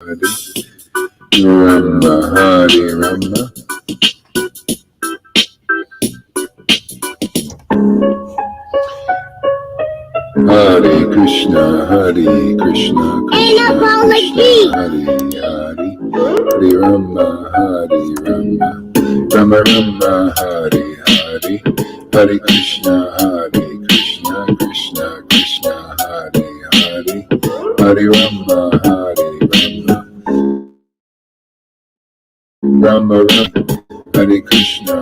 Rama Hare Rama. Hare Krishna, Hare Krishna, Krishna Krishna, Hare Hare, Hare Rama, Hare Rama, Rama Rama, Hare Hare, Hare Krishna, Krishna Krishna, Hare Hare, Hare Rama, Hare Rama, Rama Rama, Hare Krishna,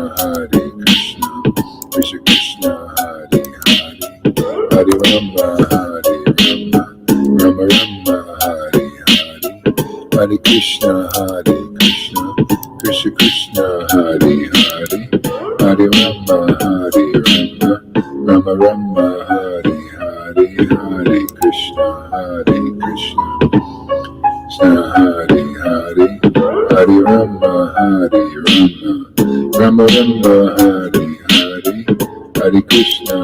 Krishna Krishna, Hare Hare, Hare Rama, Hare Rama, Rama Rama, Hare Hare, Hare Krishna, Krishna Krishna, Hare Hare, Hare Rama, Hare Rama, Rama Rama, Hare Hare, Hare Krishna, Krishna Hare Hare, Hare Rama, Hare Rama, Rama Rama, Hare Hare, Hare Krishna,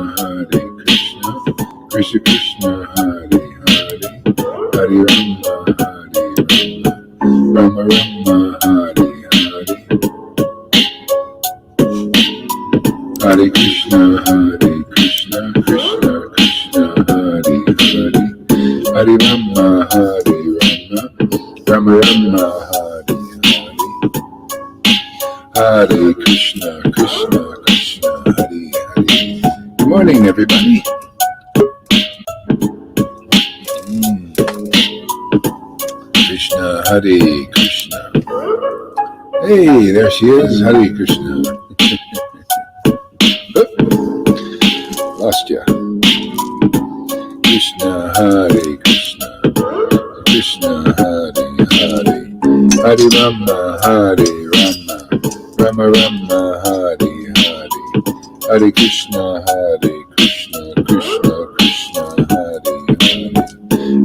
Krishna Krishna, Hare Hare, Hare Rama, Hare Rama, Rama Rama, Hare Hare, Hare Krishna, Krishna Krishna, Hare Hare, Hare Rama, Hare Rama, Rama Rama, Hare Hare, Hare Krishna, Krishna Krishna, Hare Hare. Good morning, everybody. Krishna, Hare Krishna. Hey, there she is. Hare Krishna. Lost ya. Krishna, Hare Krishna, Krishna, Hare Hare, Hare Rama, Hare Rama, Rama Rama, Hare Hare, Hare Krishna, Krishna Krishna, Hare Hare,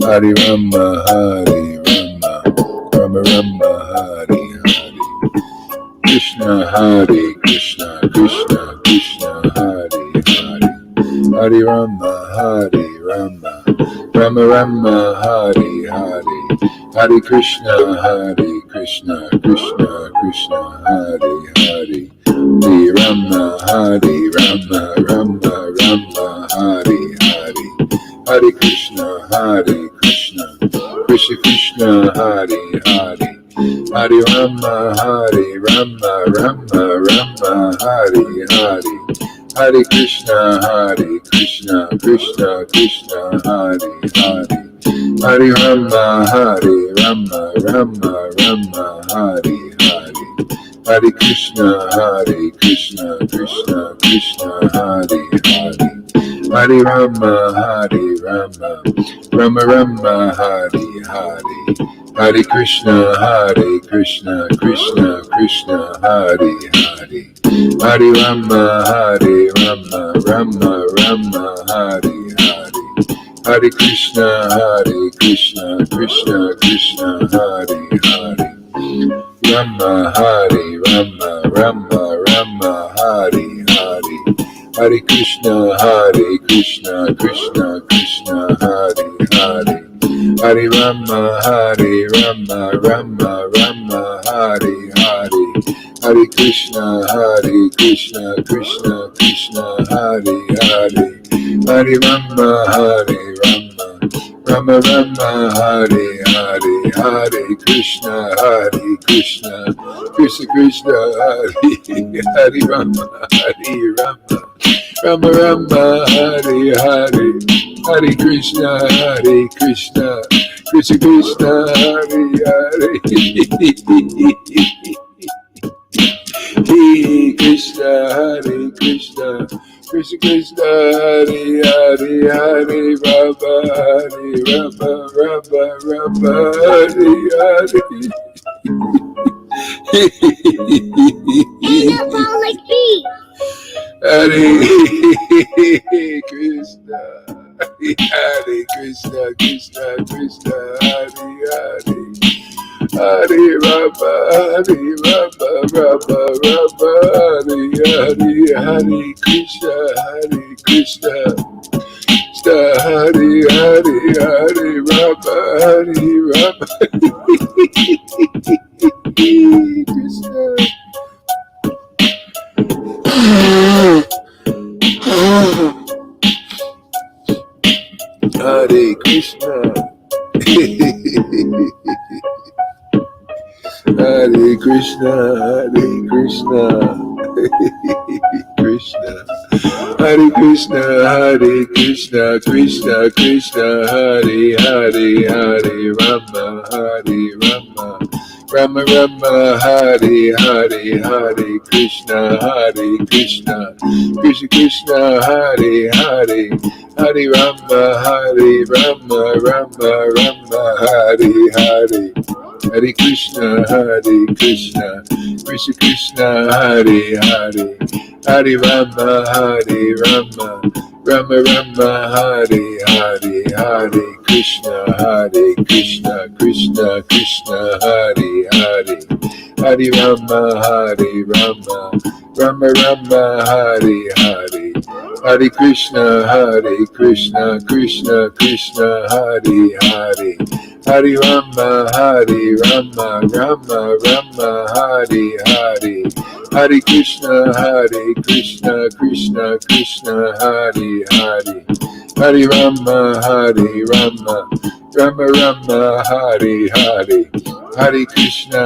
Hare Rama, Hare Rama, Rama Rama, Hare Hare, Krishna, Krishna Krishna, Hare Hare, Hare Rama, Hare Rama, Rama Rama, Hare Hare, Hare Krishna, Krishna Krishna, Hare Hare, Hare Rama, Hare Rama, Rama Rama, Hare Hare, Hare Krishna, Krishna Krishna, Hare Hare, Hare Rama, Hare Rama, Rama Rama, Hare Hare, Hare Krishna, Krishna Krishna, Hare Hare, Hare Rama, Hare Rama, Rama Rama, Hare Hare, Hare Krishna, Krishna Krishna, Hare Hare, Hare Rama, Hare Rama, Rama Rama, Hare Hare, Hare Krishna, Krishna Krishna, Hare Hare, Hare Rama, Hare Rama, Rama Rama, Hare Hare, Hare Krishna, Krishna Krishna, Hare Hare, Rama, Hare Rama, Rama Rama, Hare Hare, Hare Krishna, Krishna Krishna, Hare Hare, Hare Rama, Hare Rama, Rama Rama, Hare Hare, Hare Krishna, Krishna Krishna, Hare Hare, Hare Rama, Hare Rama, Rama Rama, Hare Hare, Hare Krishna, Krishna Krishna, Hare Rama, Hare Rama, Rama Rama, Hare Hare, Hare Krishna, Krishna Krishna, Hare Hare, Hare Krishna, Krishna Krishna, Hare Hare, Hare Rama, Hare Rama, Rama Rama, Hare Hare. Hare Krishna, Hare Krishna, Krishna Krishna, Hare Hare, Hare Rama, Hare Rama, Rama Rama, Hare Hare, Hare Krishna, Krishna Hare Hare, Hare Rama, Hare Rama. Krishna. Hare Krishna. Hare Krishna, Hare Krishna, Krishna, Hare Krishna, Hare Krishna, Krishna Krishna, Hare Hare, Hare Rama, Hare Rama, Rama Rama, Hare Hare, Hare Krishna, Hare Krishna, Krishna Krishna, Hare Hare, Hare Rama, Hare Rama, Rama Rama, Hare Hare. Hare Krishna, Krishna Krishna, Hare Hare, Hare Rama, Hare Rama, Rama Rama, Hare Hare, Hare Krishna, Krishna Krishna, Hare Hare, Hare Rama, Hare Rama, Rama Rama, Hare Hare, Hare Krishna, Krishna Krishna, Hare Hare, Hare Rama, Hare Rama, Rama Rama, Hare Hare, Hare Krishna, Krishna Krishna, Hare Hare, Hare Rama, Hare Rama, Rama Rama, Hare Hare, Hare Krishna,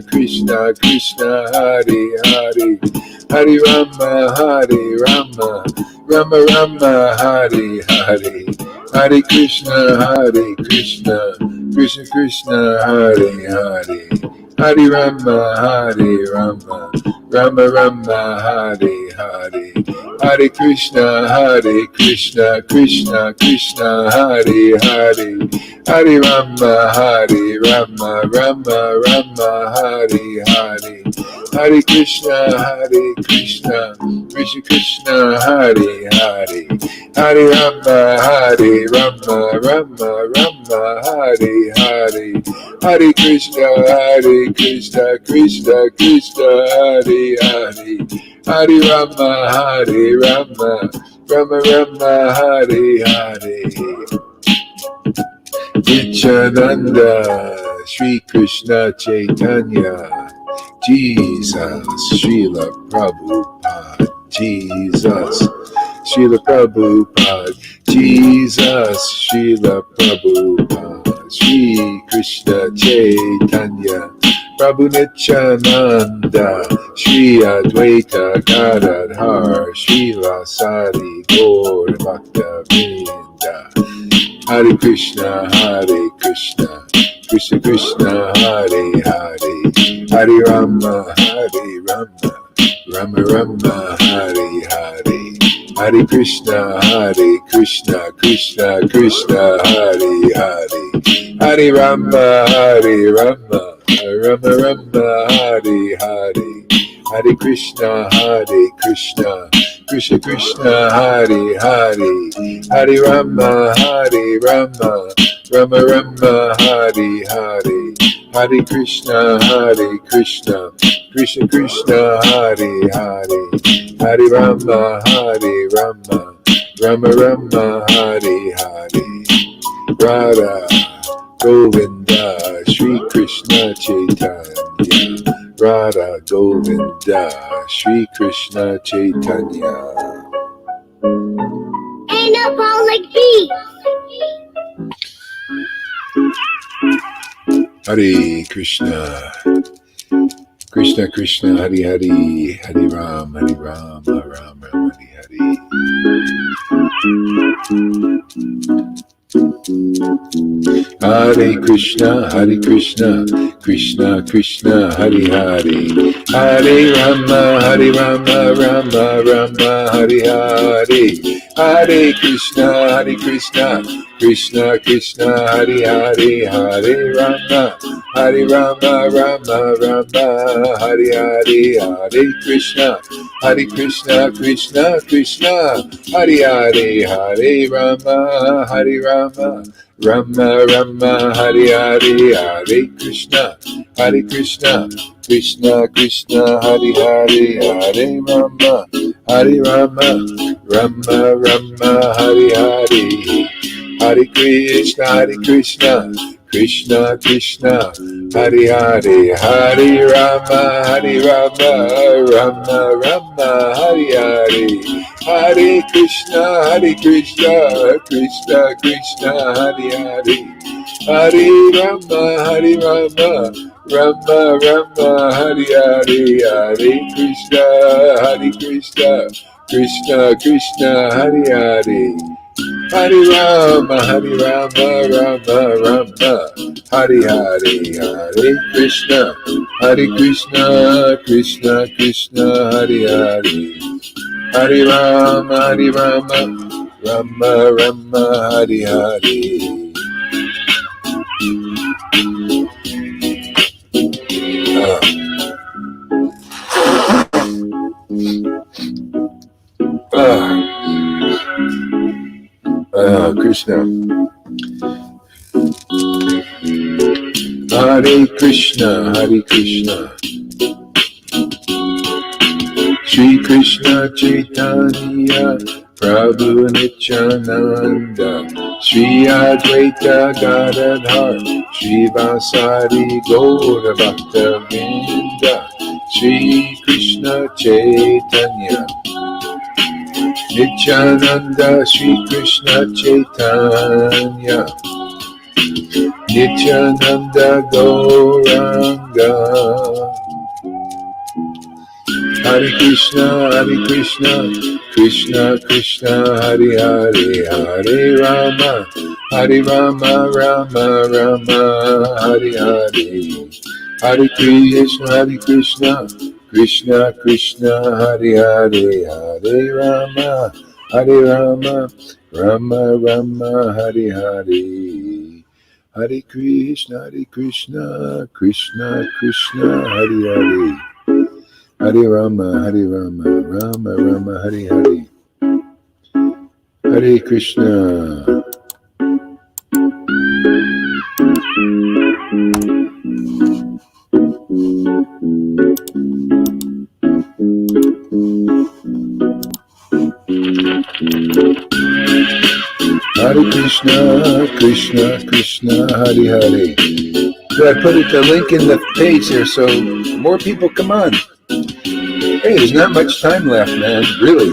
Krishna Krishna, Hare Hare, Hare Rama, Hare Rama, Rama Rama, Hare Hare, Hare Krishna, Krishna Krishna, Hare Hare, Hare Rama, Hare Rama, Rama Rama, Hare Hare, Hare Krishna, Krishna Krishna, Hare Hare, Hare Rama, Hare Rama, Rama Rama, Hare Hare, Hare Krishna, Krishna Krishna, Hare Hare, Hare Rama, Hare Rama, Rama Rama, Hare Hare, Hare Krishna, Krishna Krishna, Hare Hare, Hare Rama, Hare Rama, Rama Rama, Hare Hare. Nityananda, Sri Krishna Chaitanya, Jesus, Srila Prabhupada, Jesus, Srila Prabhupada, Jesus, Srila Prabhupada, Sri Krishna Chaitanya, Prabhu Nityananda, Sri Advaita Gadadhar, Srila Sari Gaur Bhakta Vrinda, Hare Krishna, Krishna Krishna, Hare Hare, Hare Rama, Rama Rama, Hare Hare, Hare Krishna, Krishna Krishna, Hare Hare, Hare Rama, Rama Rama, Hare Hare, Hare Krishna, Krishna Krishna, Hare Hare, Hare Rama, Rama Rama, Hare Hare, Hare Krishna, Krishna Krishna, Hare Hare, Hare Rama, Rama Rama, Hare Hare, Radha Govinda, Sri Krishna Chaitanya, Radha Govinda, Sri Krishna Chaitanya. Ain't no ball like me. Hare Krishna, Krishna Krishna, Hare Hare, Hare Ram, Hare Ram, Ram Ram, Hare Hare. Hare Krishna, Krishna Krishna, Hare Hare, Hare Rama, Rama Rama, Hare Hare, Hare Krishna, Krishna Krishna, Hare Hare, Hare Rama, Rama Rama, Hare Hare, Hare Krishna, Krishna Krishna, Hare Hare, Hare Rama, Rama Rama, Hare Hare, Hare Krishna, Krishna Krishna, Hare Hare, Hare Rama, Rama Rama, Hare Hare, Hare Krishna, Krishna Krishna, Hare Hare, Hare Rama, Rama Rama, Hare Hare. Hare Krishna, Krishna Krishna, Hare Hare. Hare Rama, Rama, Hare Hare. Hare Krishna, Krishna, Hare Hare. Hare Rama, Rama, Hare Hare. Hare Krishna, Krishna, Hare Hare. Hare Rama, Rama, Hare Hare. Krishna. Hare Krishna, Shri Krishna Chaitanya, Prabhu Nityananda, Shri Advaita Gadadhar, Shri Vasari Gaura Bhakta Vrinda, Shri Krishna Chaitanya, Nityananda, Shri Krishna Chaitanya, Nityananda Gauranga. Hare Krishna, Krishna Krishna, Hare Hare, Hare Rama, Rama Rama, Hare Hare. Hare Krishna, Krishna Krishna, Hare Hare, Hare Rama, Rama Rama, Hare Hare. Hare Krishna, Krishna Krishna, Hare Hare. Hare Rama, Rama Rama, Hare Hare. Hare Krishna. Hare Krishna, Krishna, Hare Hare. So I put the link in the page here so more people come on. Hey, there's not much time left, man. Really.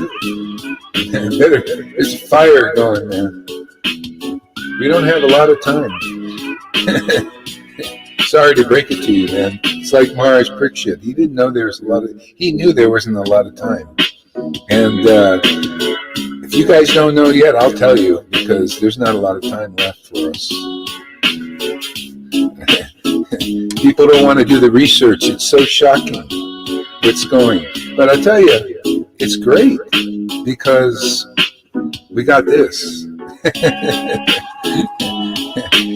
There's fire going, man. We don't have a lot of time. Sorry to break it to you, man. It's like Maharaj Parikshit. He didn't know there was he knew there wasn't a lot of time. And if you guys don't know yet, I'll tell you, because there's not a lot of time left for us. People don't want to do the research. It's so shocking what's going. But I tell you, it's great because we got this.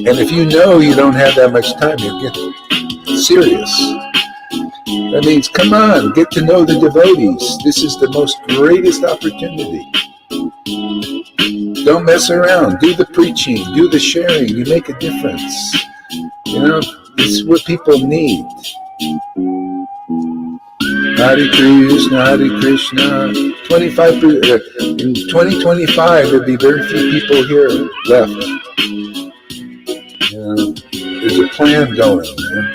And if you know you don't have that much time, you get serious. That means, come on, get to know the devotees. This is the most greatest opportunity. Don't mess around. Do the preaching. Do the sharing. You make a difference. You know, it's what people need. Hare Krishna. 25%. In 2025, there'll be very few people here left. You know, there's a plan going, man.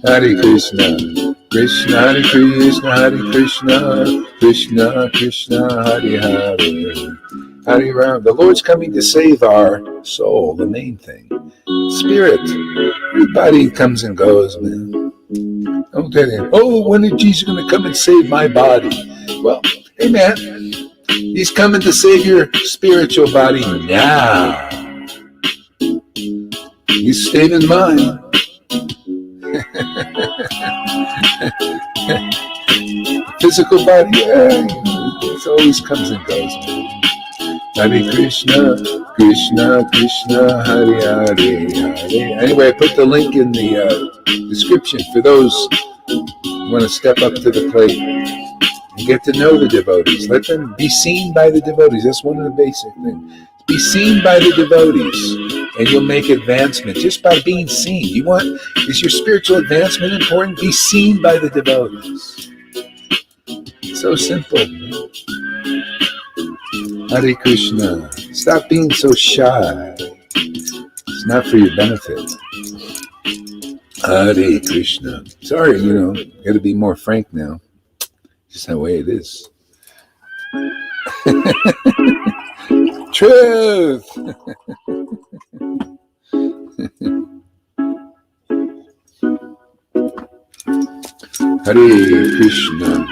Hare Krishna. Hare Krishna, Krishna Krishna, Hare Hare. Hare Ram. The Lord's coming to save our soul, the main thing. Spirit. Everybody comes and goes, man. Don't tell him, oh, when is Jesus going to come and save my body? Well, hey, man, he's coming to save your spiritual body now. He's saving mine. Physical body, yeah, it always comes and goes, man. Hare Krishna, Krishna, Hare Hare. Anyway, I put the link in the description for those who want to step up to the plate and get to know the devotees. Let them be seen by the devotees. That's one of the basic things. Be seen by the devotees, and you'll make advancement just by being seen. Is your spiritual advancement important? Be seen by the devotees. So simple. Hare Krishna. Stop being so shy. It's not for your benefit. Hare Krishna. Sorry, got to be more frank now. Just the way it is. Truth. Hare Krishna.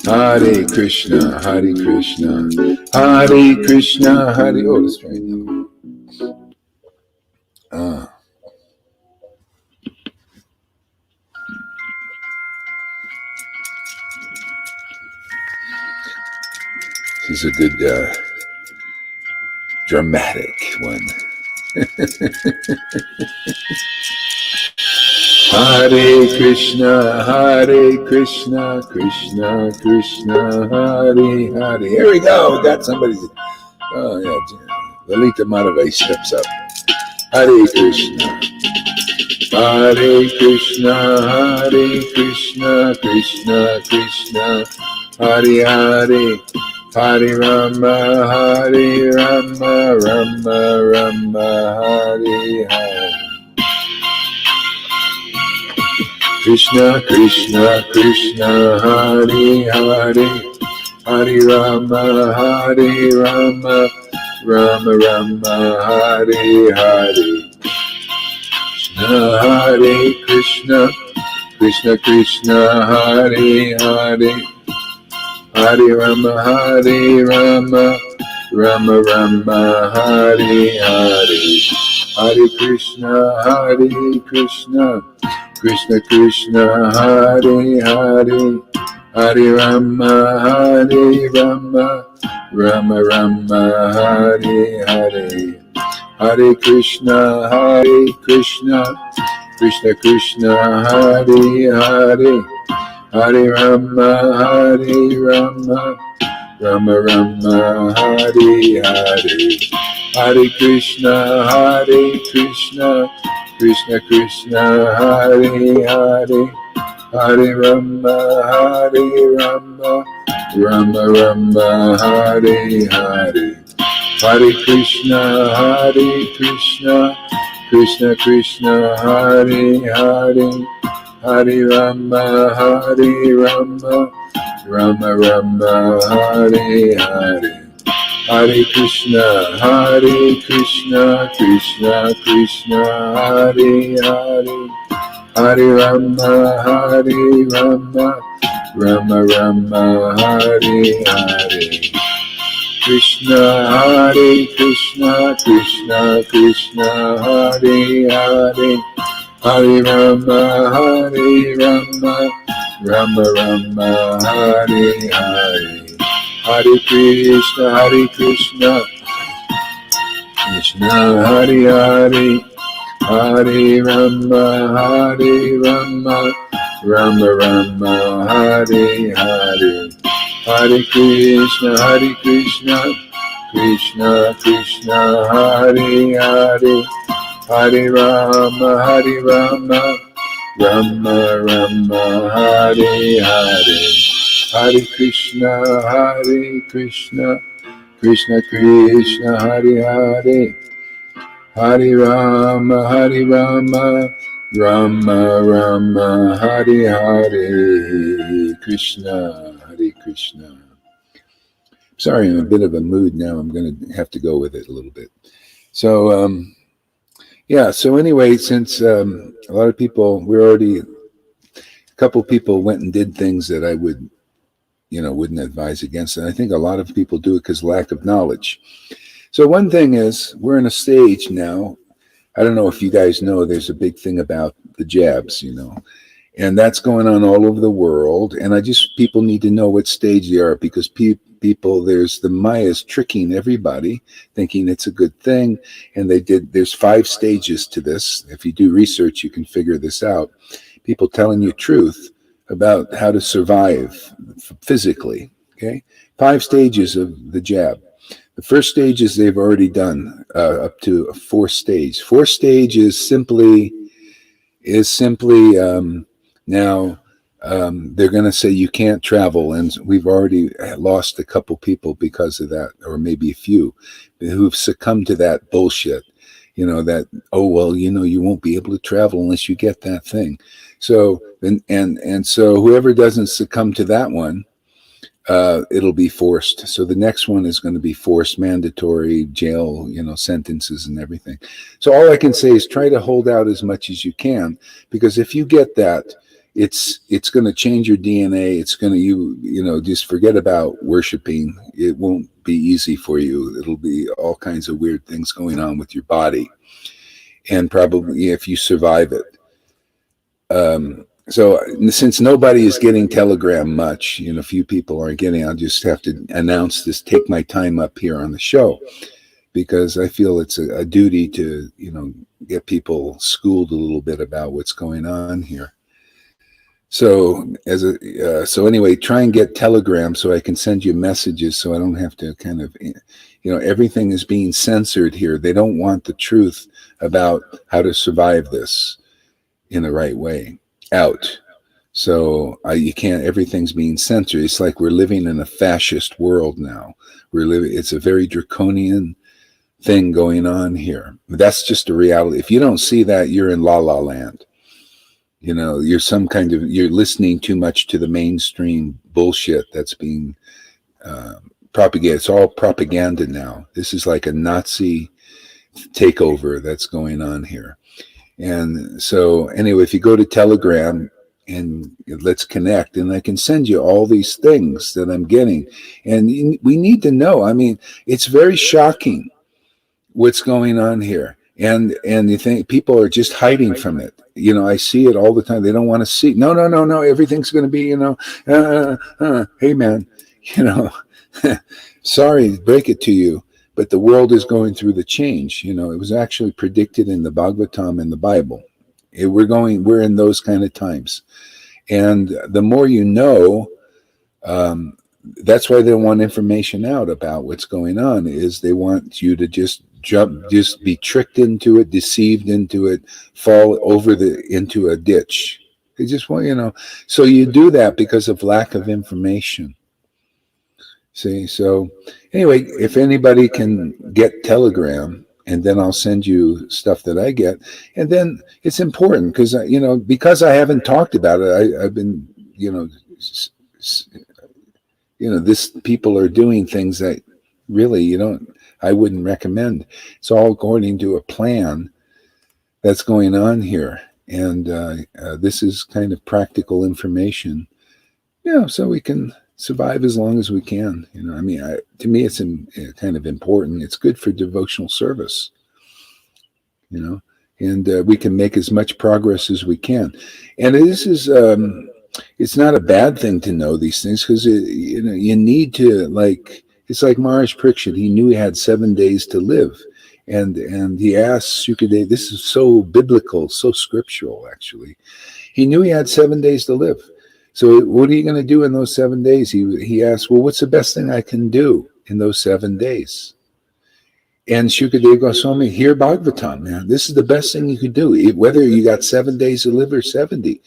Hare Krishna. Hare Krishna. Hare Krishna. Hare. Oh, that's right. This is a good dramatic one. Hare Krishna, Hare Krishna, Krishna Krishna, Hare Hare. Here we go. Got somebody. Oh yeah, Lalita Madhava steps up. Hare Krishna, Hare Krishna, Hare Krishna, Krishna Krishna, Hare Hare. Hare Rama, Hare Rama, Rama Rama, Hare Hare. Krishna, Krishna, Krishna, Hare Hare. Hare Rama, Hare Rama, Rama Rama, Hare Hare. Krishna, Hare Krishna, Krishna Krishna, Hare Hare. Hare Rama, Hare Rama, Rama Rama, Hare Hare. Hare Krishna, Hare Krishna, Krishna Krishna, Hare Hare. Hare Rama, Hare Rama, Rama Rama, Hare Hare. Hare Krishna, Hare Krishna, Krishna Krishna, Hare Hare. Hare Rama, Hare Rama, Rama Rama, Hare Hare. Hare Krishna, Hare Krishna, Krishna Krishna, Hare Hare. Hare Rama, Hare Rama, Rama Rama, Hare Hare. Hare Krishna, Hare Krishna, Krishna Krishna, Hare Hare. Hare Rama, Hare Rama, Rama Rama, Hare Hare. Hare Krishna, Hare Krishna, Krishna Krishna, Hare Hare. Hare Rama, Hare Rama, Rama Rama, Hare Hare. Krishna, Hare Krishna, Krishna Krishna, Hare Hare. Hare Rama, Hare Rama, Rama Rama, Hare Hare. Hare Krishna, Hare Krishna, Krishna Hare Hare. Hare Rama, Hare Rama, Rama Rama, Hare Hare. Hare Krishna, Hare Krishna, Krishna Krishna, Hare Hare. Hare Rama, Hare Rama, Rama Rama, Hare Hare. Hare Krishna, Hare Krishna, Krishna Krishna, Hare Hare. Hare Rama, Hare Rama, Rama Rama, Hare Hare. Krishna, Hare Krishna. Sorry, I'm in a bit of a mood now. I'm going to have to go with it a little bit. So, so anyway, since a lot of people, a couple people went and did things that I wouldn't advise against. And I think a lot of people do it because lack of knowledge. So one thing is, we're in a stage now. I don't know if you guys know, there's a big thing about the jabs, and that's going on all over the world. And people need to know what stage they are, because there's the Mayas tricking everybody, thinking it's a good thing. And there's 5 stages to this. If you do research, you can figure this out. People telling you truth about how to survive physically, okay? 5 stages of the jab. The first stage is they've already done up to a 4th stage. 4th stage is simply now they're going to say you can't travel, and we've already lost a couple people because of that, or maybe a few who've succumbed to that bullshit. That, oh well, you won't be able to travel unless you get that thing. So and so whoever doesn't succumb to that one, it'll be forced. So the next one is going to be forced, mandatory jail, sentences and everything. So all I can say is try to hold out as much as you can, because if you get that, it's going to change your DNA. It's going to, just forget about worshiping. It won't be easy for you. It'll be all kinds of weird things going on with your body, and probably if you survive it. So since nobody is getting Telegram much, few people aren't getting, I'll just have to announce this, take my time up here on the show, because I feel it's a duty to, get people schooled a little bit about what's going on here. So so anyway, try and get Telegram so I can send you messages, so I don't have to kind of, everything is being censored here. They don't want the truth about how to survive this in the right way out. So you can't, everything's being censored. It's like we're living in a fascist world now. It's a very draconian thing going on here. That's just a reality. If you don't see that, you're in la la land. You're you're listening too much to the mainstream bullshit that's being propagated. It's all propaganda now. This is like a Nazi takeover that's going on here. And so anyway, if you go to Telegram and let's connect, and I can send you all these things that I'm getting. And we need to know. I mean, it's very shocking what's going on here. And you think people are just hiding from it. I see it all the time. They don't want to see. No. Everything's going to be, hey man, sorry to break it to you, but the world is going through the change. It was actually predicted in the Bhagavatam and the Bible. We're in those kind of times. And the more that's why they want information out about what's going on, is they want you to just be tricked into it, deceived into it, fall into a ditch. They just want, so you do that because of lack of information. See, so anyway, if anybody can get Telegram, and then I'll send you stuff that I get. And then it's important because, because I haven't talked about it, I've been, people are doing things that really, I wouldn't recommend. It's all according to a plan that's going on here. And this is kind of practical information, so we can survive as long as we can. To me, it's kind of important. It's good for devotional service, and we can make as much progress as we can. And this is, it's not a bad thing to know these things, because, you need to, it's like Maharaj Parikshit. He knew he had 7 days to live. And he asked Shukadeva, this is so biblical, so scriptural, actually. He knew he had 7 days to live. So what are you going to do in those 7 days? He asked, well, what's the best thing I can do in those 7 days? And Shukadeva Goswami, hear Bhagavatam, man. This is the best thing you could do, whether you got 7 days to live or 70.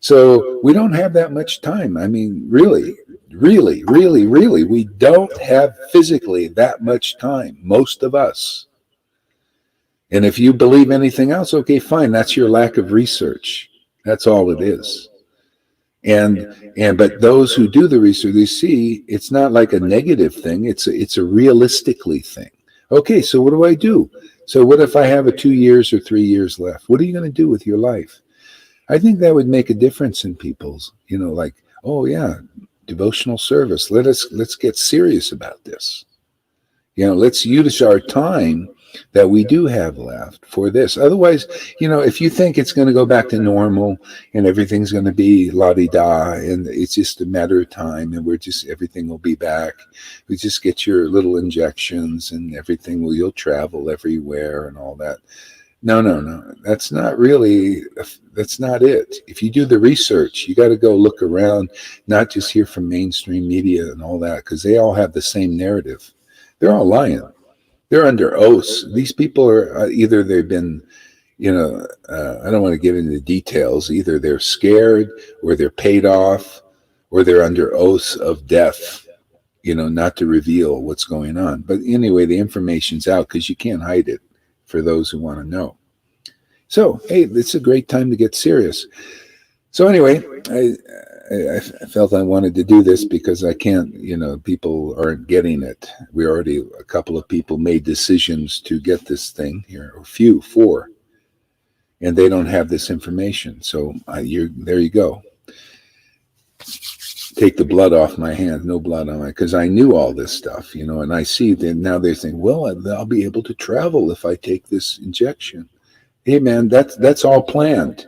So we don't have that much time. I mean, really, we don't have physically that much time, most of us. And if you believe anything else, okay, fine. That's your lack of research. That's all it is. But those who do the research, they see it's not like a negative thing. It's a realistically thing. Okay, so what do I do? So what if I have a 2 years or 3 years left? What are you going to do with your life? I think that would make a difference in people's, oh yeah, devotional service. Let's get serious about this. Let's use our time that we do have left for this. Otherwise, if you think it's going to go back to normal and everything's going to be la-di-da and it's just a matter of time and everything will be back. We just get your little injections and everything. You'll travel everywhere and all that. No. That's not it. If you do the research, you got to go look around, not just hear from mainstream media and all that, because they all have the same narrative. They're all lying. They're under oaths. These people are either they've been, I don't want to get into the details. Either they're scared, or they're paid off, or they're under oaths of death, not to reveal what's going on. But anyway, the information's out because you can't hide it for those who want to know. So, hey, it's a great time to get serious. So anyway, I felt I wanted to do this because I can't, people aren't getting it. A couple of people made decisions to get this thing here, or four, and they don't have this information. So there you go. Take the blood off my hands, no blood on my, because I knew all this stuff, and I see that now they're saying, well, I'll be able to travel if I take this injection. Hey man, that's all planned.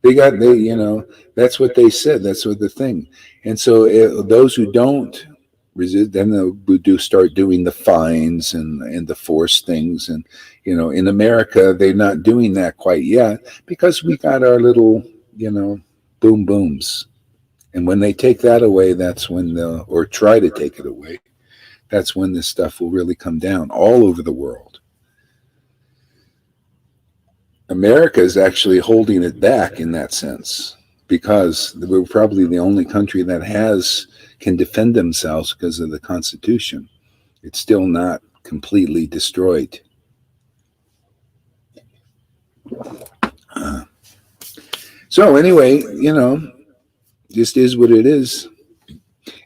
That's what they said. That's what the thing. And so those who don't resist, then they'll start doing the fines and the force things. And, in America, they're not doing that quite yet because we got our little, boom booms. And when they take that away, that's when or try to take it away, that's when this stuff will really come down all over the world. America is actually holding it back in that sense because we're probably the only country that can defend themselves because of the Constitution. It's still not completely destroyed. So anyway, just is what it is.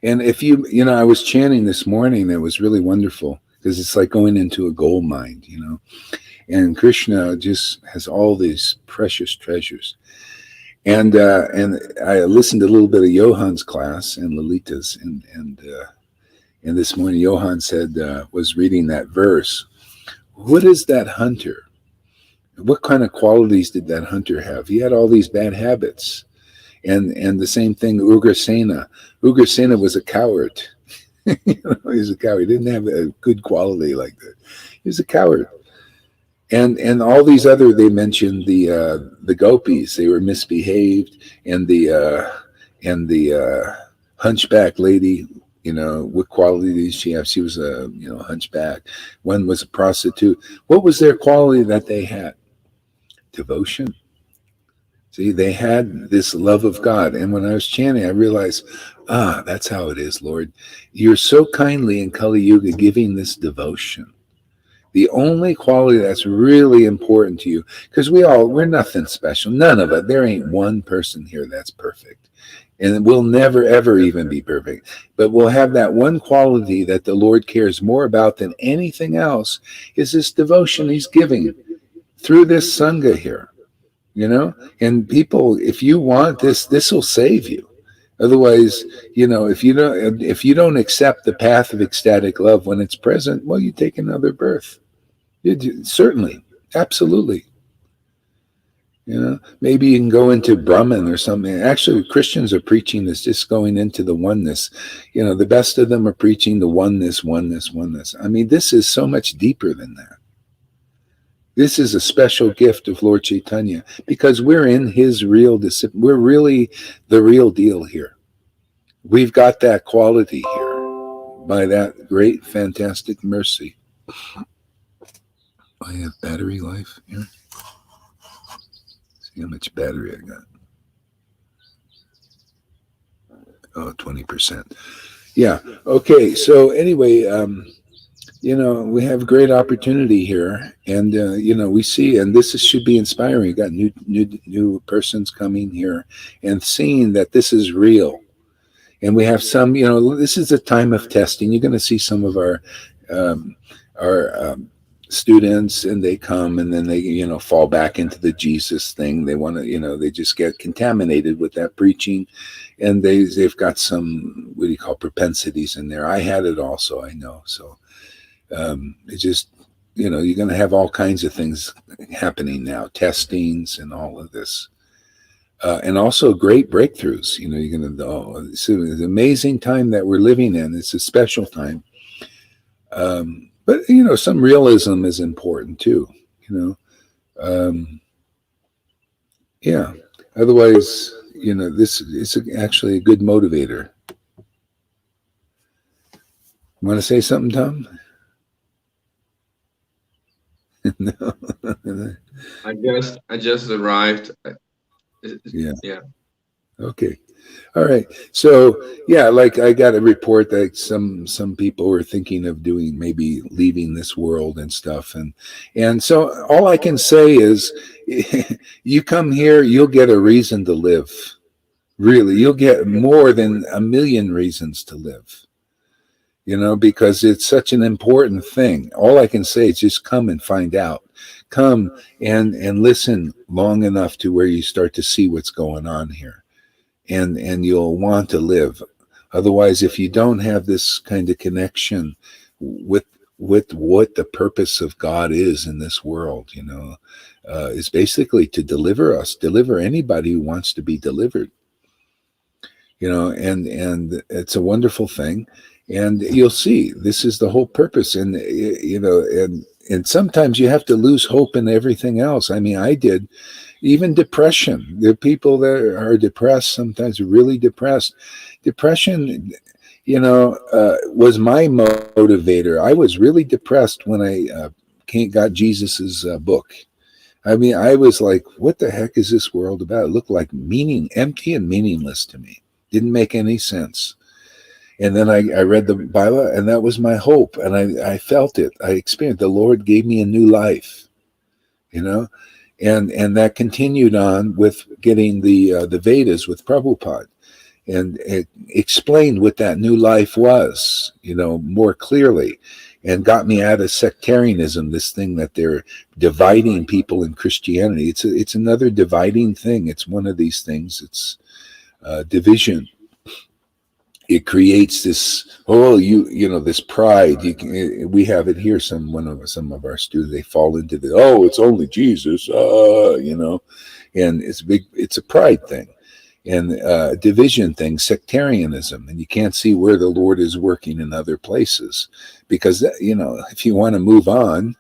And if I was chanting this morning, it was really wonderful because it's like going into a gold mine, And Krishna just has all these precious treasures. And I listened to a little bit of Johan's class and Lalita's, and this morning Johan was reading that verse. What is that hunter? What kind of qualities did that hunter have? He had all these bad habits. And the same thing, Ugrasena. Ugrasena was a coward. He was a coward. He didn't have a good quality like that. He was a coward. And all these they mentioned the gopis. They were misbehaved, and the hunchback lady. What quality did she have? She was a hunchback. One was a prostitute. What was their quality that they had? Devotion. See, they had this love of God. And when I was chanting, I realized, that's how it is, Lord. You're so kindly in Kali Yuga giving this devotion. The only quality that's really important to you, because we're nothing special. None of it. There ain't one person here that's perfect. And we'll never, ever even be perfect. But we'll have that one quality that the Lord cares more about than anything else is this devotion he's giving through this Sangha here. And people, if you want this will save you. Otherwise, if you don't accept the path of ecstatic love when it's present, well, you take another birth. Certainly, absolutely. Maybe you can go into Brahman or something. Actually, Christians are preaching this, just going into the oneness. The best of them are preaching the oneness, oneness, oneness. I mean, this is so much deeper than that. This is a special gift of Lord Chaitanya because we're in his real discipline. We're really the real deal here. We've got that quality here by that great, fantastic mercy. I have battery life here. See how much battery I got. Oh, 20%. Yeah. Okay. So anyway, we have a great opportunity here, and we see, and this should be inspiring. You got new persons coming here and seeing that this is real, and we have some. This is a time of testing. You're going to see some of our students, and they come, and then they fall back into the Jesus thing. They want to, they just get contaminated with that preaching, and they've got some what do you call propensities in there. I had it also. I know so. It just, you're going to have all kinds of things happening now, testings and all of this. And also great breakthroughs. You're going to, it's an amazing time that we're living in. It's a special time. But, some realism is important too, yeah. Otherwise, this is actually a good motivator. You want to say something, Tom? No. I just arrived. Yeah. Yeah. Okay. All right. So yeah, like I got a report that some people were thinking of doing maybe leaving this world and stuff, and so all I can say is, you come here, you'll get a reason to live. Really, you'll get more than a million reasons to live. Because it's such an important thing. All I can say is just come and find out. Come and listen long enough to where you start to see what's going on here, and you'll want to live. Otherwise, if you don't have this kind of connection with what the purpose of God is in this world, is basically to deliver us, deliver anybody who wants to be delivered. And it's a wonderful thing, and you'll see this is the whole purpose. And and sometimes you have to lose hope in everything else. I mean, I did. Even depression. There are people that are depressed, sometimes really depressed. Depression, was my motivator. I was really depressed when I got Jesus's book. I mean, I was like, what the heck is this world about? It looked like empty and meaningless to me. Didn't make any sense. And then I read the Bible, and that was my hope. And I felt it. I experienced the Lord gave me a new life, and that continued on with getting the Vedas with Prabhupada, and it explained what that new life was, more clearly, and got me out of sectarianism, this thing that they're dividing people in Christianity. It's another dividing thing. It's one of these things. It's division. It creates this this pride. We have it here. Some of our students, they fall into it's only Jesus, and it's a pride thing, and division thing, sectarianism, and you can't see where the Lord is working in other places, because if you want to move on,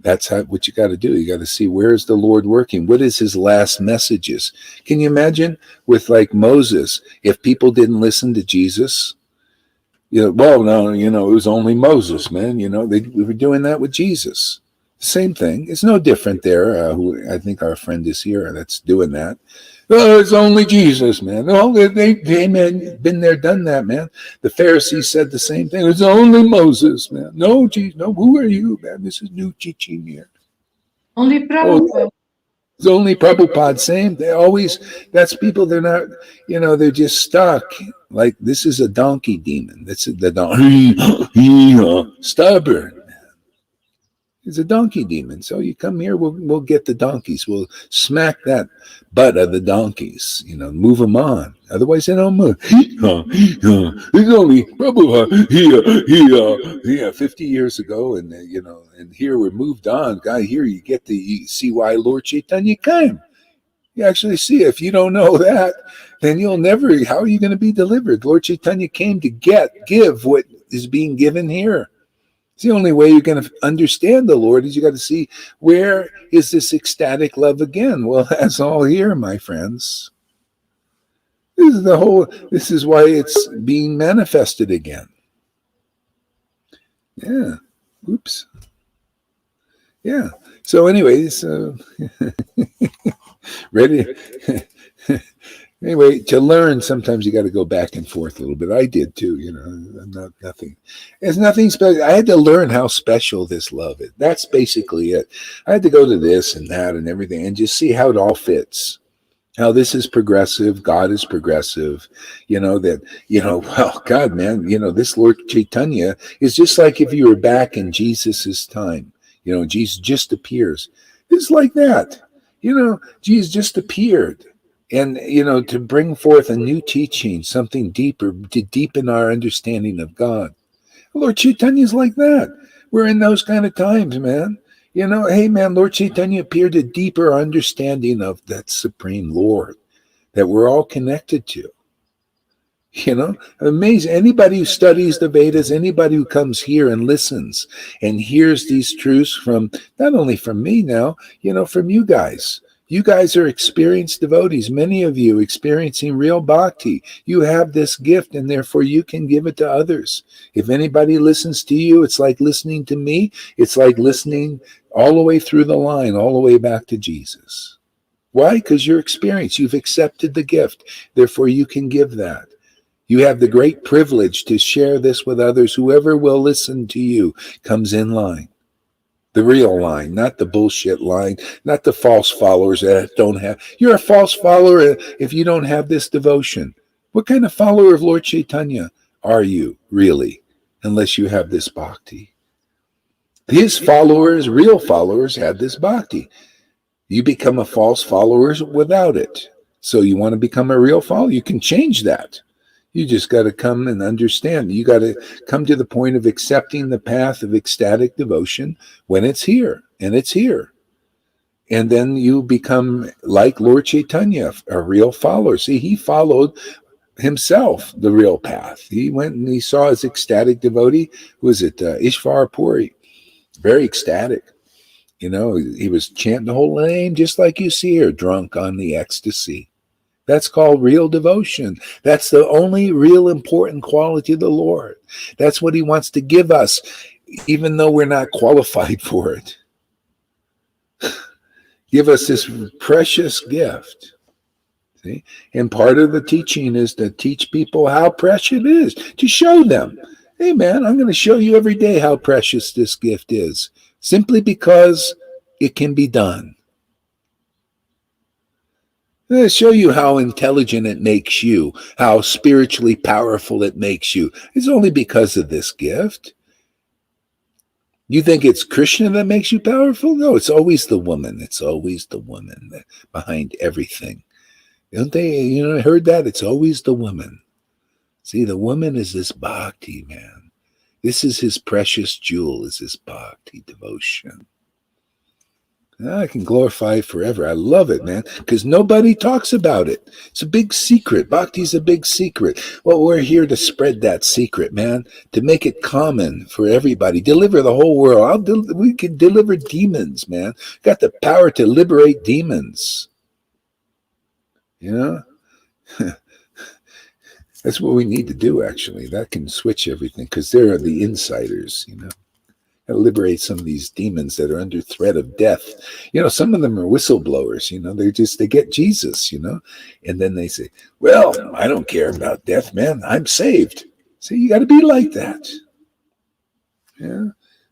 that's what you got to do. You got to see, where is the Lord working? What is his last messages? Can you imagine with like Moses, if people didn't listen to Jesus? Well, no, it was only Moses, man. We were doing that with Jesus. Same thing. It's no different there. Who I think our friend is here that's doing that. Oh, it's only Jesus, man. Oh, they man, been there, done that, man. The Pharisees said the same thing. It's only Moses, man. No, Jesus, no. Who are you, man? This is new teaching here. Only Prabhupada. It's only Prabhupada. Same. That's people. They're not. They're just stuck. Like, this is a donkey demon. This is the donkey. Stubborn. It's a donkey demon. So you come here, we'll get the donkeys. We'll smack that butt of the donkeys. Move them on. Otherwise, they don't move. It's only Prabhupada here 50 years ago, and and here we're moved on. Guy, here you get to see why Lord Chaitanya came. You actually see it. If you don't know that, then you'll never. How are you going to be delivered? Lord Chaitanya came to give what is being given here. It's the only way you're going to understand the Lord, is you got to see, where is this ecstatic love again? Well, that's all here, my friends. This is why it's being manifested again. Yeah. Oops. Yeah. So anyways, ready? Anyway, to learn, sometimes you got to go back and forth a little bit. I did too, nothing. It's nothing special. I had to learn how special this love is. That's basically it. I had to go to this and that and everything and just see how it all fits. How this is progressive, God is progressive, well, God, man, this Lord Chaitanya is just like if you were back in Jesus's time. Jesus just appears. It's like that. Jesus just appeared. And, to bring forth a new teaching, something deeper, to deepen our understanding of God. Lord Chaitanya is like that. We're in those kind of times, man. Hey, man, Lord Chaitanya appeared a deeper understanding of that Supreme Lord that we're all connected to. Amazing. Anybody who studies the Vedas, anybody who comes here and listens and hears these truths from, not only from me now, from you guys, You guys are experienced devotees, many of you experiencing real bhakti. You have this gift, and therefore you can give it to others. If anybody listens to you, it's like listening to me. It's like listening all the way through the line, all the way back to Jesus. Why? Because you're experienced. You've accepted the gift. Therefore, you can give that. You have the great privilege to share this with others. Whoever will listen to you comes in line. The real line, not the bullshit line, not the false followers that don't have. You're a false follower if you don't have this devotion. What kind of follower of Lord Chaitanya are you, really, unless you have this bhakti? His followers, real followers, had this bhakti. You become a false follower without it. So you want to become a real follower? You can change that. You just got to come and understand. You got to come to the point of accepting the path of ecstatic devotion when it's here, and it's here. And then you become like Lord Chaitanya, a real follower. See, he followed himself the real path. He went and he saw his ecstatic devotee. Who was it? Ishvar Puri. Very ecstatic. You know, he was chanting the whole name just like you see here, drunk on the ecstasy. That's called real devotion. That's the only real important quality of the Lord. That's what he wants to give us, even though we're not qualified for it. Give us this precious gift. See? And part of the teaching is to teach people how precious it is, to show them, hey man, I'm going to show you every day how precious this gift is, simply because it can be done. I'm going to show you how intelligent it makes you, how spiritually powerful it makes you. It's only because of this gift. You think it's Krishna that makes you powerful? No, it's always the woman. It's always the woman behind everything. Don't they, heard that? It's always the woman. See, the woman is this bhakti, man. This is his precious jewel, is this bhakti devotion. I can glorify it forever. I love it, man, because nobody talks about it. It's a big secret. Bhakti's a big secret. Well, we're here to spread that secret, man, to make it common for everybody. Deliver the whole world. We can deliver demons, man. Got the power to liberate demons. That's what we need to do, actually. That can switch everything, because they're the insiders, liberate some of these demons that are under threat of death. Some of them are whistleblowers, they get Jesus, and then they say, well, I don't care about death, man. I'm saved. So you got to be like that. Yeah.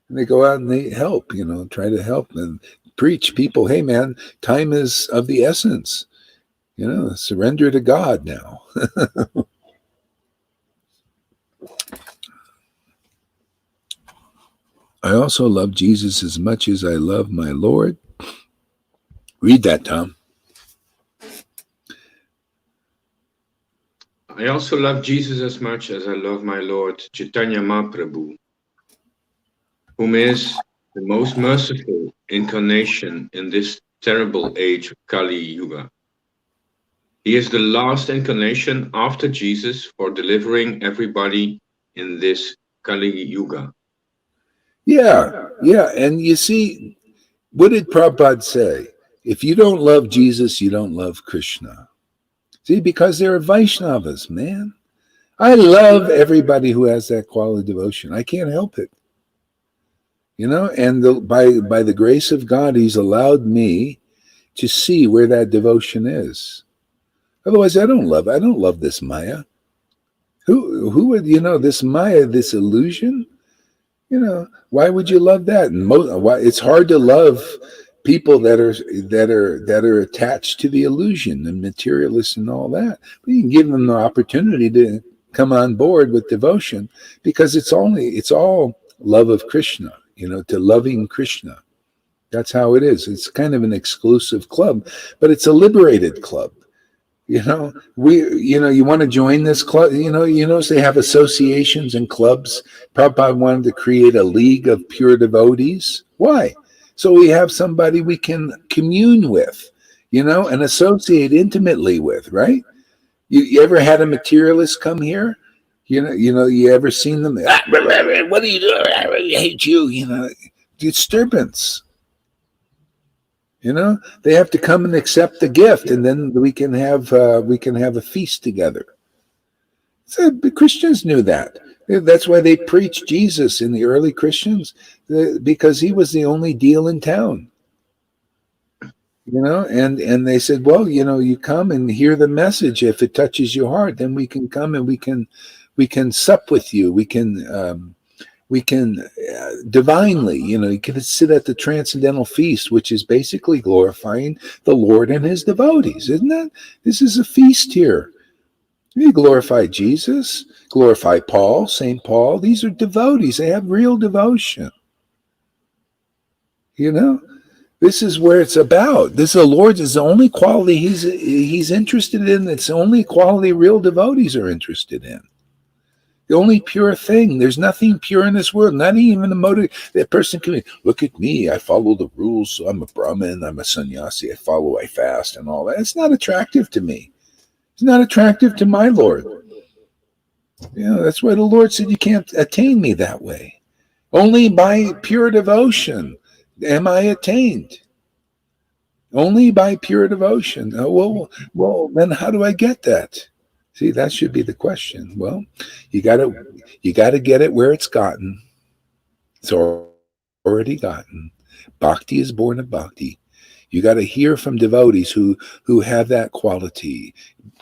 And they go out and they help, try to help and preach people. Hey, man, time is of the essence. Surrender to God now. I also love Jesus as much as I love my Lord. Read that, Tom. I also love Jesus as much as I love my Lord Chaitanya Mahaprabhu, whom is the most merciful incarnation in this terrible age of Kali Yuga. He is the last incarnation after Jesus for delivering everybody in this Kali Yuga. Yeah. And you see, what did Prabhupada say? If you don't love Jesus, you don't love Krishna. See, because they're Vaishnavas, man. I love everybody who has that quality of devotion. I can't help it. And by the grace of God, he's allowed me to see where that devotion is. Otherwise, I don't love this Maya. Who would, this Maya, this illusion? Why would you love that? And it's hard to love people that are attached to the illusion and materialists and all that. But you can give them the opportunity to come on board with devotion, because it's all love of Krishna, to loving Krishna. That's how it is. It's kind of an exclusive club, but it's a liberated club. You want to join this club. They have associations and clubs. Prabhupada wanted to create a league of pure devotees. Why? So we have somebody we can commune with, and associate intimately with, right? You ever had a materialist come here? You ever seen them? What are you doing? I hate you. Disturbance. You know, they have to come and accept the gift, and then we can have a feast together. So the Christians knew that. That's why they preached Jesus in the early Christians, because he was the only deal in town. You know, and they said, well, you know, you come and hear the message. If it touches your heart, then we can come and we can sup with you. We can divinely, you know, you can sit at the transcendental feast, which is basically glorifying the Lord and his devotees, isn't it? This is a feast here. You glorify Jesus, glorify Paul, St. Paul. These are devotees. They have real devotion. You know, this is where it's about. This is the Lord's is the only quality he's interested in. It's the only quality real devotees are interested in. The only pure thing. There's nothing pure in this world. Not even the motive. That person can look at me. I follow the rules. So I'm a Brahmin. I'm a sannyasi. I fast and all that. It's not attractive to me. It's not attractive to my Lord. You know, that's why the Lord said you can't attain me that way. Only by pure devotion am I attained. Only by pure devotion. Well, then how do I get that? See, that should be the question. Well, you gotta get it where it's gotten. It's already gotten. Bhakti is born of bhakti. You got to hear from devotees who have that quality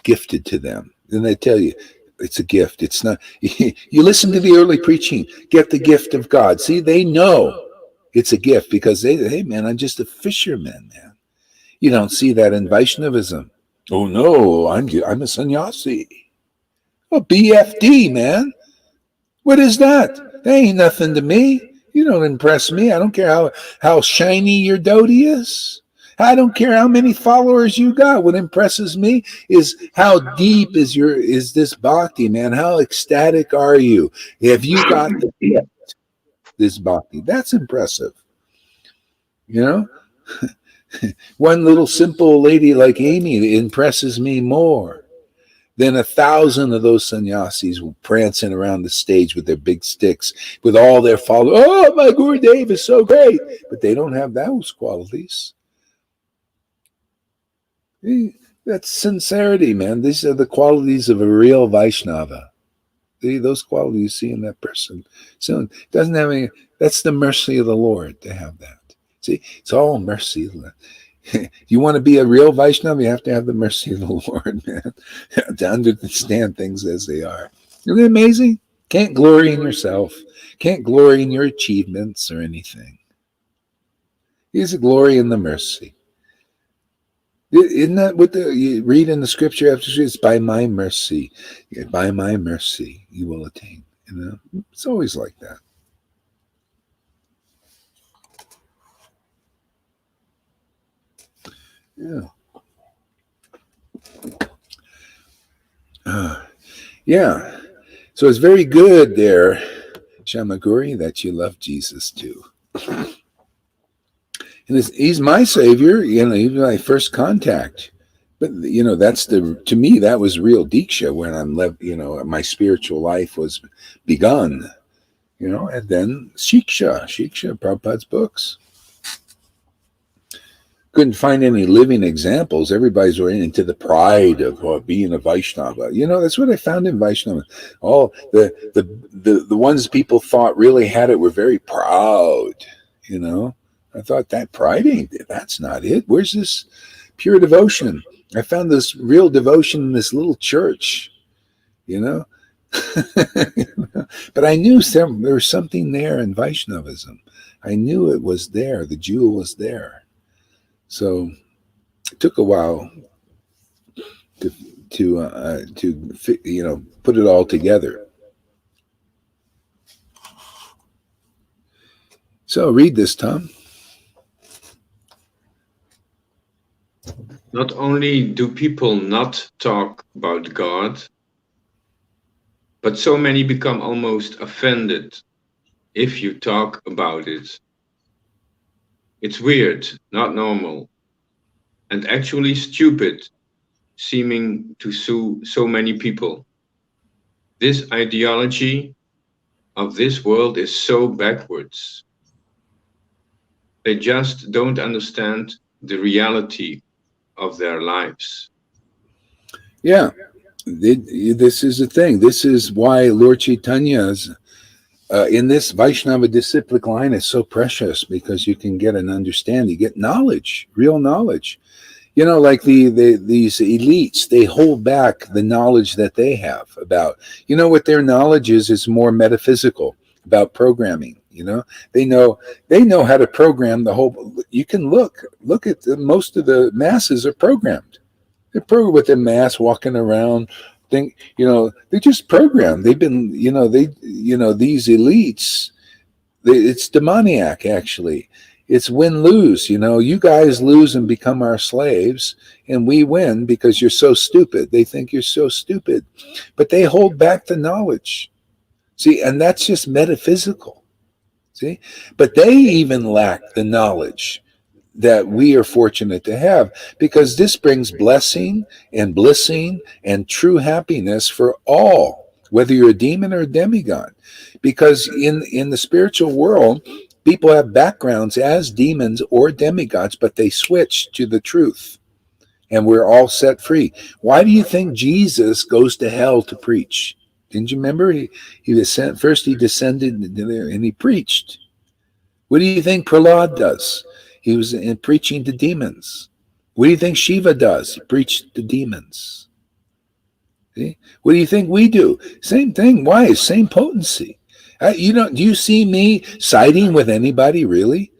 gifted to them. And they tell you, it's a gift. It's not, you listen to the early preaching, get the gift of God. See, they know it's a gift because hey man, I'm just a fisherman, man. You don't see that in Vaishnavism. Oh no, I'm a sannyasi. Oh, BFD, man. What is that? That ain't nothing to me. You don't impress me. I don't care how shiny your dhoti is. I don't care how many followers you got. What impresses me is how deep is this bhakti, man? How ecstatic are you? Have you got this bhakti? That's impressive. You know? One little simple lady like Amy impresses me more than 1,000 of those sannyasis prancing around the stage with their big sticks, with all their followers. Oh, my Gurudev is so great. But they don't have those qualities. That's sincerity, man. These are the qualities of a real Vaishnava. Those qualities you see in that person. So it doesn't have any, that's the mercy of the Lord to have that. See, it's all mercy. You want to be a real Vaishnava, you have to have the mercy of the Lord, man, to understand things as they are. Isn't it amazing? Can't glory in yourself. Can't glory in your achievements or anything. He's a glory in the mercy. Isn't that what you read in the scripture after? It's by my mercy. By my mercy, you will attain. You know, it's always like that. Yeah. Yeah. So it's very good there, Shamaguri, that you love Jesus too. And he's my savior, you know, even my first contact. But you know, to me that was real diksha when I'm you know, my spiritual life was begun. You know, and then Shiksha, Prabhupada's books. Couldn't find any living examples. Everybody's into the pride of being a Vaishnava. You know, that's what I found in Vaishnava. All the ones people thought really had it were very proud. You know, I thought that pride that's not it. Where's this pure devotion? I found this real devotion in this little church. You know, but I knew there was something there in Vaishnavism. I knew it was there. The jewel was there. So it took a while to you know, put it all together. So read this, Tom. Not only do people not talk about God, but so many become almost offended if you talk about it. It's weird, not normal, and actually stupid, seeming to so many people. This ideology of this world is so backwards. They just don't understand the reality of their lives. Yeah, this is the thing. This is why Lord Chaitanya's in this Vaishnava disciplic line is so precious, because you can get an understanding, you get knowledge, real knowledge. You know, like these elites, they hold back the knowledge that they have about, you know, what their knowledge is more metaphysical, about programming. You know, they know how to program the whole. You can look at most of the masses are programmed. They're programmed with the mass walking around. Think, you know, they're just programmed. They've been, these elites. It's demoniac, actually. It's win lose. You know, you guys lose and become our slaves, and we win because you're so stupid. They think you're so stupid, but they hold back the knowledge. See, and that's just metaphysical. See, but they even lack the knowledge that we are fortunate to have, because this brings blessing and blissing and true happiness for all, whether you're a demon or a demigod. Because in the spiritual world, people have backgrounds as demons or demigods, but they switch to the truth, and we're all set free. Why do you think Jesus goes to hell to preach? Didn't you remember? He descended there and he preached. What do you think Prahlad does? He was preaching to demons. What do you think Shiva does? He preached to demons. See? What do you think we do? Same thing. Why? Same potency. Do you see me siding with anybody, really?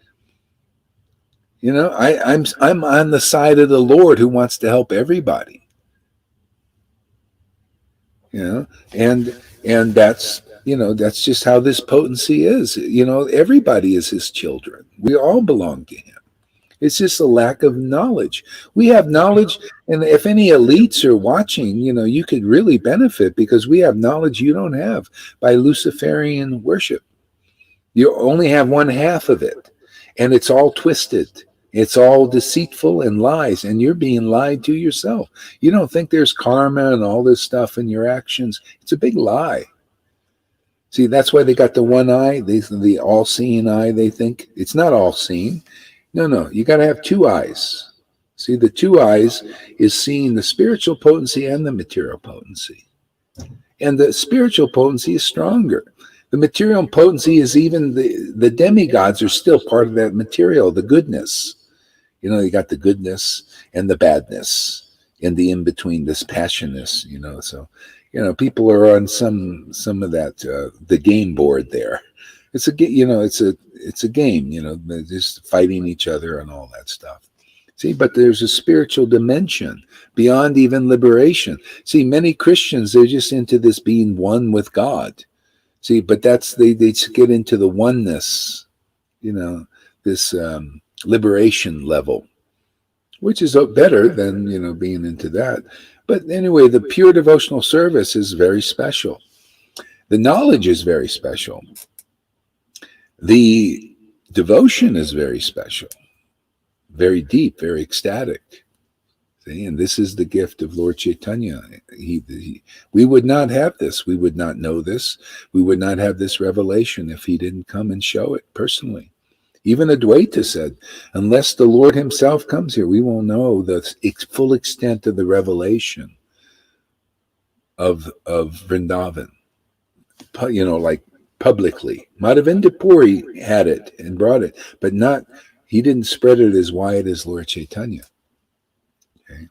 You know, I'm on the side of the Lord, who wants to help everybody. You know, and that's just how this potency is. You know, everybody is his children. We all belong to him. It's just a lack of knowledge. We have knowledge, and if any elites are watching, you know, you could really benefit, because we have knowledge you don't have by Luciferian worship. You only have one half of it, and it's all twisted. It's all deceitful and lies, and you're being lied to yourself. You don't think there's karma and all this stuff in your actions. It's a big lie. See, that's why they got the one eye, the all-seeing eye. They think it's not all-seeing. No, you got to have two eyes. See, the two eyes is seeing the spiritual potency and the material potency. And the spiritual potency is stronger. The material potency is even the demigods are still part of that material, the goodness. You know, you got the goodness and the badness and the in-between, this passionness, you know. So, you know, people are on some of that, the game board there. It's a game, you know, they're just fighting each other and all that stuff. See, but there's a spiritual dimension beyond even liberation. See, many Christians, they're just into this being one with God. See, but that's, they get into the oneness, you know, this liberation level, which is better than, you know, being into that. But anyway, the pure devotional service is very special. The knowledge is very special. The devotion is very special, very deep, very ecstatic. See? And this is the gift of Lord Chaitanya. We would not have this. We would not know this. We would not have this revelation if he didn't come and show it personally. Even Advaita said, unless the Lord himself comes here, we won't know the full extent of the revelation of Vrindavan. You know, like publicly. Madhavinda Puri had it and brought it, but he didn't spread it as wide as Lord Chaitanya. Okay.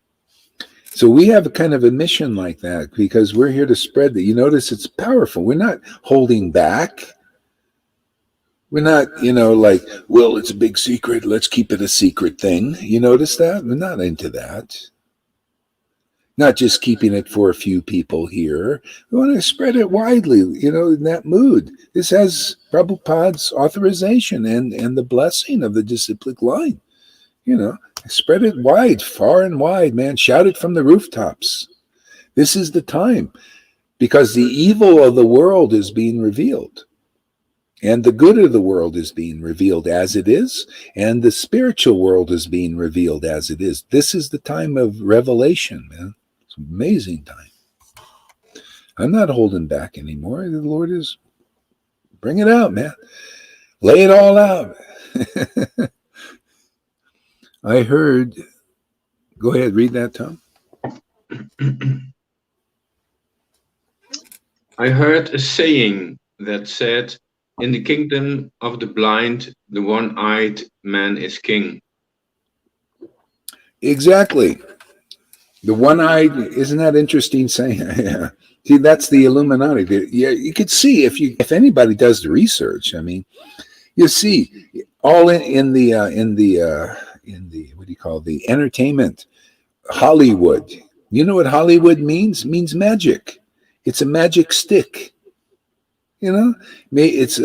So we have a kind of a mission like that, because we're here to spread that. You notice it's powerful. We're not holding back. We're not, you know, like, well, it's a big secret, let's keep it a secret thing. You notice that? We're not into that. Not just keeping it for a few people here. We want to spread it widely, you know, in that mood. This has Prabhupada's authorization and the blessing of the disciplic line. You know, spread it wide, far and wide, man. Shout it from the rooftops. This is the time, because the evil of the world is being revealed. And the good of the world is being revealed as it is, and the spiritual world is being revealed as it is. This is the time of revelation, man. It's an amazing time. I'm not holding back anymore. The Lord is, bring it out, man. Lay it all out. I heard. Go ahead, read that, Tom. I heard a saying that said, "In the kingdom of the blind, the one-eyed man is king." Exactly. The one-eyed, isn't that interesting saying? Yeah. See, that's the Illuminati. Yeah, you could see if anybody does the research. I mean, you see all in the what do you call it, the entertainment Hollywood. You know what Hollywood means? It means magic. It's a magic stick. You know, it's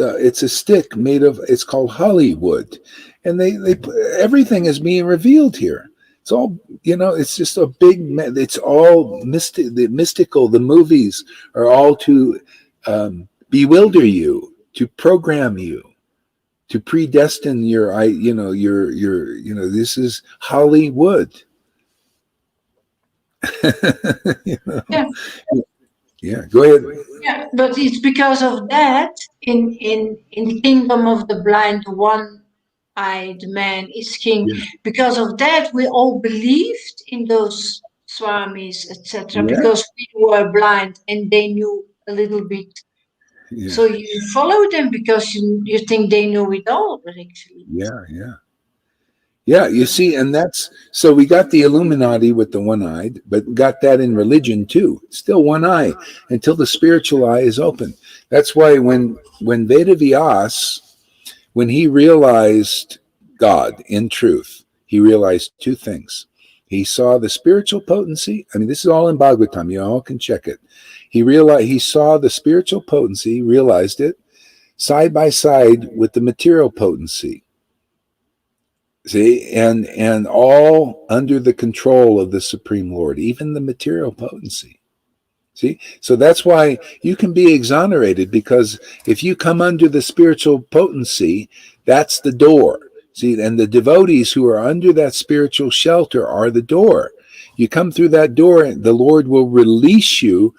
a stick made of. It's called Hollywood, and they put, everything is being revealed here. It's all, it's just a big. It's all mystic. The mystical. The movies are all to bewilder you, to program you, to predestine This is Hollywood. You know? Yeah. Yeah, go ahead. Yeah, but it's because of that in kingdom of the blind, the one-eyed man is king. Yeah. Because of that, we all believed in those swamis, etc. Yeah, Because we were blind and they knew a little bit. yeah, So you follow them because you think they know it all, but actually. yeah, yeah. Yeah, you see, and that's so we got the Illuminati with the one eyed, but got that in religion too. Still one eye until the spiritual eye is open. That's why when Vedavyas, when he realized God in truth, he realized two things. He saw the spiritual potency. I mean, this is all in Bhagavatam. You all can check it. He saw the spiritual potency, realized it side by side with the material potency. See, and all under the control of the Supreme Lord, even the material potency. See, so that's why you can be exonerated, because if you come under the spiritual potency, that's the door. See, and the devotees who are under that spiritual shelter are the door. You come through that door, the Lord will release you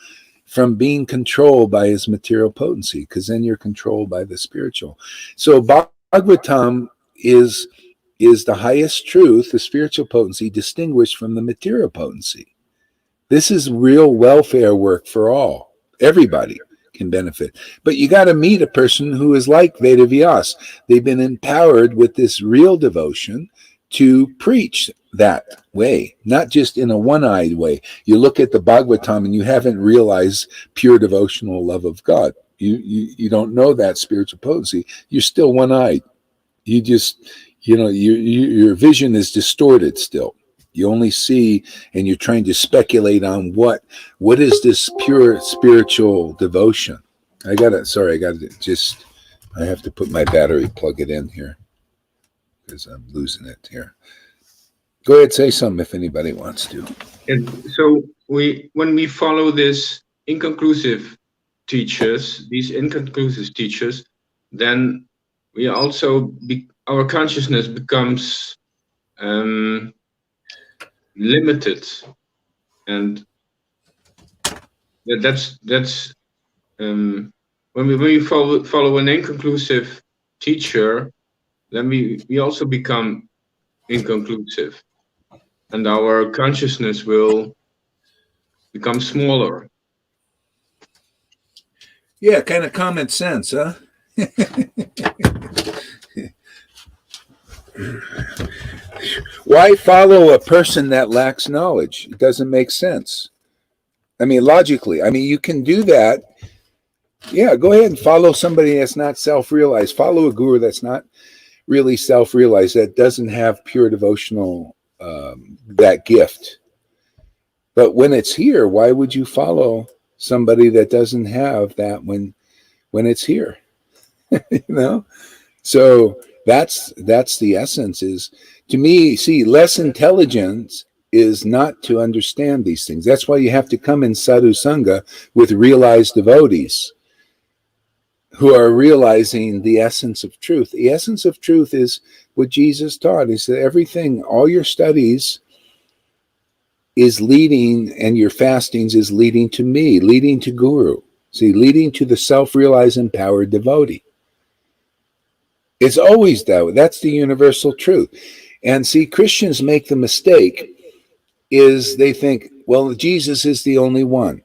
from being controlled by his material potency, because then you're controlled by the spiritual. So Bhagavatam is the highest truth, the spiritual potency, distinguished from the material potency. This is real welfare work for all. Everybody can benefit. But you got to meet a person who is like Vedavyas. They've been empowered with this real devotion to preach that way, not just in a one-eyed way. You look at the Bhagavatam and you haven't realized pure devotional love of God. You don't know that spiritual potency. You're still one-eyed. You just, your vision is distorted still. You only see, and you're trying to speculate on what is this pure spiritual devotion. I have to put my battery, plug it in here, because I'm losing it here. Go ahead, say something if anybody wants to. And so when we follow these inconclusive teachers, then we also our consciousness becomes limited, and that's when we follow an inconclusive teacher, then we also become inconclusive, and our consciousness will become smaller. Yeah, kind of common sense, huh? Why follow a person that lacks knowledge? It doesn't make sense. I mean, logically. I mean, you can do that. Yeah, go ahead and follow somebody that's not self-realized. Follow a guru that's not really self-realized, that doesn't have pure devotional, that gift. But when it's here, why would you follow somebody that doesn't have that when it's here? So that's the essence. Is, to me, see, less intelligence is not to understand these things. That's why you have to come in sadhu sangha with realized devotees who are realizing the essence of truth. The essence of truth is what Jesus taught. He said everything, all your studies is leading, and your fastings is leading to me, leading to Guru. See, leading to the self-realized empowered devotee. It's always that. That's the universal truth. And see, Christians make the mistake is they think, well, Jesus is the only one.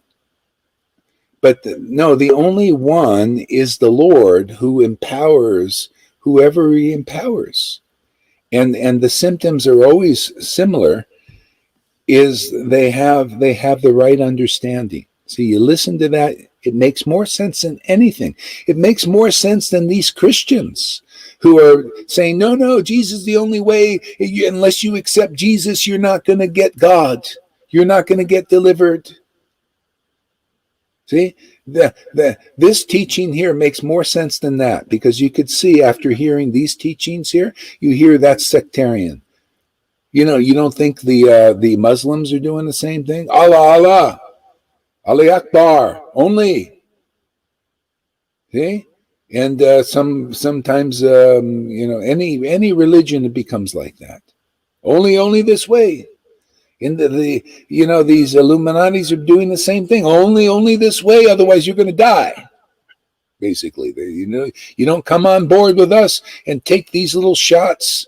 But no, the only one is the Lord who empowers whoever he empowers. And the symptoms are always similar, is they have the right understanding. So you listen to that, it makes more sense than anything. It makes more sense than these Christians who are saying, no, Jesus is the only way. Unless you accept Jesus, you're not going to get God. You're not going to get delivered. See, this teaching here makes more sense than that, because you could see after hearing these teachings here, you hear that's sectarian. You know, you don't think the Muslims are doing the same thing? Allah, Ali Akbar, only. See? And sometimes any religion, it becomes like that. Only this way. In these Illuminatis are doing the same thing. Only this way, otherwise you're going to die. Basically, you don't come on board with us and take these little shots.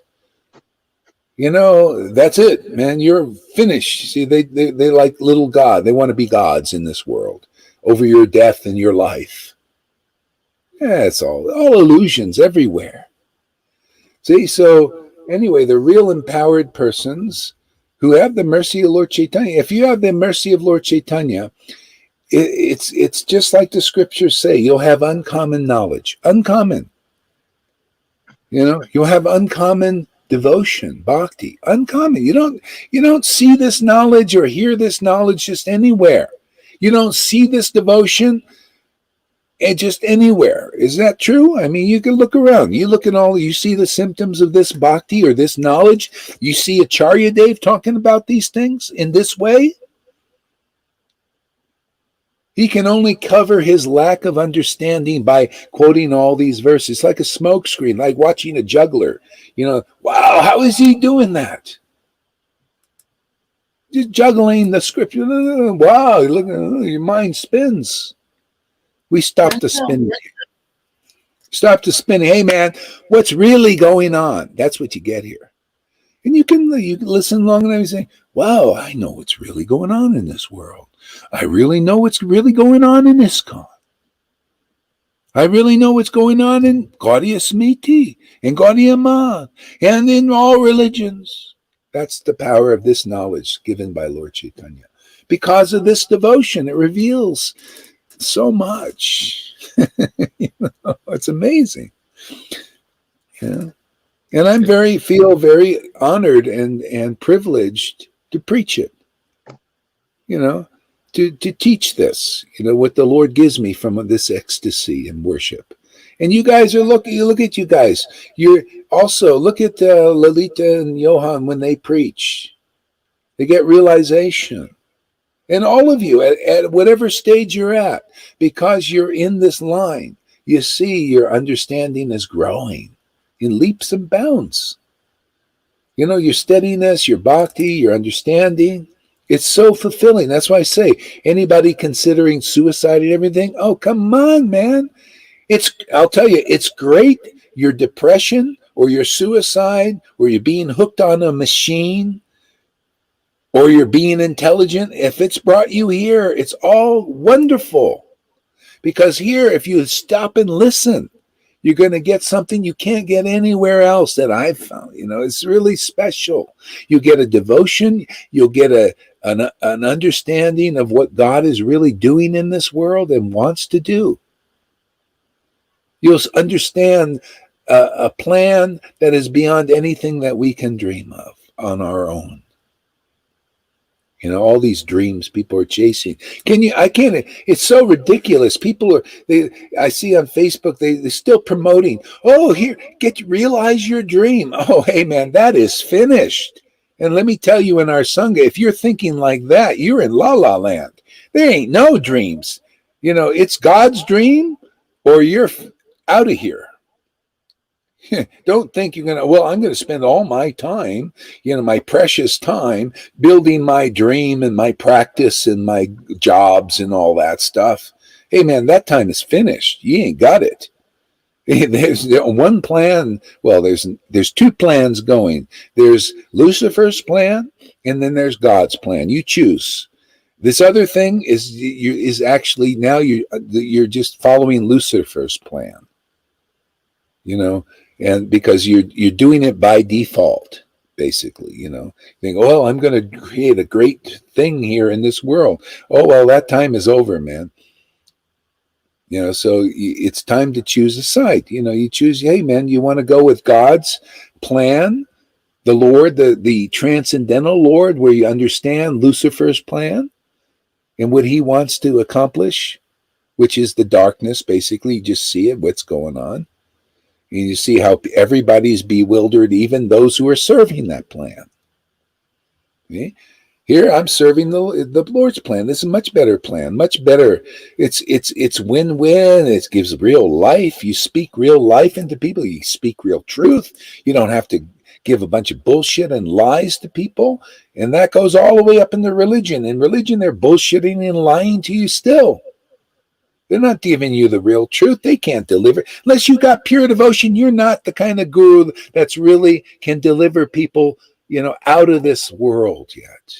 That's it, man. You're finished. See, they like little God. They want to be gods in this world over your death and your life. Yeah, it's all illusions everywhere. See, so anyway, the real empowered persons who have the mercy of Lord Chaitanya. If you have the mercy of Lord Chaitanya, it's just like the scriptures say. You'll have uncommon knowledge. Uncommon. You'll have uncommon devotion, bhakti. Uncommon. You don't see this knowledge or hear this knowledge just anywhere. You don't see this devotion just anywhere. Is that true? I mean, you can look around. You look at you see the symptoms of this bhakti or this knowledge. You see Acharya Dev talking about these things in this way. He can only cover his lack of understanding by quoting all these verses, like a smoke screen, like watching a juggler. Wow, how is he doing that? Just juggling the scripture. Wow, look, your mind spins. We stop the spinning. Stop the spinning. Hey, man, what's really going on? That's what you get here. And you can listen long enough and say, wow, I know what's really going on in this world. I really know what's really going on in ISKCON. I really know what's going on in Gaudiya Smriti and Gaudiya Math and in all religions. That's the power of this knowledge given by Lord Chaitanya. Because of this devotion, it reveals so much. It's amazing. And I'm feel very honored and privileged to preach it. To teach this, what the Lord gives me from this ecstasy and worship. And you guys look at you guys. You're also, look at Lalita and Johan when they preach. They get realization. And all of you, at whatever stage you're at, because you're in this line, you see your understanding is growing in leaps and bounds. Your steadiness, your bhakti, your understanding, it's so fulfilling. That's why I say, anybody considering suicide and everything, oh, come on, man. I'll tell you, it's great. Your depression or your suicide or you're being hooked on a machine, or you're being intelligent, if it's brought you here, it's all wonderful. Because here, if you stop and listen, you're going to get something you can't get anywhere else that I've found. It's really special. You get a devotion. You'll get an understanding of what God is really doing in this world and wants to do. You'll understand a plan that is beyond anything that we can dream of on our own. All these dreams people are chasing. It's so ridiculous. I see on Facebook, they're still promoting, oh, here, realize your dream. Oh, hey, man, that is finished. And let me tell you, in our Sangha, if you're thinking like that, you're in La La Land. There ain't no dreams. It's God's dream or you're out of here. Don't think you're I'm going to spend all my time, my precious time building my dream and my practice and my jobs and all that stuff. Hey, man, that time is finished. You ain't got it. There's one plan. Well, there's two plans going. There's Lucifer's plan, and then there's God's plan. You choose. This other thing is actually now you're just following Lucifer's plan. And because you're doing it by default, basically. You think, well, I'm going to create a great thing here in this world. Oh well, that time is over, man. So it's time to choose a side. You choose, hey, man, you want to go with God's plan, the Lord, the transcendental Lord, where you understand Lucifer's plan and what he wants to accomplish, which is the darkness, basically. You just see it, what's going on. And you see how everybody's bewildered, even those who are serving that plan. Okay? Here I'm serving the Lord's plan. This is a much better plan, much better. It's win-win. It gives real life. You speak real life into people. You speak real truth. You don't have to give a bunch of bullshit and lies to people. And that goes all the way up into religion. In religion, they're bullshitting and lying to you still. They're not giving you the real truth. They can't deliver. Unless you got pure devotion, you're not the kind of guru that's really can deliver people, out of this world yet.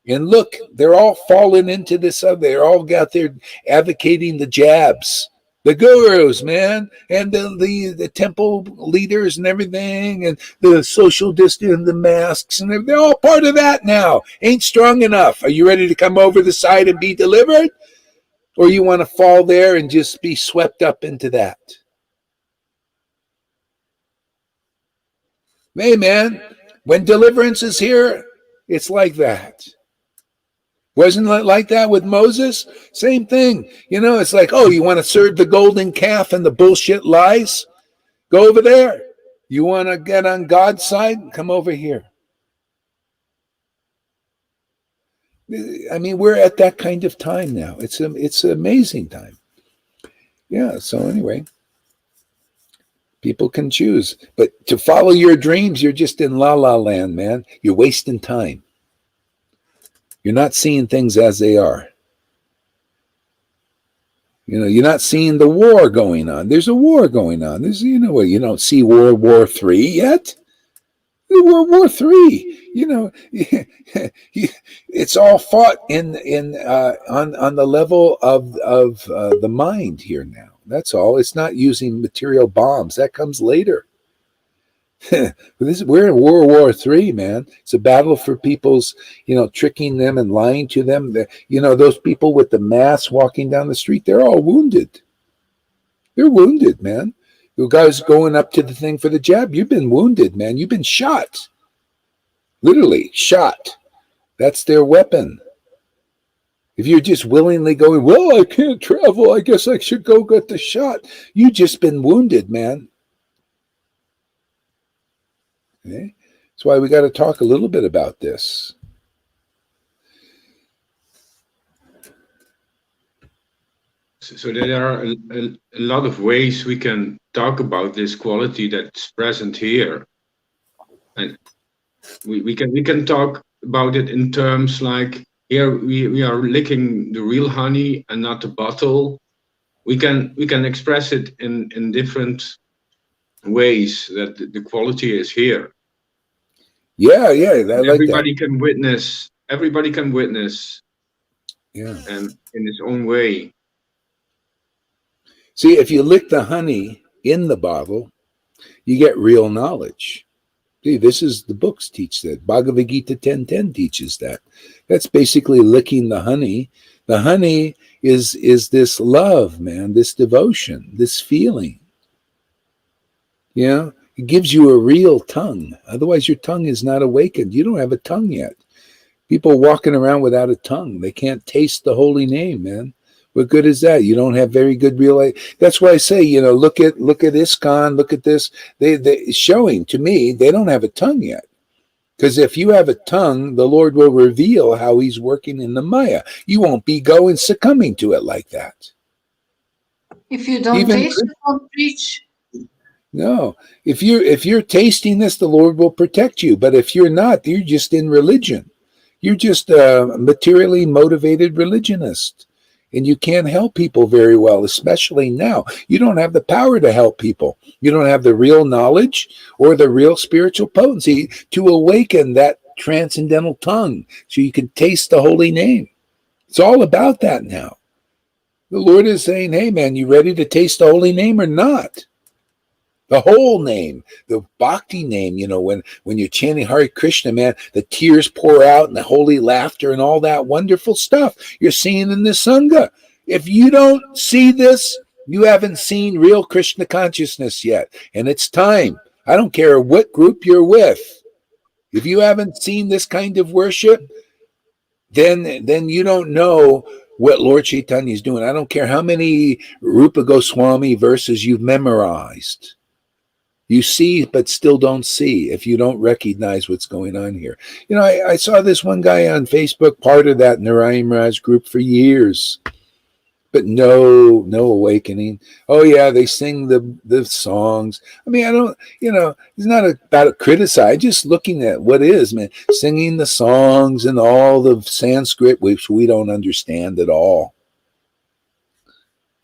And look, they're all falling into this. They're all out there advocating the jabs, the gurus, man, and the temple leaders and everything, and the social distance, and the masks, and they're all part of that now. Ain't strong enough. Are you ready to come over the side and be delivered? Or you want to fall there and just be swept up into that? Hey, man, when deliverance is here, it's like that. Wasn't it like that with Moses? Same thing. It's like, oh, you want to serve the golden calf and the bullshit lies? Go over there. You want to get on God's side? Come over here. I mean, we're at that kind of time now. It's an amazing time. Yeah, so anyway, people can choose. But to follow your dreams, you're just in la-la land, man. You're wasting time. You're not seeing things as they are. You're not seeing the war going on. There's a war going on. You don't see World War III yet. World War III. It's all fought on the level of the mind here now. That's all. It's not using material bombs. That comes later. We're in World War III, man. It's a battle for people's, tricking them and lying to them. Those people with the masks walking down the street, they're all wounded. They're wounded, man. The guy's going up to the thing for the jab. You've been wounded, man. You've been shot. Literally shot. That's their weapon. If you're just willingly going, well, I can't travel, I guess I should go get the shot. You've just been wounded, man. Okay? That's why we got to talk a little bit about this. So there are a lot of ways we can talk about this quality that's present here, and we can talk about it in terms like here we are licking the real honey and not the bottle. We can express it in different ways that the quality is here. Yeah, everybody can witness. Everybody can witness. Yeah, and in its own way. See, if you lick the honey in the bottle, you get real knowledge. See, this is the books teach that. Bhagavad Gita 10:10 teaches that. That's basically licking the honey. The honey is this love, man, this devotion, this feeling. Yeah, it gives you a real tongue. Otherwise, your tongue is not awakened. You don't have a tongue yet. People walking around without a tongue. They can't taste the holy name, man. What good is that? You don't have very good real. That's why I say, look at ISKCON, look at this. They showing to me they don't have a tongue yet. Because if you have a tongue, the Lord will reveal how He's working in the Maya. You won't be succumbing to it like that. If you don't taste, you don't preach. No, if you're tasting this, the Lord will protect you. But if you're not, you're just in religion. You're just a materially motivated religionist. And you can't help people very well, especially now. You don't have the power to help people. You don't have the real knowledge or the real spiritual potency to awaken that transcendental tongue so you can taste the holy name. It's all about that now. The Lord is saying, hey, man, you ready to taste the holy name or not? The whole name, the bhakti name, when you're chanting Hare Krishna, man, the tears pour out and the holy laughter and all that wonderful stuff you're seeing in the Sangha. If you don't see this, you haven't seen real Krishna consciousness yet. And it's time. I don't care what group you're with. If you haven't seen this kind of worship, then you don't know what Lord Chaitanya is doing. I don't care how many Rupa Goswami verses you've memorized. You see, but still don't see if you don't recognize what's going on here. I saw this one guy on Facebook, part of that Narayan Raj group for years, but no awakening. Oh yeah, they sing the songs. I mean, I don't, it's not about to criticize, just looking at what is, man, singing the songs and all the Sanskrit, which we don't understand at all.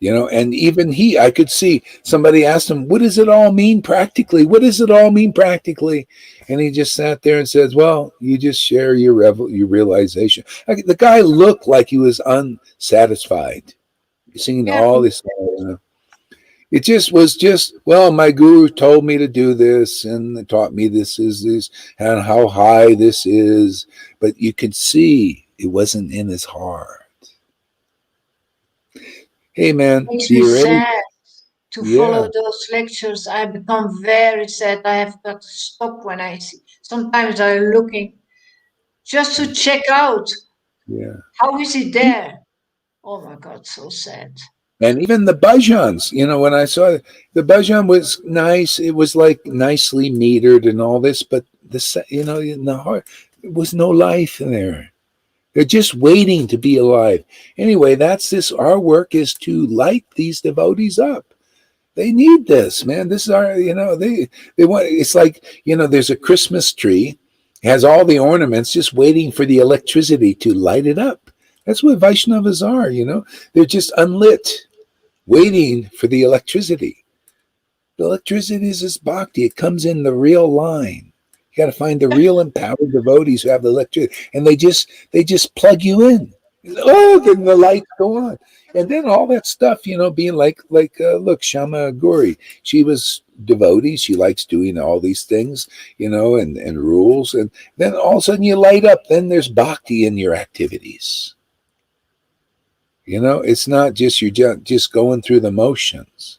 And even I could see somebody asked him, what does it all mean practically? What does it all mean practically? And he just sat there and says, well, you just share your realization. The guy looked like he was unsatisfied, singing all this. It just was well, my guru told me to do this and taught me this is this and how high this is. But you could see it wasn't in his heart. Hey, man, makes me sad to follow those lectures. I become very sad. I have got to stop when I see. Sometimes I'm looking just to check out. Yeah. How is it there? Oh my God, so sad. And even the bhajans, when I saw it, the bhajan was nice. It was like nicely metered and all this, but in the heart, there was no life in there. They're just waiting to be alive. Anyway, that's this. Our work is to light these devotees up. They need this, man. This is our, they want, it's like, there's a Christmas tree, has all the ornaments, just waiting for the electricity to light it up. That's what Vaishnavas are, They're just unlit, waiting for the electricity. The electricity is this bhakti. It comes in the real line. You got to find the real empowered devotees who have the electricity, and they just plug you in. Oh, then the lights go on, and then all that stuff, being like look, Shama Gauri, she was devotee. She likes doing all these things, and rules, and then all of a sudden you light up. Then there's bhakti in your activities. It's not just you're just going through the motions.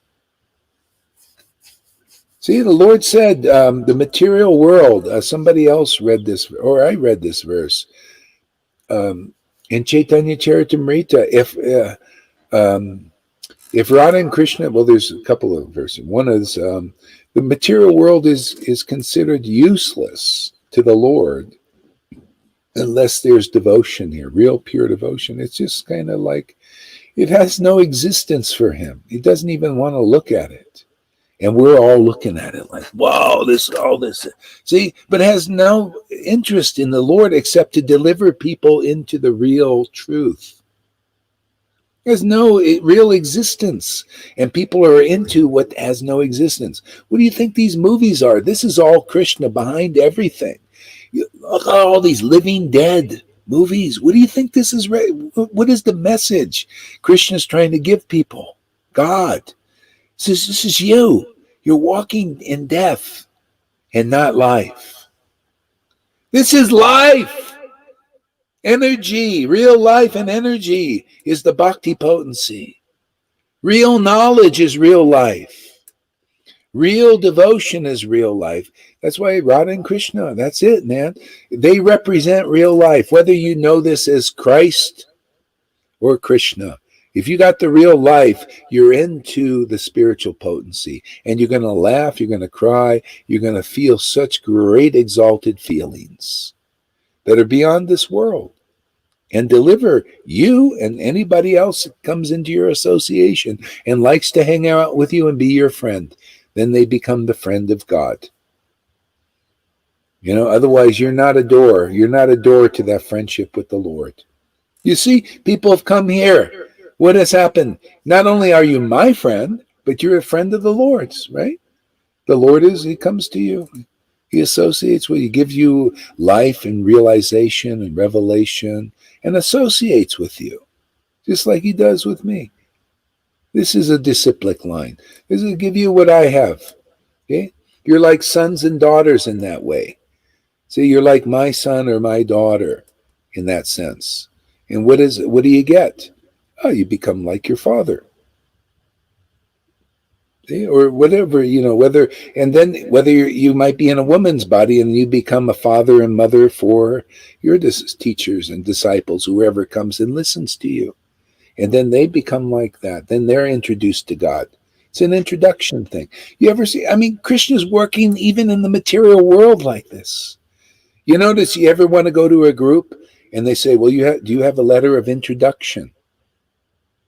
See, the Lord said, the material world, somebody else read this, or I read this verse, in Chaitanya Charitamrita, if Radha and Krishna, well, there's a couple of verses. One is, the material world is considered useless to the Lord unless there's devotion here, real pure devotion. It's just kind of like, it has no existence for him. He doesn't even want to look at it. And we're all looking at it like, wow, all this. See, but has no interest in the Lord except to deliver people into the real truth. There's no real existence. And people are into what has no existence. What do you think these movies are? This is all Krishna behind everything. Look at all these living dead movies. What do you think this is? What is the message Krishna's trying to give people? God. This is you. You're walking in death and not life. This is life. Energy, real life and energy is the bhakti potency. Real knowledge is real life. Real devotion is real life. That's why Radha and Krishna, that's it, man. They represent real life, whether you know this as Christ or Krishna. If you got the real life, you're into the spiritual potency, and you're going to laugh, you're going to cry, you're going to feel such great exalted feelings that are beyond this world and deliver you and anybody else that comes into your association and likes to hang out with you and be your friend. Then they become the friend of God. Otherwise you're not a door. You're not a door to that friendship with the Lord. You see, people have come here What has happened? Not only are you my friend, but you're a friend of the Lord's, right? The Lord he comes to you. He associates with you, gives you life and realization and revelation, and associates with you, just like he does with me. This is a disciplic line. This will give you what I have. Okay? You're like sons and daughters in that way. See, you're like my son or my daughter in that sense. And what do you get? Oh, you become like your father. See? Or whatever, whether you might be in a woman's body and you become a father and mother for your teachers and disciples, whoever comes and listens to you. And then they become like that. Then they're introduced to God. It's an introduction thing. You ever see, Krishna's working even in the material world like this. You notice, you ever want to go to a group and they say, well, do you have a letter of introduction?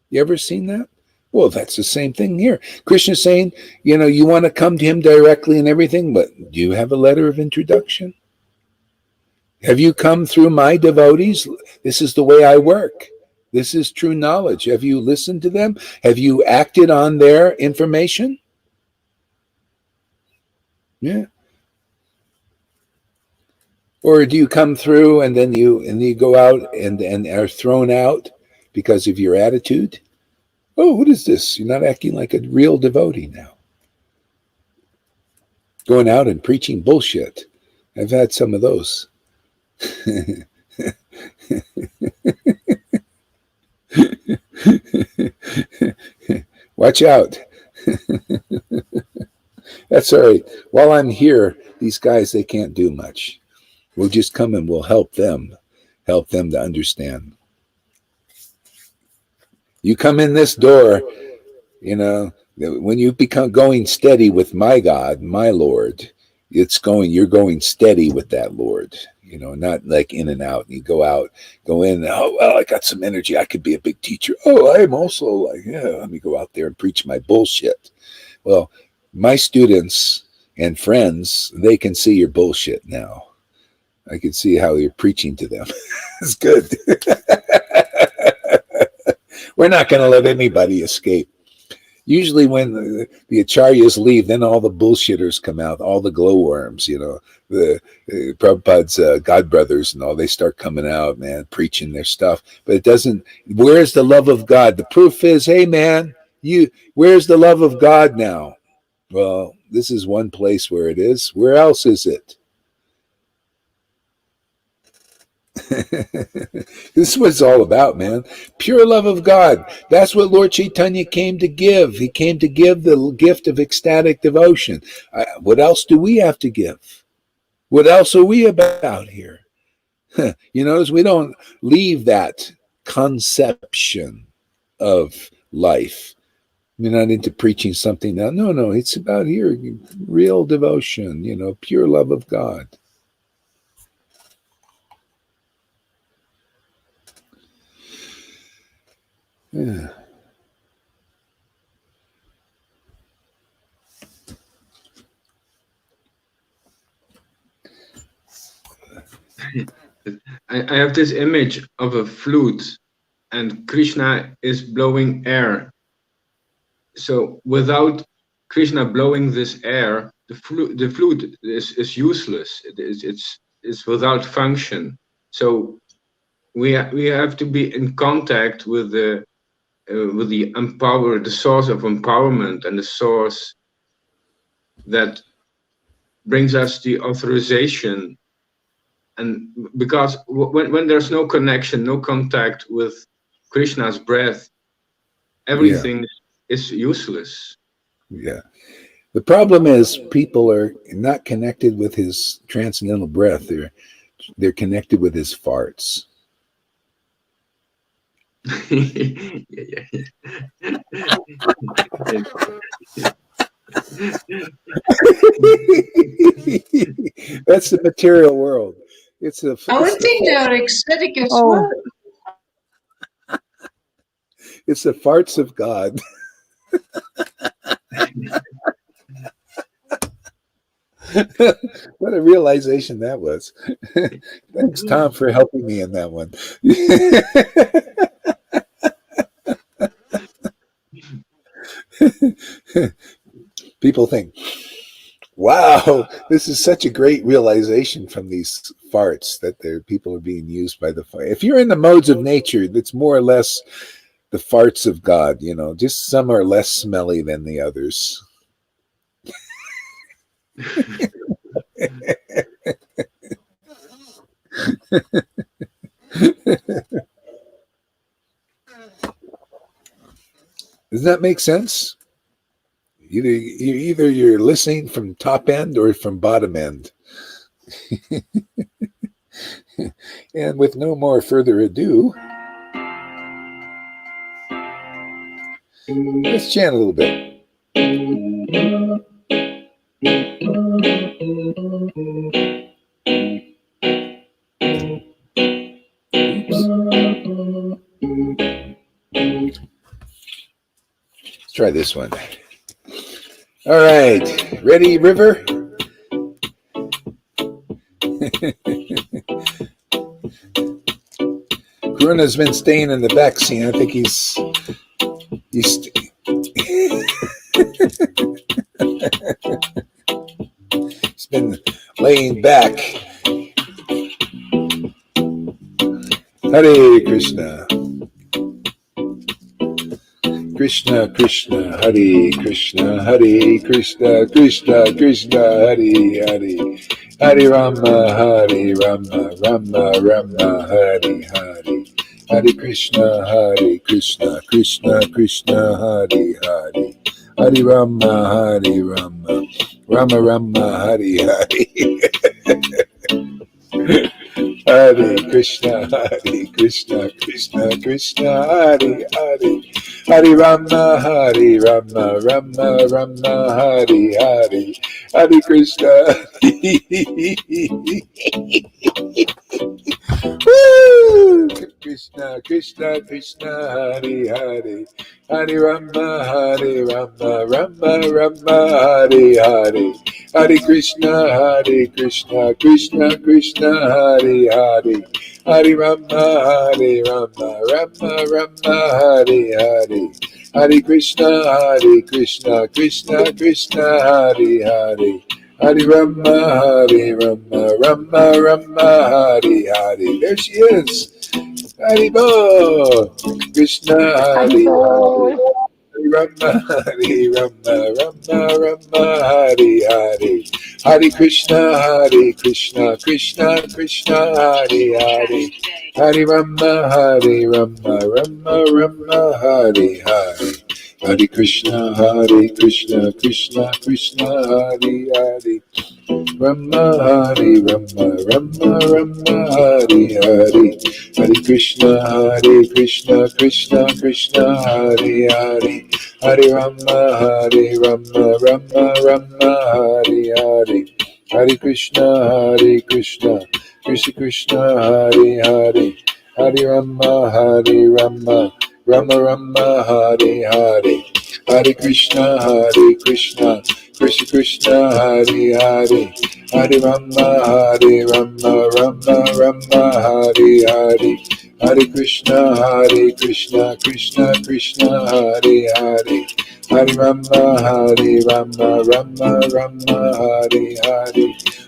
You ever seen that? Well, that's the same thing here. Krishna's saying, you want to come to him directly and everything, but do you have a letter of introduction? Have you come through my devotees? This is the way I work. This is true knowledge. Have you listened to them? Have you acted on their information? Yeah. Or do you come through and then you go out and are thrown out because of your attitude? Oh, what is this? You're not acting like a real devotee now. Going out and preaching bullshit. I've had some of those. Watch out. That's all right. While I'm here, these guys, they can't do much. We'll just come and we'll help them to understand. You come in this door, when you become going steady with my God, my Lord, you're going steady with that Lord, not like in and out. You go out, go in, oh, well, I got some energy. I could be a big teacher. Oh, I'm also let me go out there and preach my bullshit. Well, my students and friends, they can see your bullshit now. I can see how you're preaching to them. It's good. We're not going to let anybody escape. Usually when the acharyas leave, then all the bullshitters come out, all the glowworms, the Prabhupada's godbrothers and all, they start coming out, man, preaching their stuff. But it doesn't, where's the love of God? The proof is, hey, man, where's the love of God now? Well, this is one place where it is. Where else is it? This is what it's all about, man. Pure love of God. That's what Lord Chaitanya came to give. He came to give the gift of ecstatic devotion. What else do we have to give? What else are we about here? You notice we don't leave that conception of life. We're not into preaching something now. No, it's about here, real devotion, pure love of God. Yeah. I have this image of a flute, and Krishna is blowing air. So without Krishna blowing this air, the flute is useless. It's without function. So we have to be in contact with the source of empowerment, and the source that brings us the authorization. And because when there's no connection, no contact with Krishna's breath, everything is useless. Yeah. The problem is people are not connected with his transcendental breath. They're connected with his farts. That's the material world. I would think they are ecstatic as well. It's the farts of God. What a realization that was. Thanks, Tom, for helping me in that one. People think, wow, this is such a great realization from these farts that people are being used by the fire. If you're in the modes of nature, that's more or less the farts of God, just some are less smelly than the others. Does that make sense? Either you're listening from top end or from bottom end. And with no more further ado, let's chant a little bit. Let's try this one. All right. Ready, River? Karuna's been staying in the back seat. I think he's he's been laying back. Hare Krishna. Krishna Krishna, Hare Krishna, Hare Krishna, Krishna Krishna, Hare Hare, Hare Rama, Hare Rama, Rama Rama, Hare Hare, Hare Krishna, Krishna Krishna, Hare Hare, Hare Rama, Rama Rama, Hare Hare. Hare Krishna, Krishna Krishna, Hare Hare, Hare Rama, Rama Rama, Hare Hare, Hare Krishna. Woo! Krishna Krishna Krishna, Hare Hare, Hare Rama, Rama Rama, Hare Hare, Hare Krishna Krishna Krishna, Hare Hare, Hare Rama, Rama Rama, Hare Hare, Hare Krishna Krishna Krishna, Hare Hare, Hare Rama, Rama Rama, Hare Hare. There she is. Haribo, Krishna, Hare Rama, Rama Rama, Hare Hare, Hare Krishna, Krishna Krishna, Hare Hare, Hare Rama, Rama Rama, Hare Hare, Hare Krishna, Krishna Krishna, Hare Hare, Rama, Rama Rama, Hare Hare, Hare Krishna, Krishna Krishna, Hare Hare, Hare Rama, Rama Rama, Hare Hare, Hare Krishna, Krishna Krishna, Hare Hare, Hare Rama, Rama Rama, Hare Hare, Hare Krishna, Krishna Krishna, Hare Hare, Hare Rama, Rama Rama, Hare Hare, Hare Krishna, Krishna Krishna, Hare Hare, Hare Rama, Rama Rama, Hare Hare,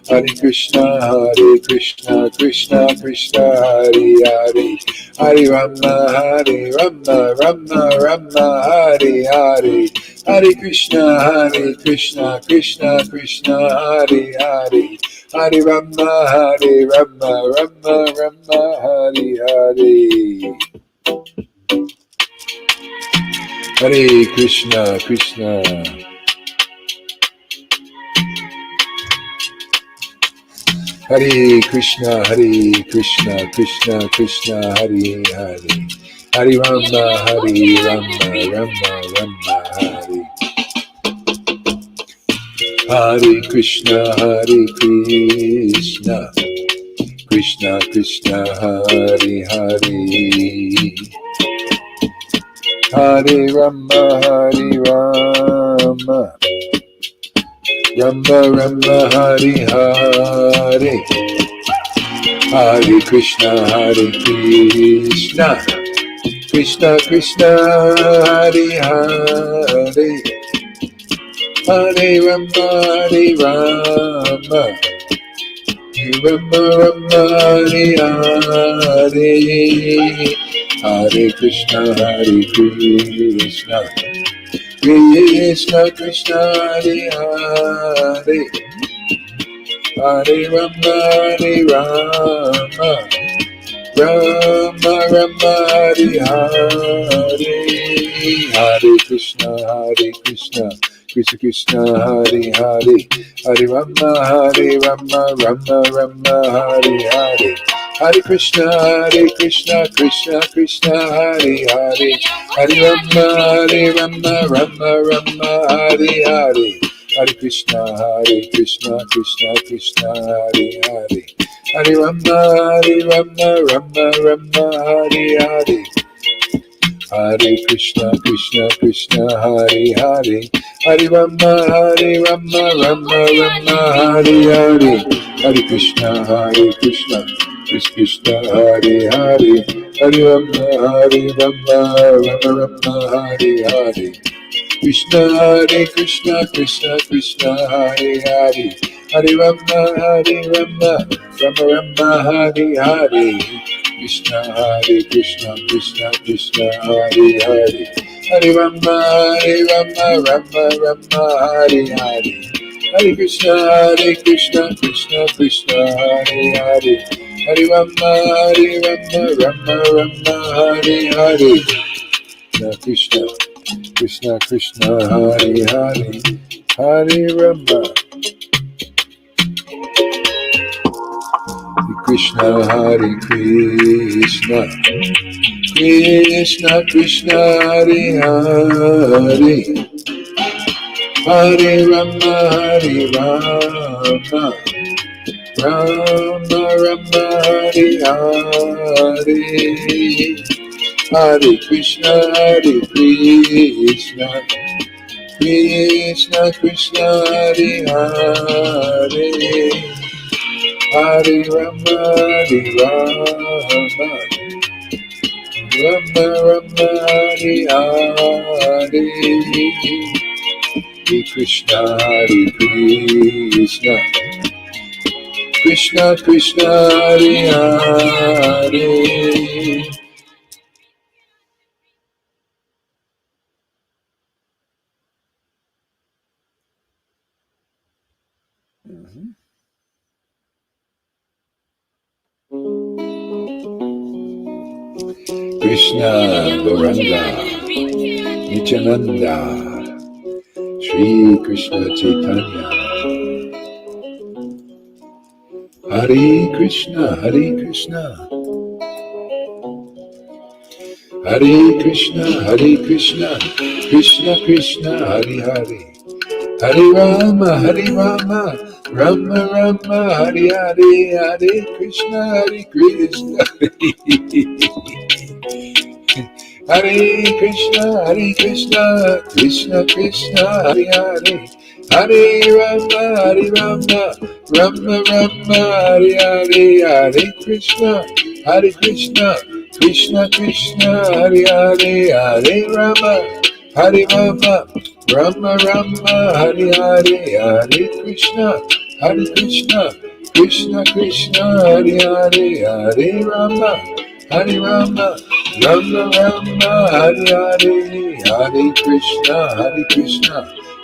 Hare Krishna, Krishna Krishna, Hare Hare, Hare Rama, Rama, Hare Hare, Hare Krishna, Krishna Krishna, Hare Hare, Hare Rama, Rama, Hare Hare. Hare Krishna, Krishna. Hare Krishna, Krishna Krishna, Hare Hare, Hare Rama, Rama, Hare. Hare Krishna, Krishna Krishna, Hare Hare, Hare Rama, Rama Rama, Hare Hare, Hare Krishna, Krishna Krishna, Hare Hare, Hare Rama, Hare Rama, Rama Rama, Hare Hare, Hare Krishna, Hare Krishna, Krishna Krishna, Hare Hare, Hare Rama, Hare Rama, Rama Rama, Hare Hare, Hare Krishna, Krishna Krishna, Hare Hare, Hare Rama, Rama Rama, Hare Hare, Hare Krishna, Krishna Krishna, Hare Hare, Hare Rama, Rama Rama, Hare Hare, Hare Krishna, Krishna Krishna, Hare Hare, Hare Rama, Rama Rama, Hare Hare, Hare Krishna, Krishna, Hare Hare, Hare Rama, Rama Rama, Hare Hare, Hare Krishna, Krishna, Hare Hare, Hare Rama, Rama Rama, Hare Hare, Krishna, Krishna, Hare Hare, Hare Rama, Rama Rama, Hare Hare, Krishna, Krishna, Hare Hare, Hare Rama, Rama Rama, Hare Hare, Hare Krishna, Krishna, Hare Hare, Hare Rama, Rama Rama, Hare Hare, Krishna, Krishna, Hare Hare, Hare Rama, Krishna, Hare Krishna, Krishna Krishna, Hare Hare, Hare Rama, Rama Rama, Hare Hare, Hare Krishna, Krishna Krishna, Hare Hare, Hare Rama, Rama Rama, Hare Hare, Hare Krishna, Krishna Krishna, Hare Hare. Krishna, Gauranga, Nityananda, Shri Krishna Chaitanya, Hare Krishna, Hare Krishna, Hare Krishna, Krishna Krishna, Hare Hare, Hare Rama, Rama Rama, Hare Hare, Hare Krishna, Krishna Hare Krishna, Krishna Krishna, Hare Hare, Hare Rama, Rama Rama, Hare Hare, Hare Krishna, Krishna Krishna, Hare Hare, Hare Rama, Rama Rama, Hare Hare, Hare Krishna, Krishna Krishna, Hare Hare, Hare Rama, Rama Rama, Hare Hare, Hare Krishna,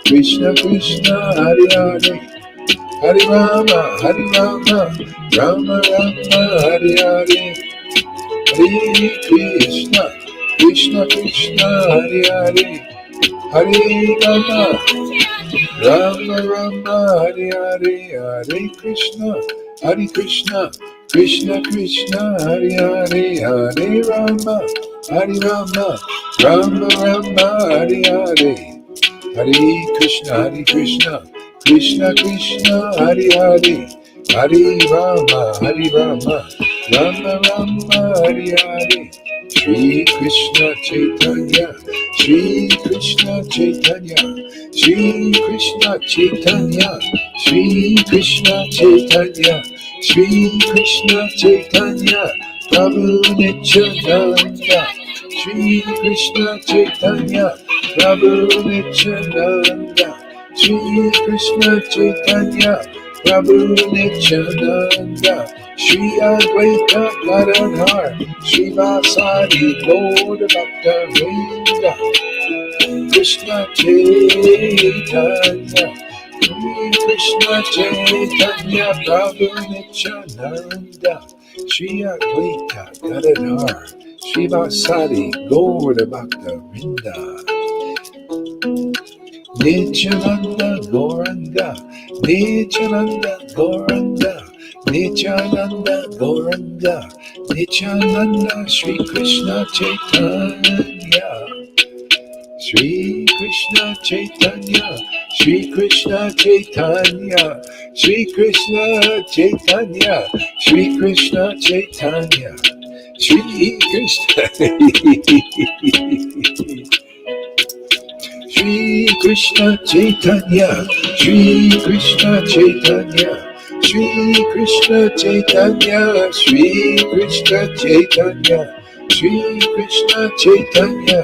Krishna Krishna, Hare Hare, Hare Rama, Rama Rama, Hare Hare, Hare Krishna, Krishna, Hare Hare, Hare Rama, Rama Rama, Hare Hare, Hare Krishna, Krishna Krishna, Hare Hare, Hare Rama, Rama Rama, Hare Hare, Hare Krishna, Krishna Krishna, Hare Hare, Hare Rama, Rama Rama, Hare Hare, Shri Krishna Chaitanya, Shri Krishna Chaitanya, Shri Krishna Chaitanya, Shri Krishna Chaitanya, Shri Krishna Chaitanya, Prabhu Nityananda, Shri Krishna Chaitanya, Prabhu Nityananda, Shri Krishna Chaitanya Prabhu Nityananda Shri Advaita Gadadhar Shri Vasari Gaur Bhakta Vrinda Krishna Chaitanya Shri Krishna Chaitanya Prabhu Nityananda Shri Advaita Gadadhar Shri Vasari Gaur Bhakta Vrinda Nityananda Gauranga Nityananda Gauranga Nityananda Gauranga Nityananda Shri Krishna Chaitanya Shri Krishna Chaitanya Shri Krishna Chaitanya Shri Krishna Chaitanya Shri Krishna Chaitanya Shri Krishna Shri Krishna Chaitanya Shri Krishna Chaitanya Shri Krishna Chaitanya Shri Krishna Chaitanya Shri Krishna Chaitanya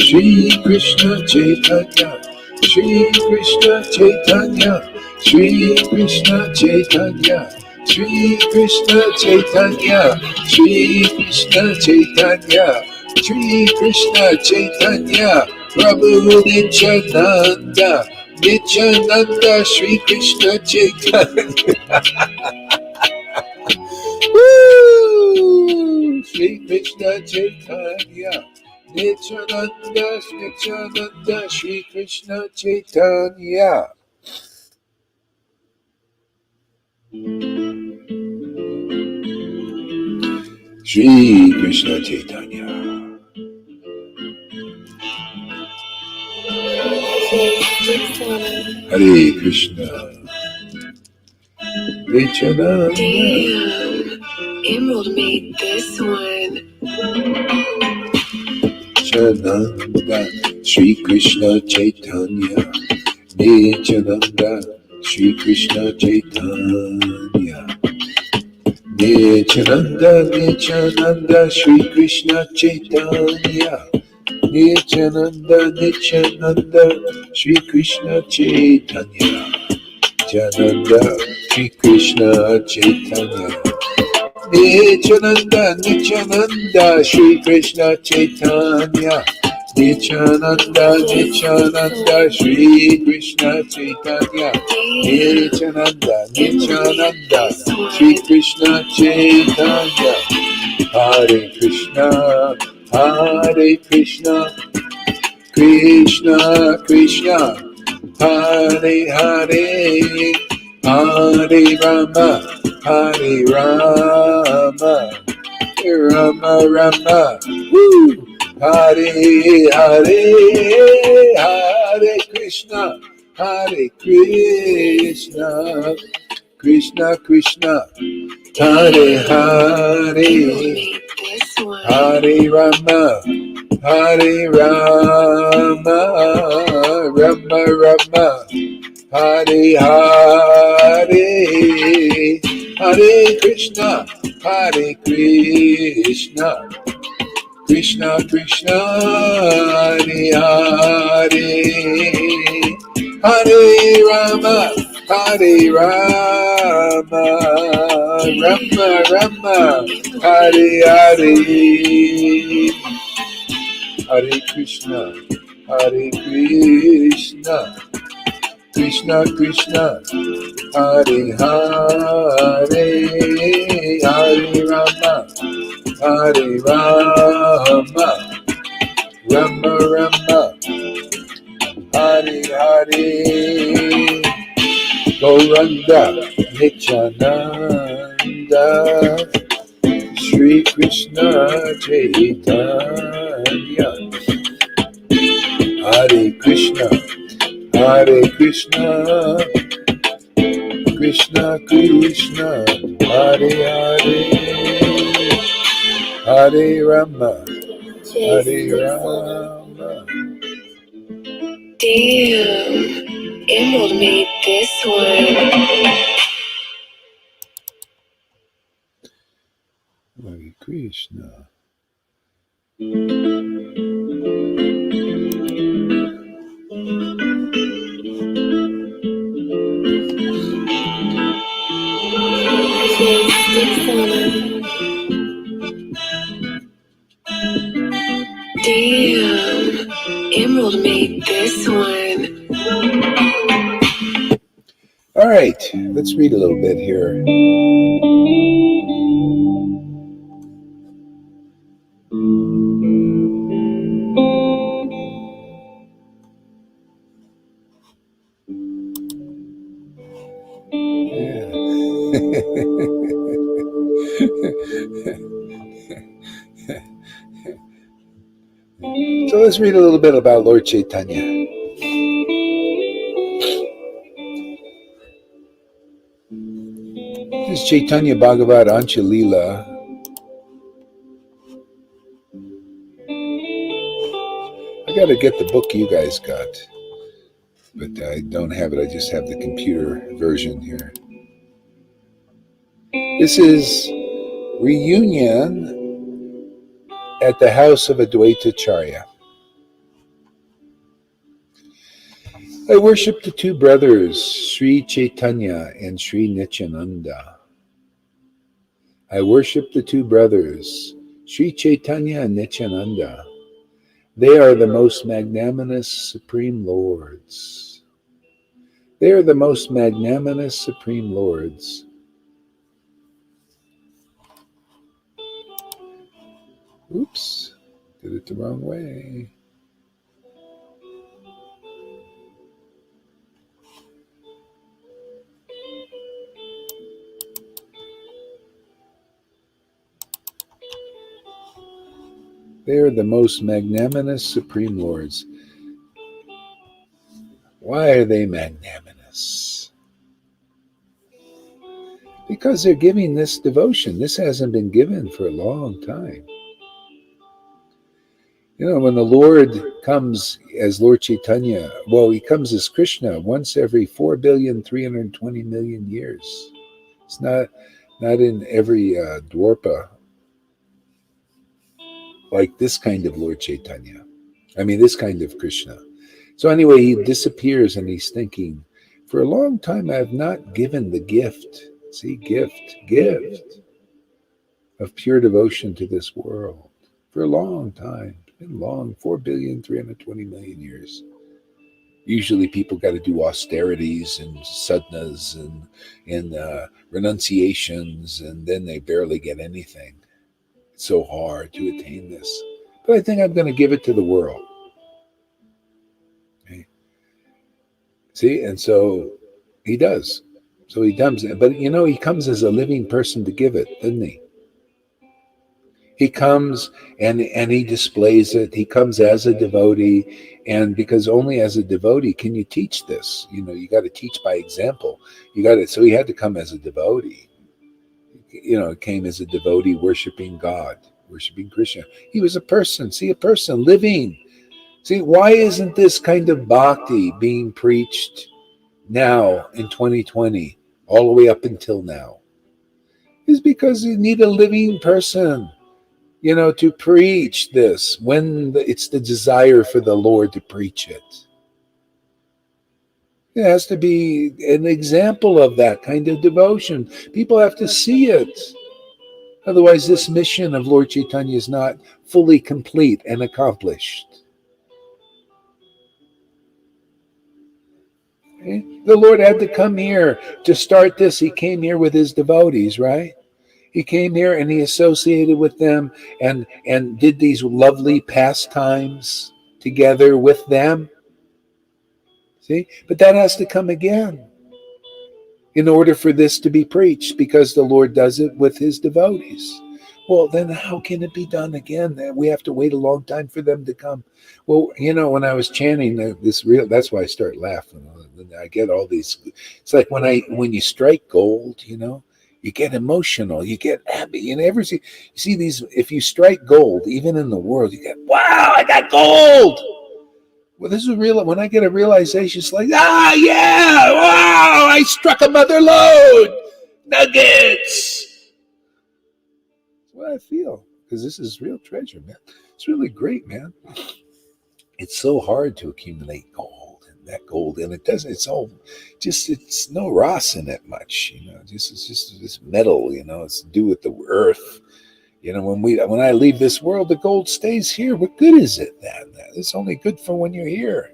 Shri Krishna Chaitanya Shri Krishna Chaitanya Shri Krishna Chaitanya Shri Krishna Chaitanya Shri Krishna Chaitanya Shri Krishna Chaitanya Prabhu Nityananda Nityananda Shri Krishna Chaitanya Woo! Shri Krishna Chaitanya Nityananda Nityananda Shri Krishna Chaitanya Shri Krishna Chaitanya Hare Krishna Nityananda Damn, Emerald made this one. Nityananda Shri Krishna Chaitanya Nityananda Shri Krishna Chaitanya Nityananda Nityananda Shri Krishna Chaitanya Nityananda Nityananda Shri Krishna Chaitanya Nityananda Shri Krishna Chaitanya Nityananda Nityananda Shri Krishna Chaitanya Nityananda Nityananda Shri Krishna Chaitanya Nityananda Nityananda Shri Krishna Chaitanya Hare Krishna Hare Krishna Krishna Krishna Hare Hare Hare Rama Hare Rama Rama Rama Woo! Hare Hare Hare Krishna Hare Krishna Krishna Krishna Hare Hare Hare Rama Hare Rama Rama Rama Hare Hare Hare Krishna Hare Krishna Krishna Krishna Hare Hare Hare Rama Hare Rama Rama Rama Hare Hare Hare Krishna Hare Krishna Krishna Krishna Hare Hare Hare Rama Hare Rama Rama Rama Hare Hare Gauranga Nityananda Shri Krishna Chaitanya Hare Krishna Hare Krishna Krishna Krishna Hare Hare Hare Rama Hare Rama Damn, Emerald made this one. Hare Krishna Damn, Emerald made this one. All right, let's read a little bit here. So let's read a little bit about Lord Chaitanya. This is Chaitanya Bhagavat Anchalila. I got to get the book you guys got, but I don't have it. I just have the computer version here. This is reunion at the house of Advaita Charya. I worship the two brothers, Sri Chaitanya and Sri Nityananda. I worship the two brothers, Sri Chaitanya and Nityananda. They are the most magnanimous Supreme Lords. They are the most magnanimous Supreme Lords. Oops, did it the wrong way. They are the most magnanimous Supreme Lords. Why are they magnanimous? Because they're giving this devotion. This hasn't been given for a long time. You know, when the Lord comes as Lord Chaitanya, well, he comes as Krishna once every 4,320,000,000 years. It's not in every dwarpa, like this kind of Lord Chaitanya. I mean, this kind of Krishna. So anyway, he disappears and he's thinking, for a long time I have not given the gift. See, gift of pure devotion to this world. For a long time. It's been long, 4,320,000,000 years. Usually people got to do austerities and sadhanas and renunciations, and then they barely get anything. It's so hard to attain this. But I think I'm going to give it to the world. Okay. See, and so he does. So he comes, but you know, he comes as a living person to give it, doesn't he? He comes and he displays it. He comes as a devotee, and because only as a devotee can you teach this. You know, you got to teach by example. You got to. So he had to come as a devotee. You know, came as a devotee worshiping God, worshiping Krishna. He was a person. See, a person living. See, why isn't this kind of bhakti being preached now in 2020, all the way up until now? Is because you need a living person, you know, to preach this when it's the desire for the Lord to preach it. It has to be an example of that kind of devotion. People have to see it. Otherwise, this mission of Lord Chaitanya is not fully complete and accomplished. Okay? The Lord had to come here to start this. He came here with his devotees, right? He came here and he associated with them and did these lovely pastimes together with them. See? But that has to come again in order for this to be preached, because the Lord does it with his devotees. Well, then how can it be done again? We have to wait a long time for them to come. Well, you know, when I was chanting that's why I start laughing. I get all these. It's like when you strike gold, you know, you get emotional, you get happy. You never see these. If you strike gold, even in the world, you get, wow, I got gold. Well, this is real. When I get a realization, it's like, yeah, wow, I struck a mother lode, nuggets. That's what I feel, because this is real treasure, man. It's really great, man. It's so hard to accumulate gold and that gold, and it doesn't. It's all just, it's no Ross in it much, it's just this metal, it's to do with the earth. When I leave this world, the gold stays here. What good is it then? It's only good for when you're here.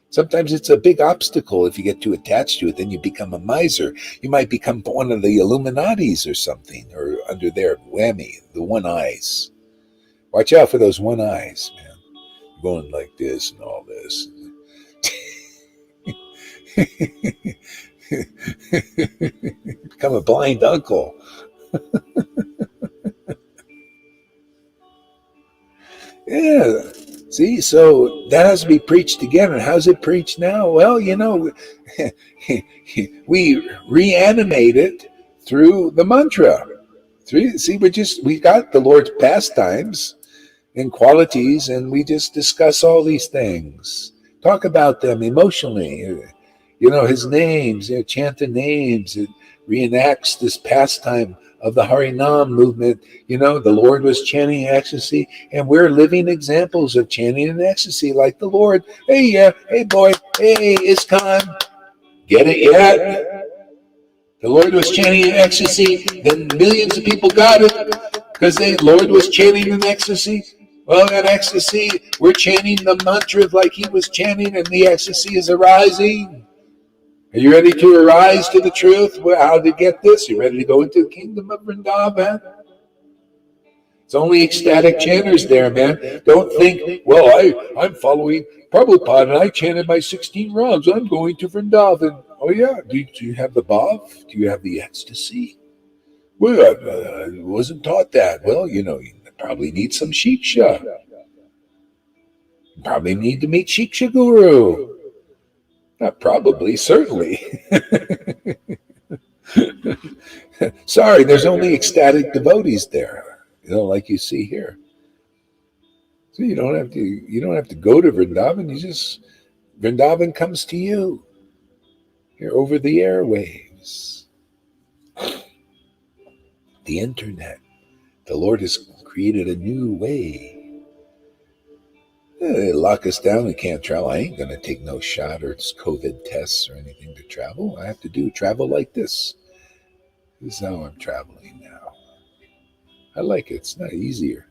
Sometimes it's a big obstacle if you get too attached to it. Then you become a miser. You might become one of the Illuminatis or something, or under their whammy, the one eyes. Watch out for those one eyes, man. Going like this and all this. Become a blind uncle. Yeah. See, so that has to be preached again. And how's it preached now? Well, we reanimate it through the mantra. See, we got the Lord's pastimes and qualities, and we just discuss all these things. Talk about them emotionally. His names, chant the names. It reenacts this pastime of the Harinam movement. The Lord was chanting ecstasy, and we're living examples of chanting in ecstasy like the Lord. Hey, hey, boy, hey, it's time. Get it yet? The Lord was chanting in ecstasy, then millions of people got it because the Lord was chanting in ecstasy. Well, that ecstasy, we're chanting the mantra like he was chanting, and the ecstasy is arising. Are you ready to arise to the truth? Well, how to get this? You ready to go into the kingdom of Vrindavan? It's only ecstatic chanters there, man. Don't think, well, I'm following Prabhupada and I chanted my 16 rounds. I'm going to Vrindavan. Oh, yeah. Do you have the bhav? Do you have the ecstasy? Well, I wasn't taught that. Well, you probably need some Shiksha. You probably need to meet Shiksha Guru. Not probably, certainly. Sorry, there's only ecstatic devotees there, like you see here. So you don't have to go to Vrindavan. Vrindavan comes to you here over the airwaves, the internet. The Lord has created a new way. They lock us down. We can't travel. I ain't going to take no shot or COVID tests or anything to travel. I have to travel like this. This is how I'm traveling now. I like it. It's not easier.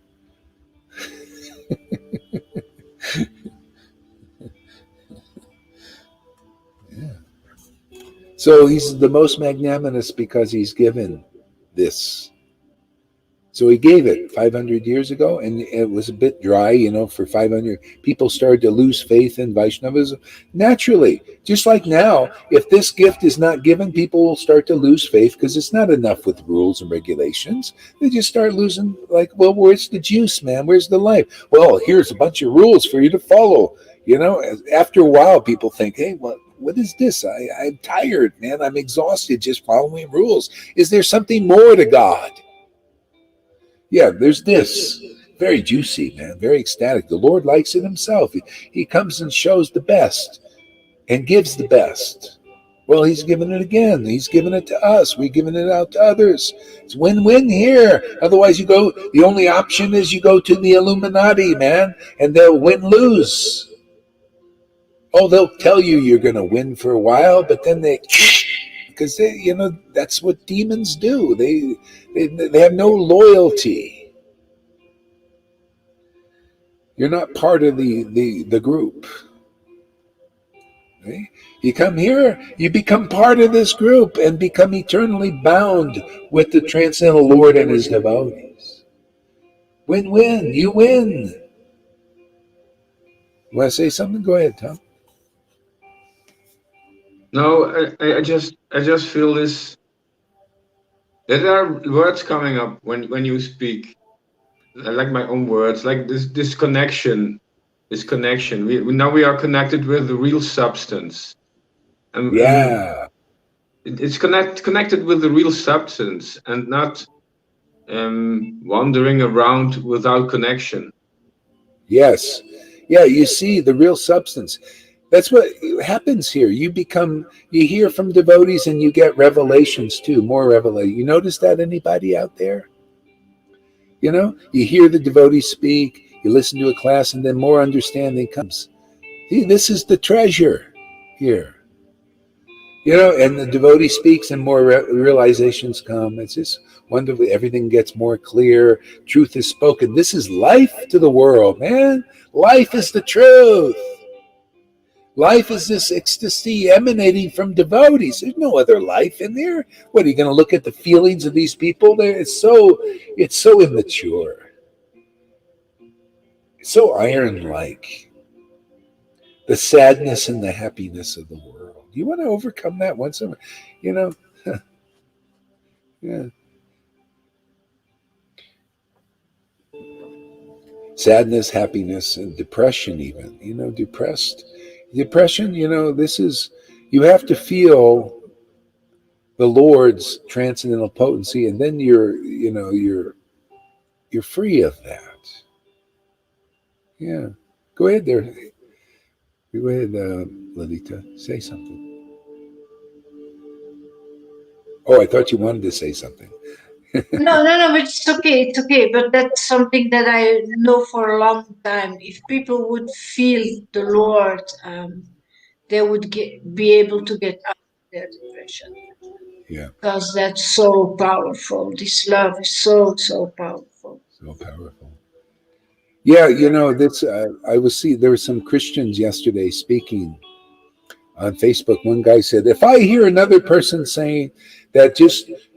Yeah. So he's the most magnanimous because he's given this. So he gave it 500 years ago, and it was a bit dry, for 500. People started to lose faith in Vaishnavism. Naturally, just like now, if this gift is not given, people will start to lose faith because it's not enough with rules and regulations. They just start losing, like, well, where's the juice, man? Where's the life? Well, here's a bunch of rules for you to follow. After a while, people think, hey, what is this? I'm tired, man. I'm exhausted just following rules. Is there something more to God? Yeah, there's this. Very juicy, man. Very ecstatic. The Lord likes it himself. He comes and shows the best and gives the best. Well, he's given it again. He's given it to us. We're giving it out to others. It's win-win here. Otherwise, the only option is you go to the Illuminati, man, and they'll win-lose. Oh, they'll tell you you're going to win for a while, but then because that's what demons do. They have no loyalty. You're not part of the group. Okay? You come here, you become part of this group and become eternally bound with the transcendental Lord and his devotees. Win-win. You win. You want to say something? Go ahead, Tom. No, I just feel this. There are words coming up when you speak. I like my own words, like this connection. We are connected with the real substance. And it's connected with the real substance and not wandering around without connection. Yes. Yeah, you see the real substance. That's what happens here. You hear from devotees and you get revelations too, more revelation. You notice that, anybody out there? You hear the devotees speak, you listen to a class, and then more understanding comes. See, this is the treasure here. And the devotee speaks and more realizations come. It's just wonderful. Everything gets more clear. Truth is spoken. This is life to the world, man. Life is the truth. Life is this ecstasy emanating from devotees. There's no other life in there. What, are you going to look at the feelings of these people? It's so immature. It's so iron-like. The sadness and the happiness of the world. You want to overcome that once in a while? Yeah. Sadness, happiness, and depression even. Depression, you have to feel the Lord's transcendental potency, and then you're free of that. Yeah. Go ahead there. Go ahead, Lalita. Say something. Oh, I thought you wanted to say something. No, but it's okay. It's okay. But that's something that I know for a long time. If people would feel the Lord, they would be able to get out of their depression. Yeah. Because that's so powerful. This love is so powerful. So powerful. Yeah, this. I was there were some Christians yesterday speaking on Facebook. One guy said, "If I hear another person saying that,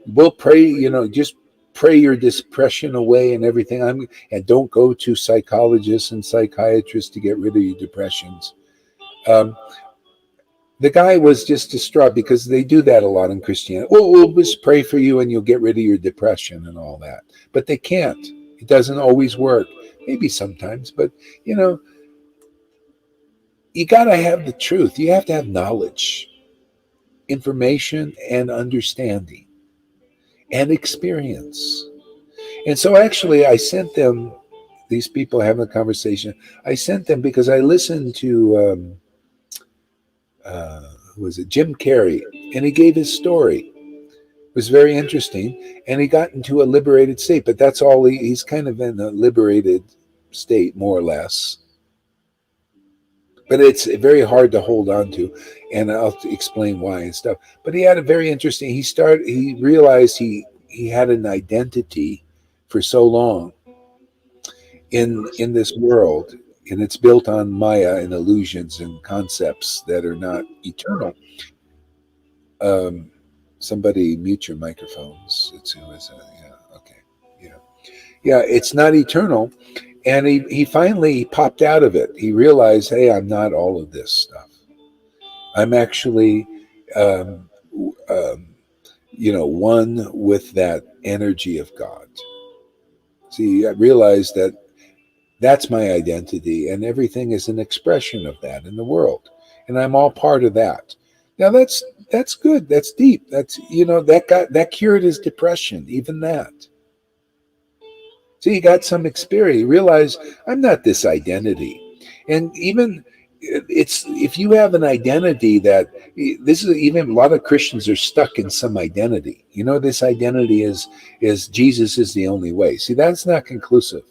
we'll pray, just pray your depression away and everything. And don't go to psychologists and psychiatrists to get rid of your depressions." The guy was just distraught because they do that a lot in Christianity. Well, we'll just pray for you and you'll get rid of your depression and all that. But they can't. It doesn't always work. Maybe sometimes, but you got to have the truth. You have to have knowledge, information, and understanding, and experience. And so actually I sent them, these people having a conversation, I sent them because I listened to, who was it, Jim Carrey, and he gave his story. It was very interesting, and he got into a liberated state, but that's all, he's kind of in a liberated state, more or less. But it's very hard to hold on to, and I'll explain why and stuff. But he had a very interesting, he realized he had an identity for so long in this world, and it's built on Maya and illusions and concepts that are not eternal. Somebody mute your microphones. Yeah, it's not eternal. And he finally popped out of it. He realized, hey, I'm not all of this stuff. I'm actually, one with that energy of God. See, I realized that that's my identity, and everything is an expression of that in the world, and I'm all part of that. Now that's good. That's deep. That's that cured his depression. Even that. So he got some experience. He realized I'm not this identity, and even if you have an identity that this is, even a lot of Christians are stuck in some identity. This identity is Jesus is the only way. See, that's not conclusive.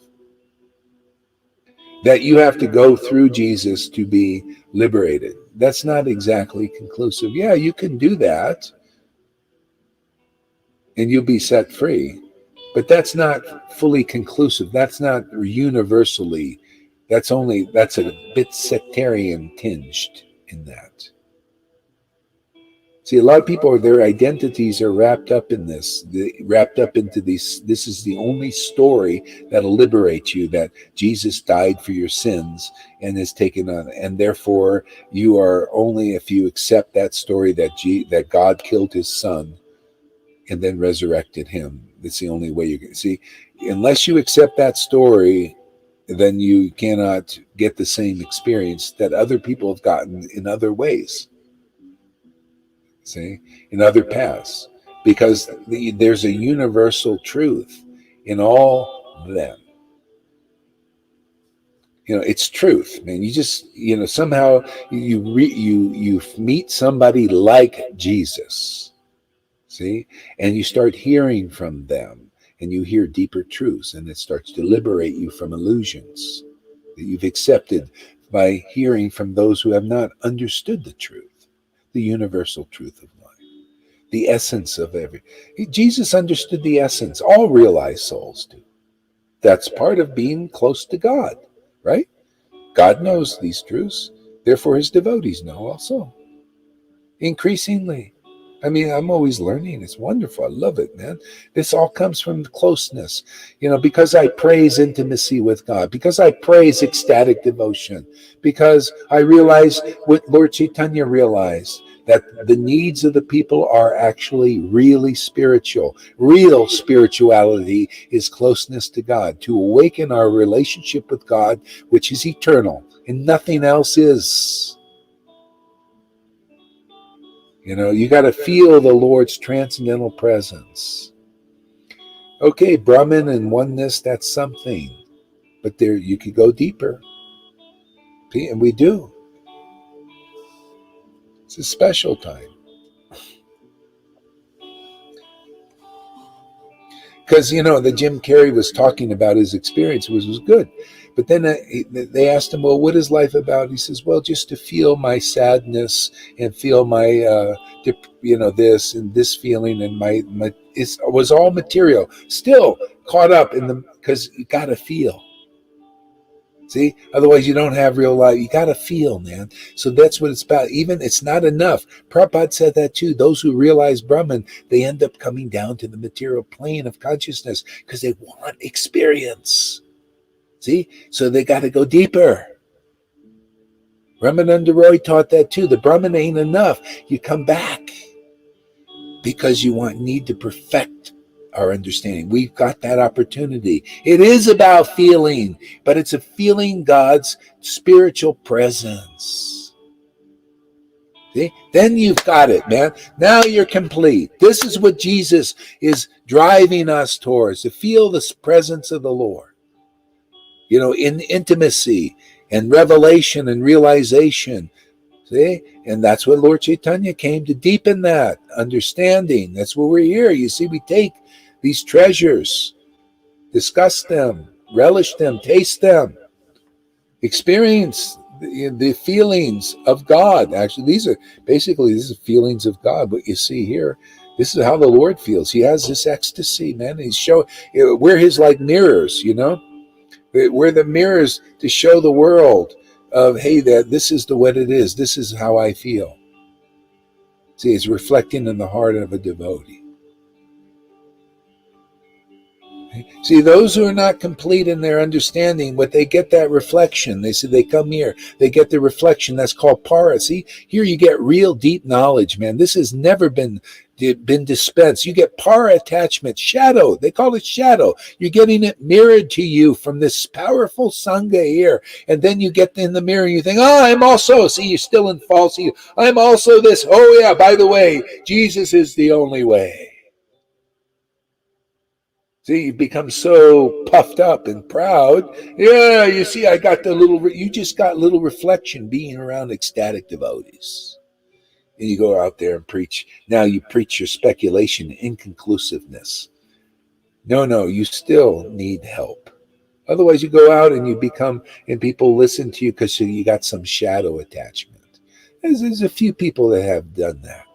That you have to go through Jesus to be liberated. That's not exactly conclusive. Yeah, you can do that, and you'll be set free. But that's not fully conclusive. That's not universally. That's a bit sectarian tinged in that. See, a lot of people, their identities are wrapped up in this, wrapped up into these. This is the only story that'll liberate you, that Jesus died for your sins and is taken on. And therefore, you are only, if you accept that story, that God killed his son and then resurrected him. That's the only way you can see. Unless you accept that story, then you cannot get the same experience that other people have gotten in other ways. See, in other paths, because there's a universal truth in all of them. It's truth, man. You just, somehow you meet somebody like Jesus. See, and you start hearing from them, and you hear deeper truths, and it starts to liberate you from illusions that you've accepted by hearing from those who have not understood the truth, the universal truth of life, the essence of every. Jesus understood the essence. All realized souls do. That's part of being close to God, right? God knows these truths. Therefore, his devotees know also. Increasingly. I mean, I'm always learning. It's wonderful. I love it, man. This all comes from the closeness. Because I praise intimacy with God, because I praise ecstatic devotion, because I realize what Lord Chaitanya realized, that the needs of the people are actually really spiritual. Real spirituality is closeness to God, to awaken our relationship with God, which is eternal, and nothing else is. You got to feel the Lord's transcendental presence. Okay, Brahman and oneness, that's something. But there, you could go deeper. And we do. It's a special time. Because, the Jim Carrey was talking about his experience, which was good. But then they asked him, well, what is life about? He says, well, just to feel my sadness and feel my, this and this feeling, and my it was all material. Still caught up in because you got to feel. See, otherwise you don't have real life. You got to feel, man. So that's what it's about. Even it's not enough. Prabhupada said that too. Those who realize Brahman, they end up coming down to the material plane of consciousness because they want experience. See, so they got to go deeper. Ramananda Roy taught that too. The Brahman ain't enough. You come back because you need to perfect our understanding. We've got that opportunity. It is about feeling, but it's a feeling God's spiritual presence. See? Then you've got it, man. Now you're complete. This is what Jesus is driving us towards, to feel the presence of the Lord. In intimacy and revelation and realization. See? And that's what Lord Chaitanya came to deepen that understanding. That's what we're here. You see, we take these treasures, discuss them, relish them, taste them, experience the feelings of God. Actually, these are feelings of God. What you see here, this is how the Lord feels. He has this ecstasy, man. We're his like mirrors, We're the mirrors to show the world of, hey, that this is what it is. This is how I feel. See, it's reflecting in the heart of a devotee. See, those who are not complete in their understanding, but they get that reflection. They say they come here, they get the reflection. That's called para. See, here you get real deep knowledge, man. This has never been dispensed. You get para attachment, shadow. They call it shadow. You're getting it mirrored to you from this powerful sangha here. And then you get in the mirror and you think, I'm also, see, you're still in false. I'm also this. Oh yeah, by the way, Jesus is the only way. See, you become so puffed up and proud. Yeah, you see, you just got little reflection being around ecstatic devotees. And you go out there and preach. Now you preach your speculation, inconclusiveness. No, you still need help. Otherwise you go out and and people listen to you because you got some shadow attachment. There's a few people that have done that.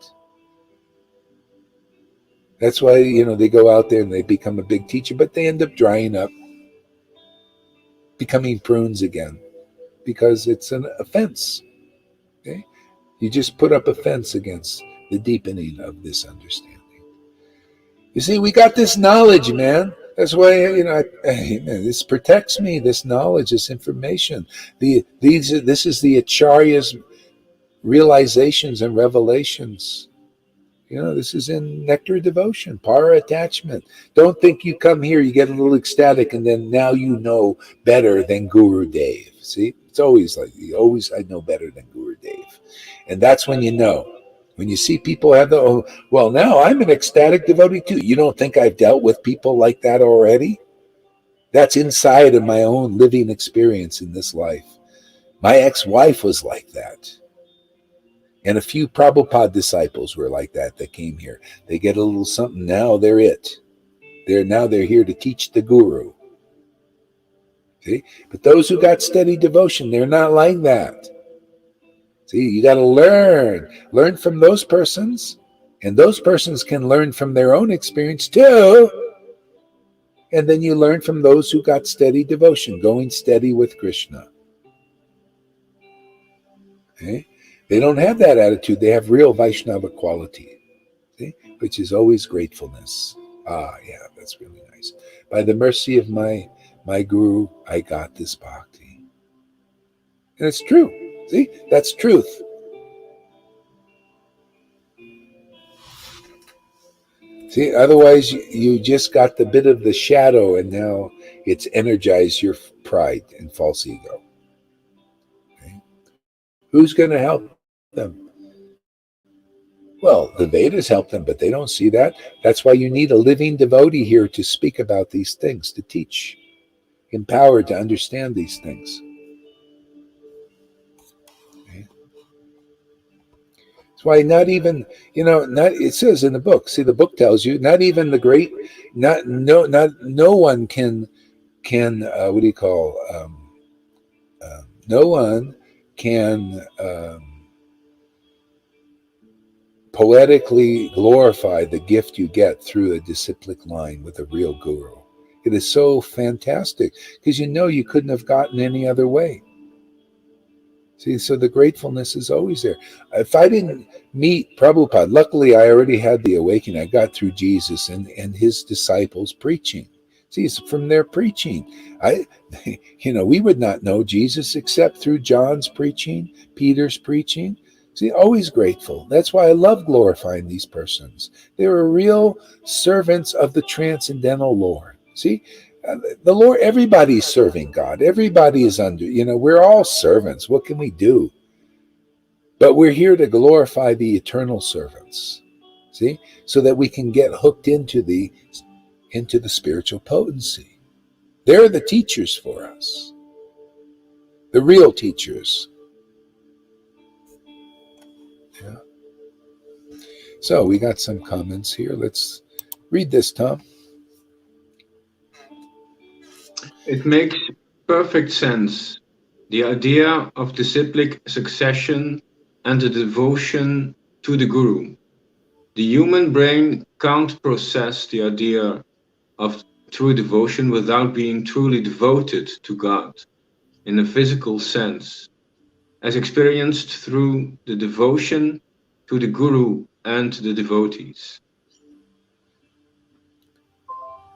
That's why, they go out there and they become a big teacher, but they end up drying up, becoming prunes again, because it's an offense. Okay? You just put up a fence against the deepening of this understanding. You see, we got this knowledge, man. That's why, this protects me, this knowledge, this information. This is the Acharya's realizations and revelations. This is in Nectar Devotion, para attachment. Don't think you come here, you get a little ecstatic, and then now you know better than Guru Dev. See, it's always like, I know better than Guru Dev. And that's when you know. When you see people have now I'm an ecstatic devotee too. You don't think I've dealt with people like that already? That's inside of my own living experience in this life. My ex-wife was like that. And a few Prabhupada disciples were like that came here. They get a little something, now they're it. They're here to teach the Guru. See? But those who got steady devotion, they're not like that. See, you got to learn from those persons, and those persons can learn from their own experience too. And then you learn from those who got steady devotion, going steady with Krishna. Okay? They don't have that attitude. They have real Vaishnava quality, see? Which is always gratefulness. Ah, yeah, that's really nice. By the mercy of my guru, I got this bhakti. And it's true. See, that's truth. See, otherwise you just got the bit of the shadow, and now it's energized your pride and false ego. Okay? Who's going to help them? Well, the Vedas help them, but they don't see that. That's why you need a living devotee here to speak about these things, to teach, empowered to understand these things. Okay? That's why not even, it says in the book, see, the book tells you, not even the great, no one can what do you call, no one can poetically glorify the gift you get through a disciplic line with a real guru. It is so fantastic because you couldn't have gotten any other way. See, so the gratefulness is always there. If I didn't meet Prabhupada, luckily I already had the awakening. I got through Jesus and his disciples preaching. See, it's from their preaching. We would not know Jesus except through John's preaching, Peter's preaching. See, always grateful. That's why I love glorifying these persons. They are real servants of the transcendental Lord. See, the Lord, everybody's serving God. Everybody is under, we're all servants. What can we do? But we're here to glorify the eternal servants. See, so that we can get hooked into the spiritual potency. They're the teachers for us. The real teachers. Yeah. So we got some comments here. Let's read this, Tom. It makes perfect sense. The idea of disciplic succession and the devotion to the guru. The human brain can't process the idea of true devotion without being truly devoted to God in a physical sense, as experienced through the devotion to the guru and the devotees.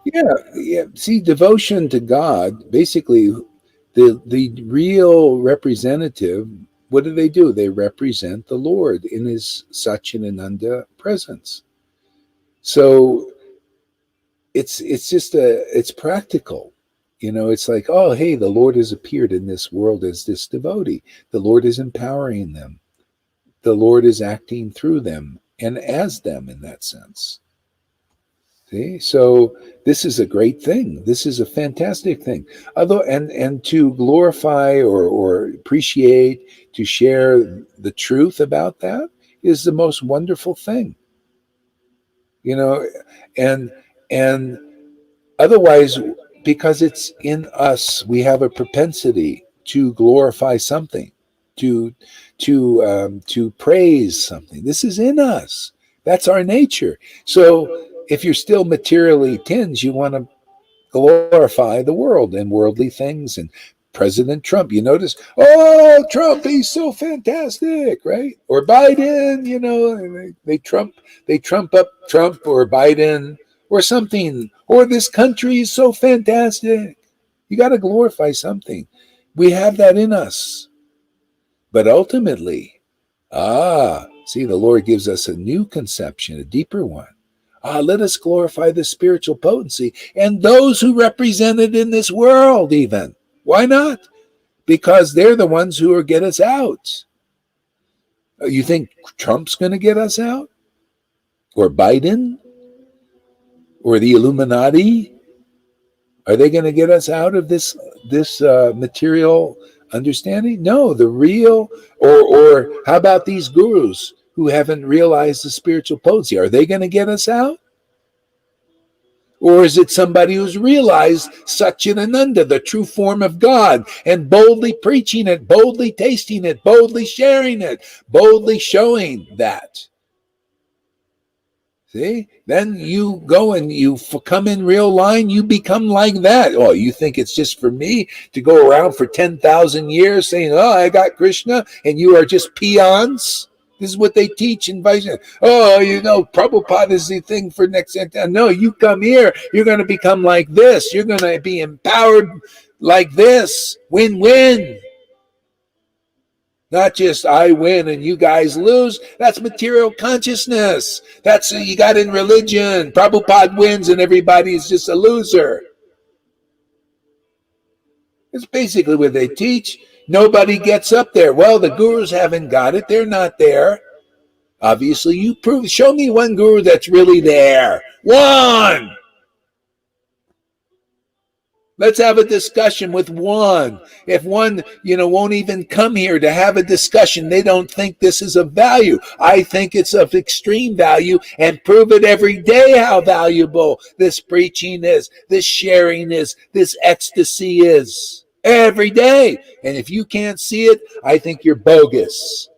Yeah. See, devotion to God, basically, the real representative, what do? They represent the Lord in his Satchidananda presence. So it's just it's practical. It's like, oh, hey, the Lord has appeared in this world as this devotee. The Lord is empowering them. The Lord is acting through them and as them in that sense. See? So this is a great thing. This is a fantastic thing. Although, and to glorify or appreciate, to share the truth about that is the most wonderful thing. And otherwise, because it's in us, we have a propensity to glorify something, to praise something. This is in us. That's our nature. So if you're still materially tinged, you want to glorify the world and worldly things. And President Trump, you notice, oh, Trump, he's so fantastic, right? Or Biden, they trump up Trump or Biden or something. Or this country is so fantastic. You got to glorify something. We have that in us. But ultimately, see, the Lord gives us a new conception, a deeper one. Let us glorify the spiritual potency and those who represent it in this world even. Why not? Because they're the ones who will get us out. You think Trump's going to get us out? Or Biden? Or the Illuminati? Are they going to get us out of this material understanding? No, the real, or how about these gurus who haven't realized the spiritual potency? Are they going to get us out? Or is it somebody who's realized Satchidananda, the true form of God, and boldly preaching it, boldly tasting it, boldly sharing it, boldly showing that? See? Then you go and you come in real line, you become like that. Oh, you think it's just for me to go around for 10,000 years saying, oh, I got Krishna, and you are just peons? This is what they teach in Vaishnava. Oh, Prabhupada is the thing for next. No, you come here, you're going to become like this. You're going to be empowered like this. Win-win. Not just I win and you guys lose. That's material consciousness. That's you got in religion. Prabhupada wins and everybody's just a loser. It's basically what they teach. Nobody gets up there. Well, the gurus haven't got it. They're not there. Obviously, you prove. Show me one guru that's really there. One. Let's have a discussion with one. If one, won't even come here to have a discussion, they don't think this is of value. I think it's of extreme value, and prove it every day how valuable this preaching is, this sharing is, this ecstasy is. Every day. And if you can't see it, I think you're bogus.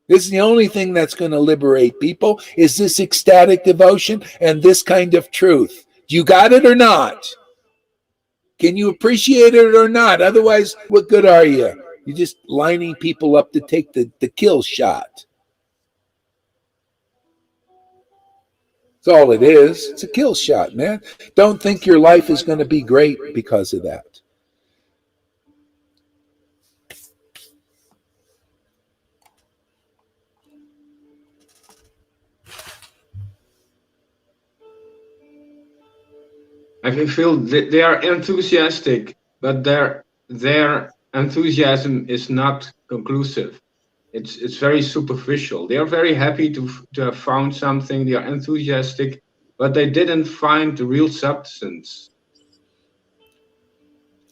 This is the only thing that's going to liberate people, is this ecstatic devotion and this kind of truth. You got it or not? Can you appreciate it or not? Otherwise, what good are you? You're just lining people up to take the kill shot. That's all it is. It's a kill shot, man. Don't think your life is going to be great because of that. I feel they are enthusiastic, but their enthusiasm is not conclusive. It's very superficial. They are very happy to have found something. They are enthusiastic, but they didn't find the real substance.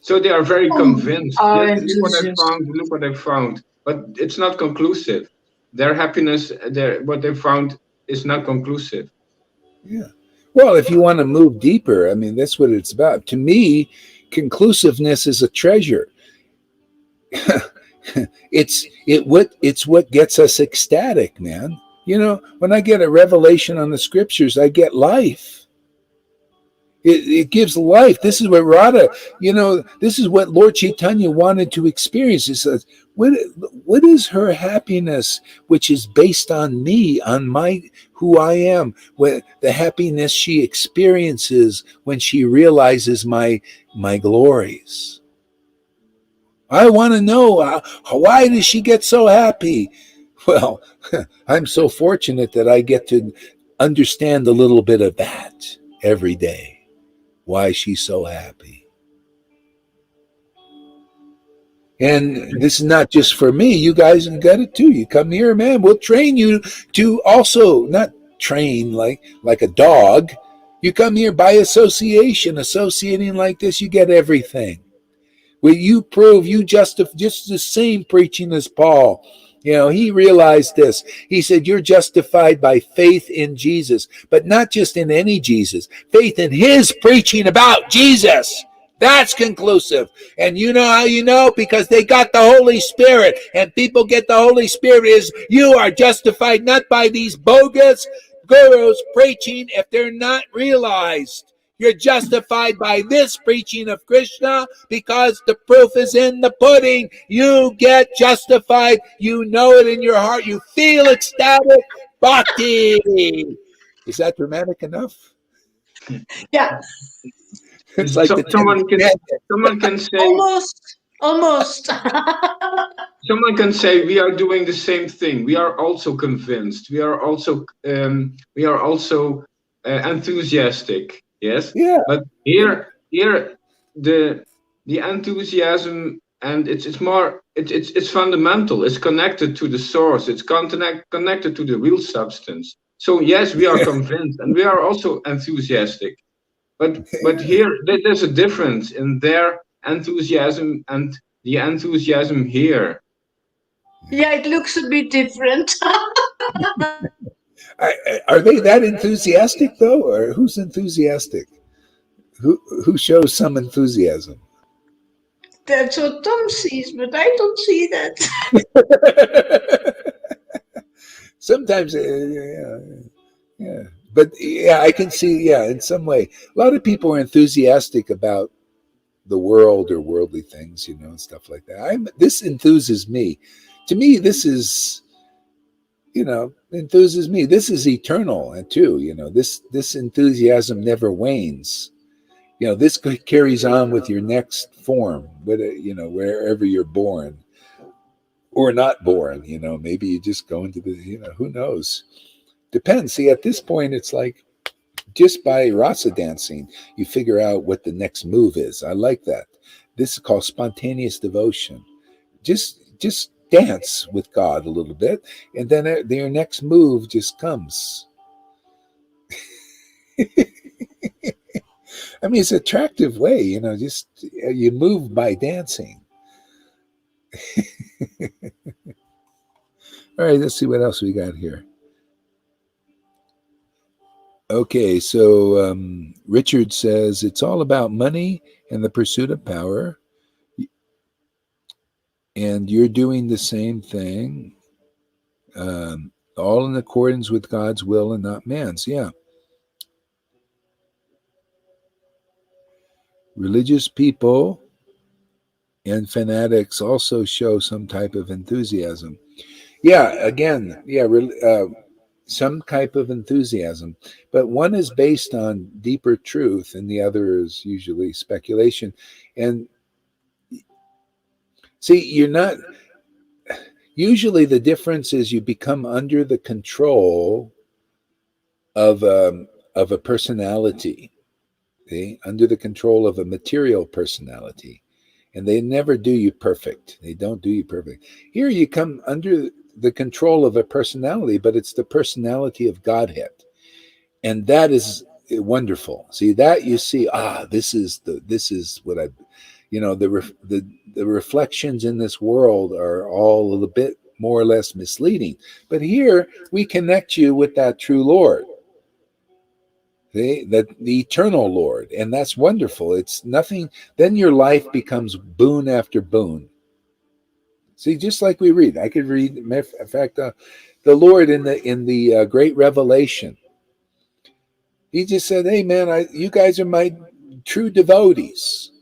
So they are very convinced. Yes, look what I found. But it's not conclusive. Their happiness, what they found is not conclusive. Yeah. Well, if you want to move deeper, I mean, that's what it's about. To me, conclusiveness is a treasure. It's what gets us ecstatic, man. When I get a revelation on the scriptures, I get life. It gives life. This is what Radha, this is what Lord Chaitanya wanted to experience. He says, what is her happiness, which is based on me, on who I am, the happiness she experiences when she realizes my glories. I want to know, why does she get so happy? Well, I'm so fortunate that I get to understand a little bit of that every day. Why she's so happy. And this is not just for me. You guys have got it too. You come here, man. We'll train you to also not train like a dog. You come here by association. Associating like this, you get everything. Well, you prove you just the same preaching as Paul. He realized this. He said, you're justified by faith in Jesus, but not just in any Jesus. Faith in his preaching about Jesus. That's conclusive. And you know how you know? Because they got the Holy Spirit. And people get the Holy Spirit is you are justified not by these bogus gurus preaching if they're not realized. You're justified by this preaching of Krishna because the proof is in the pudding. You get justified. You know it in your heart. You feel ecstatic. Bhakti. Is that dramatic enough? Yeah. It's like someone can say almost. Someone can say we are doing the same thing. We are also convinced. We are also enthusiastic. Yes. Yeah. But here the enthusiasm, and it's fundamental. It's connected to the source. It's connected to the real substance. So yes, we are convinced, and we are also enthusiastic. But here there's a difference in their enthusiasm and the enthusiasm here. Yeah, it looks a bit different. Are they that enthusiastic though, or who's enthusiastic? Who shows some enthusiasm? That's what Tom sees, but I don't see that. Sometimes, yeah. But yeah, I can see, yeah, in some way. A lot of people are enthusiastic about the world or worldly things, and stuff like that. This enthuses me. To me, this is, enthuses me. This is eternal, and too, this enthusiasm never wanes. This carries on with your next form, wherever you're born or not born. Maybe you just go into the, who knows? Depends. See, at this point, it's like just by rasa dancing, you figure out what the next move is. I like that. This is called spontaneous devotion. Just dance with God a little bit, and then your next move just comes. I mean, it's an attractive way, just you move by dancing. All right, let's see what else we got here. Okay, so Richard says it's all about money and the pursuit of power, and you're doing the same thing, all in accordance with God's will and not man's. Yeah. Religious people and fanatics also show some type of enthusiasm. Yeah, again, yeah, some type of enthusiasm, but one is based on deeper truth and the other is usually speculation. And see, you're not, usually the difference is you become under the control of a personality, under the control of a material personality. And they never do you perfect. They don't do you perfect. Here you come under the control of a personality, but it's the personality of Godhead. And that is wonderful. See that you see, this is what I, the reflections in this world are all a little bit more or less misleading. But here we connect you with that true Lord. The eternal Lord, and that's wonderful. It's nothing. Then your life becomes boon after boon. See, just like we read, I could read. In fact, the Lord in the Great Revelation, He just said, "Hey, man, you guys are my true devotees.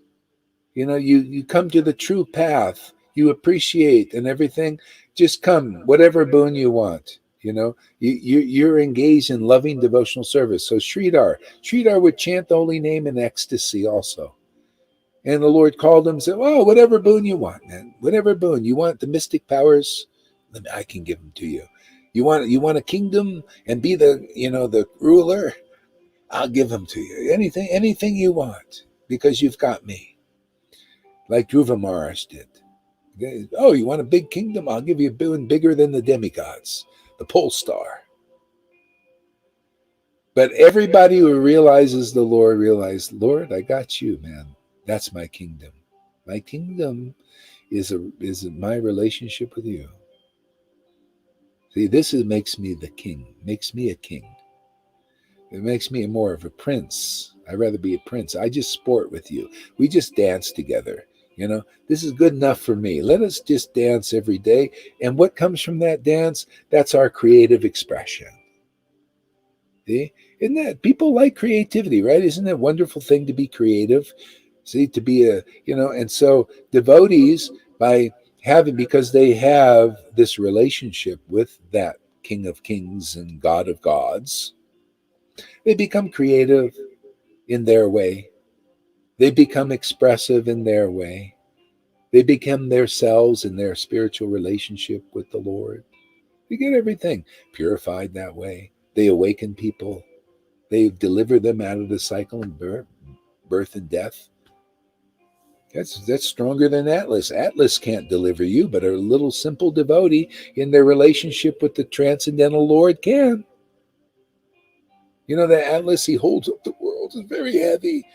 You come to the true path. You appreciate and everything. Just come, whatever boon you want." You're engaged in loving devotional service. So Sridhar would chant the holy name in ecstasy also. And the Lord called him and said, "Oh, whatever boon you want, man. Whatever boon you want, the mystic powers, I can give them to you. You want a kingdom and be the ruler? I'll give them to you. Anything you want, because you've got me." Like Dhruva Maharaj did. "Oh, you want a big kingdom? I'll give you a boon bigger than the demigods, the pole star." But everybody who realizes the Lord realizes, "Lord, I got you, man. That's my kingdom. My kingdom is my relationship with you." See, makes me the king. Makes me a king. It makes me more of a prince. I'd rather be a prince. I just sport with you. We just dance together. This is good enough for me. Let us just dance every day. And what comes from that dance? That's our creative expression. See? Isn't that, people like creativity, right? Isn't it a wonderful thing to be creative? See, to be and so devotees, because they have this relationship with that King of Kings and God of Gods, they become creative in their way. They become expressive in their way. They become themselves in their spiritual relationship with the Lord. They get everything purified that way. They awaken people. They deliver them out of the cycle of birth and death. That's stronger than Atlas. Atlas can't deliver you, but a little simple devotee in their relationship with the transcendental Lord can. The Atlas, he holds up the world, is very heavy.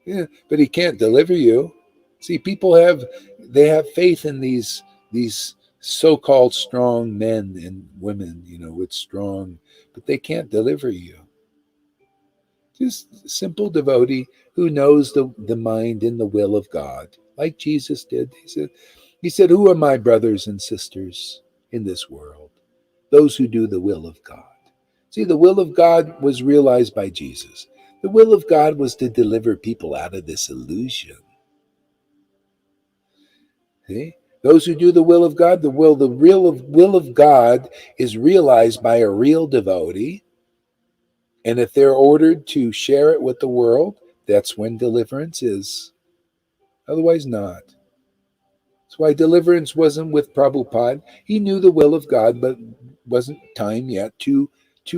Yeah, but he can't deliver you. See, people have faith in these so-called strong men and women, with strong, but they can't deliver you. Just simple devotee who knows the mind and the will of God, like Jesus did. He said, who are my brothers and sisters in this world? Those who do the will of God. See, the will of God was realized by Jesus. The will of God was to deliver people out of this illusion. See? Those who do the will of God, the will of God is realized by a real devotee. And if they're ordered to share it with the world, that's when deliverance is. Otherwise not. That's why deliverance wasn't with Prabhupada. He knew the will of God, but wasn't time yet to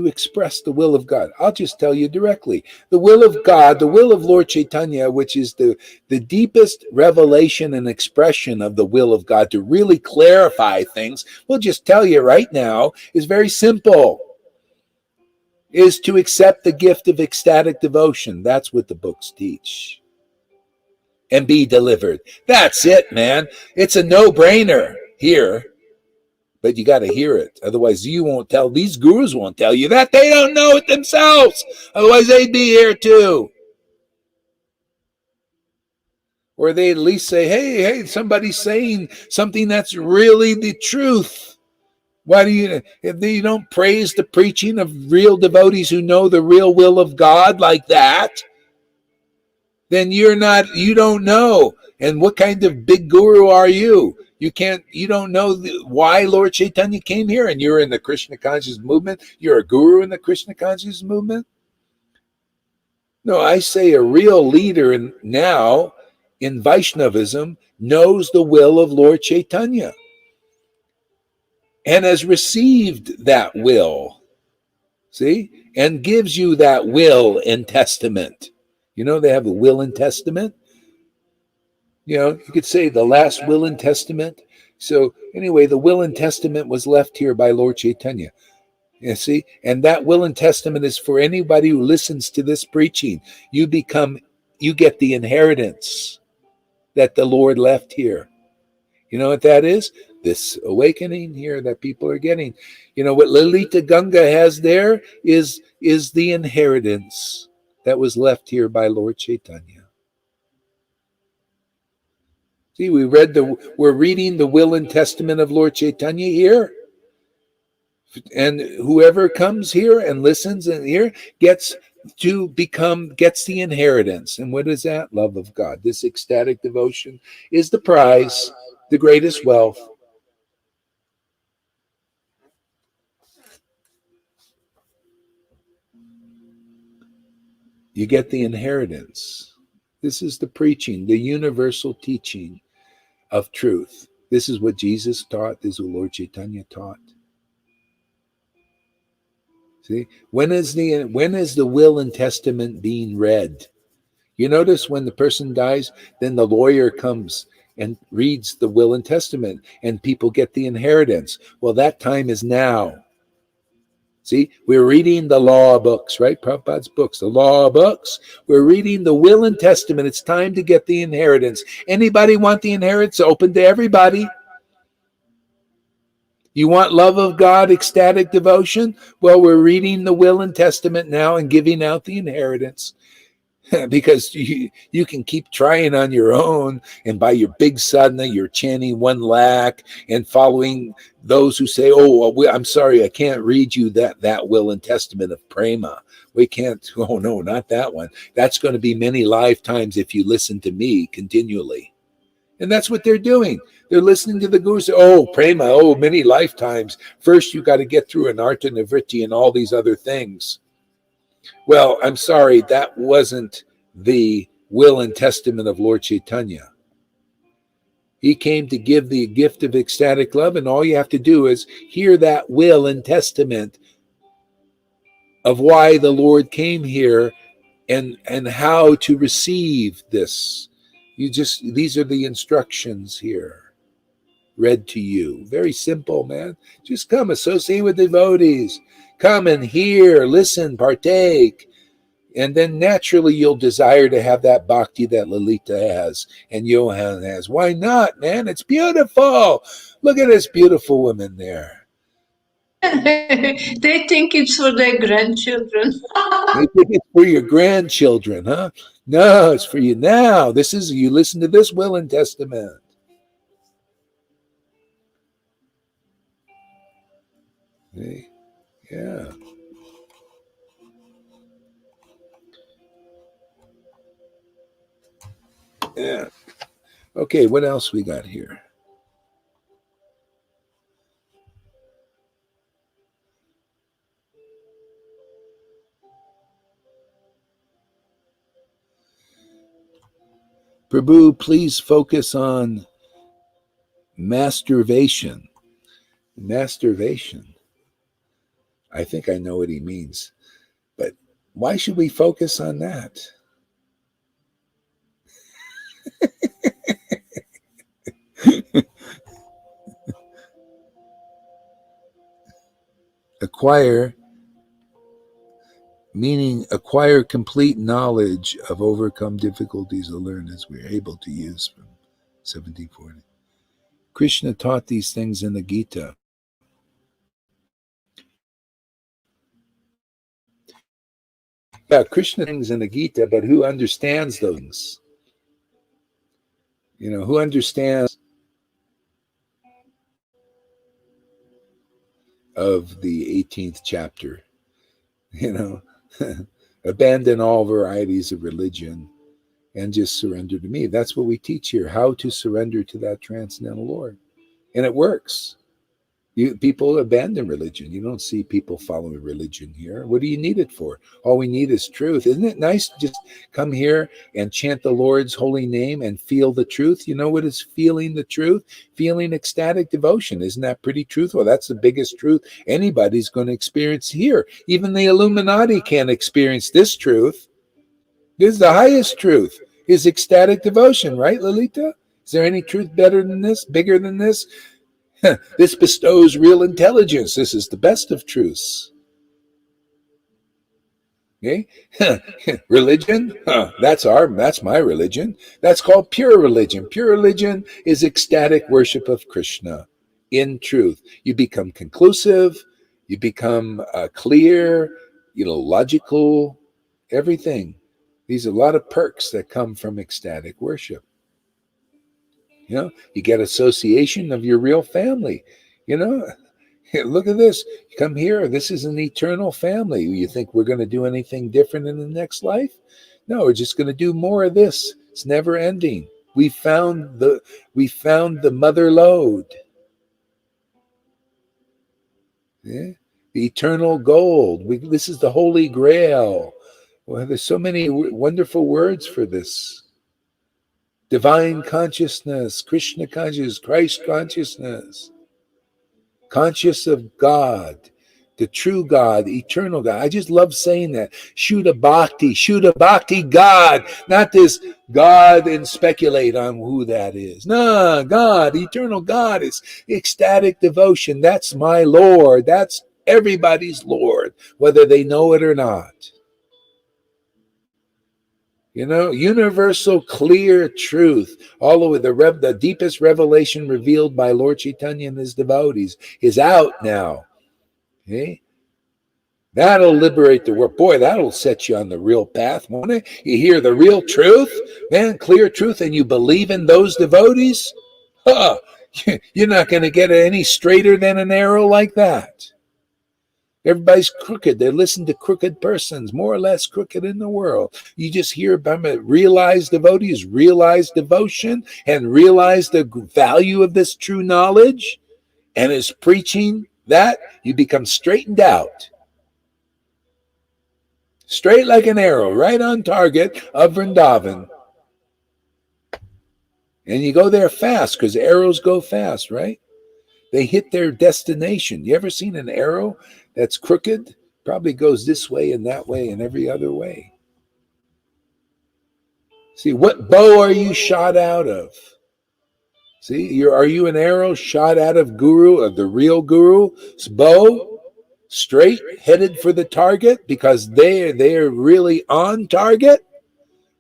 express the will of God. I'll just tell you directly. The will of God, the will of Lord Chaitanya, which is the deepest revelation and expression of the will of God to really clarify things, we'll just tell you right now, is very simple. Is to accept the gift of ecstatic devotion. That's what the books teach. And be delivered. That's it, man. It's a no-brainer here. But you got to hear it. Otherwise, you won't tell. These gurus won't tell you that. They don't know it themselves. Otherwise, they'd be here too. Or they at least say, hey, somebody's saying something that's really the truth. Why do you, if you don't praise the preaching of real devotees who know the real will of God like that, then you don't know. And what kind of big guru are you? You don't know why Lord Chaitanya came here, and you're in the Krishna conscious movement. You're a guru in the Krishna conscious movement. No, I say a real leader now in Vaishnavism knows the will of Lord Chaitanya and has received that will, see, and gives you that will and testament. They have a will and testament. You could say the last will and testament. So anyway, the will and testament was left here by Lord Chaitanya. You see, and that will and testament is for anybody who listens to this preaching. You get the inheritance that the Lord left here. You know what that is? This awakening here that people are getting. What Lalita Ganga has there is the inheritance that was left here by Lord Chaitanya. See, we're reading the will and testament of Lord Chaitanya here. And whoever comes here and listens and here gets the inheritance. And what is that? Love of God. This ecstatic devotion is the prize, the greatest wealth. You get the inheritance. This is the preaching, the universal teaching of truth. This is what Jesus taught. This is what Lord Chaitanya taught. See, when is the will and testament being read? You notice when the person dies, then the lawyer comes and reads the will and testament, and people get the inheritance. Well, that time is now. See, we're reading the law books, right? Prabhupada's books, the law books. We're reading the will and testament. It's time to get the inheritance. Anybody want the inheritance? Open to everybody. You want love of God, ecstatic devotion? Well, we're reading the will and testament now and giving out the inheritance. Because you can keep trying on your own, and by your big sadhana, you're chanting 1 lakh and following those who say, I'm sorry, I can't read you that will and testament of prema. We can't, no, not that one. That's going to be many lifetimes if you listen to me continually. And that's what they're doing. They're listening to the guru say, prema, many lifetimes. First, you got to get through anartha nivritti and all these other things. Well, I'm sorry, that wasn't the will and testament of Lord Chaitanya. He came to give the gift of ecstatic love, and all you have to do is hear that will and testament of why the Lord came here and how to receive this. These are the instructions here read to you. Very simple, man. Just come, associate with devotees. Come and hear, listen, partake. And then naturally you'll desire to have that bhakti that Lalita has and Johan has. Why not, man? It's beautiful. Look at this beautiful woman there. They think it's for their grandchildren. They think it's for your grandchildren, huh? No, it's for you now. This is, you listen to this will and testament. See? Yeah. Yeah. Okay, what else we got here? Prabhu, please focus on masturbation. Masturbation. I think I know what he means. But why should we focus on that? Acquire, meaning acquire complete knowledge of overcome difficulties to learn as we're able to use from 1740. Krishna taught these things in the Gita. Yeah, Krishna things in the Gita, but who understands those things? You know, who understands of the 18th chapter? You know, abandon all varieties of religion and just surrender to me. That's what we teach here, how to surrender to that transcendental Lord. And it works. People abandon religion. You don't see people following religion here. What do you need it for? All we need is truth. Isn't it nice to just come here and chant the Lord's holy name and feel the truth? You know what is feeling the truth? Feeling ecstatic devotion. Isn't that pretty truthful? That's the biggest truth anybody's going to experience here. Even the Illuminati can't experience this truth. This is the highest truth, is ecstatic devotion, right, Lalita? Is there any truth better than this, bigger than this? This bestows real intelligence. This is the best of truths. Okay? Religion? That's my religion. That's called pure religion. Pure religion is ecstatic worship of Krishna in truth. You become conclusive, you become clear, logical, everything. These are a lot of perks that come from ecstatic worship. You get association of your real family. Look at this. You come here. This is an eternal family. You think we're going to do anything different in the next life? No, we're just going to do more of this. It's never ending. We found the mother lode. Yeah? The eternal gold. This is the holy grail. Well, there's so many wonderful words for this. Divine consciousness, Krishna consciousness, Christ consciousness, conscious of God, the true God, the eternal God. I just love saying that. Shuddha Bhakti, God, not this God and speculate on who that is. No, God, eternal God is ecstatic devotion. That's my Lord. That's everybody's Lord, whether they know it or not. Universal clear truth, all the way the deepest revelation revealed by Lord Chaitanya and his devotees is out now. Okay? That'll liberate the world. Boy, that'll set you on the real path, won't it? You hear the real truth, man, clear truth, and you believe in those devotees? You're not going to get any straighter than an arrow like that. Everybody's crooked. They listen to crooked persons, more or less crooked in the world. You just hear about it. Realize devotees, realize devotion, and realize the value of this true knowledge, and is preaching that, you become straightened out. Straight like an arrow, right on target of Vrindavan. And you go there fast, because arrows go fast, right? They hit their destination. You ever seen an arrow that's crooked? Probably goes this way and that way and every other way. See, what bow are you shot out of? See, are you an arrow shot out of the real guru's bow? Straight, headed for the target because they're really on target?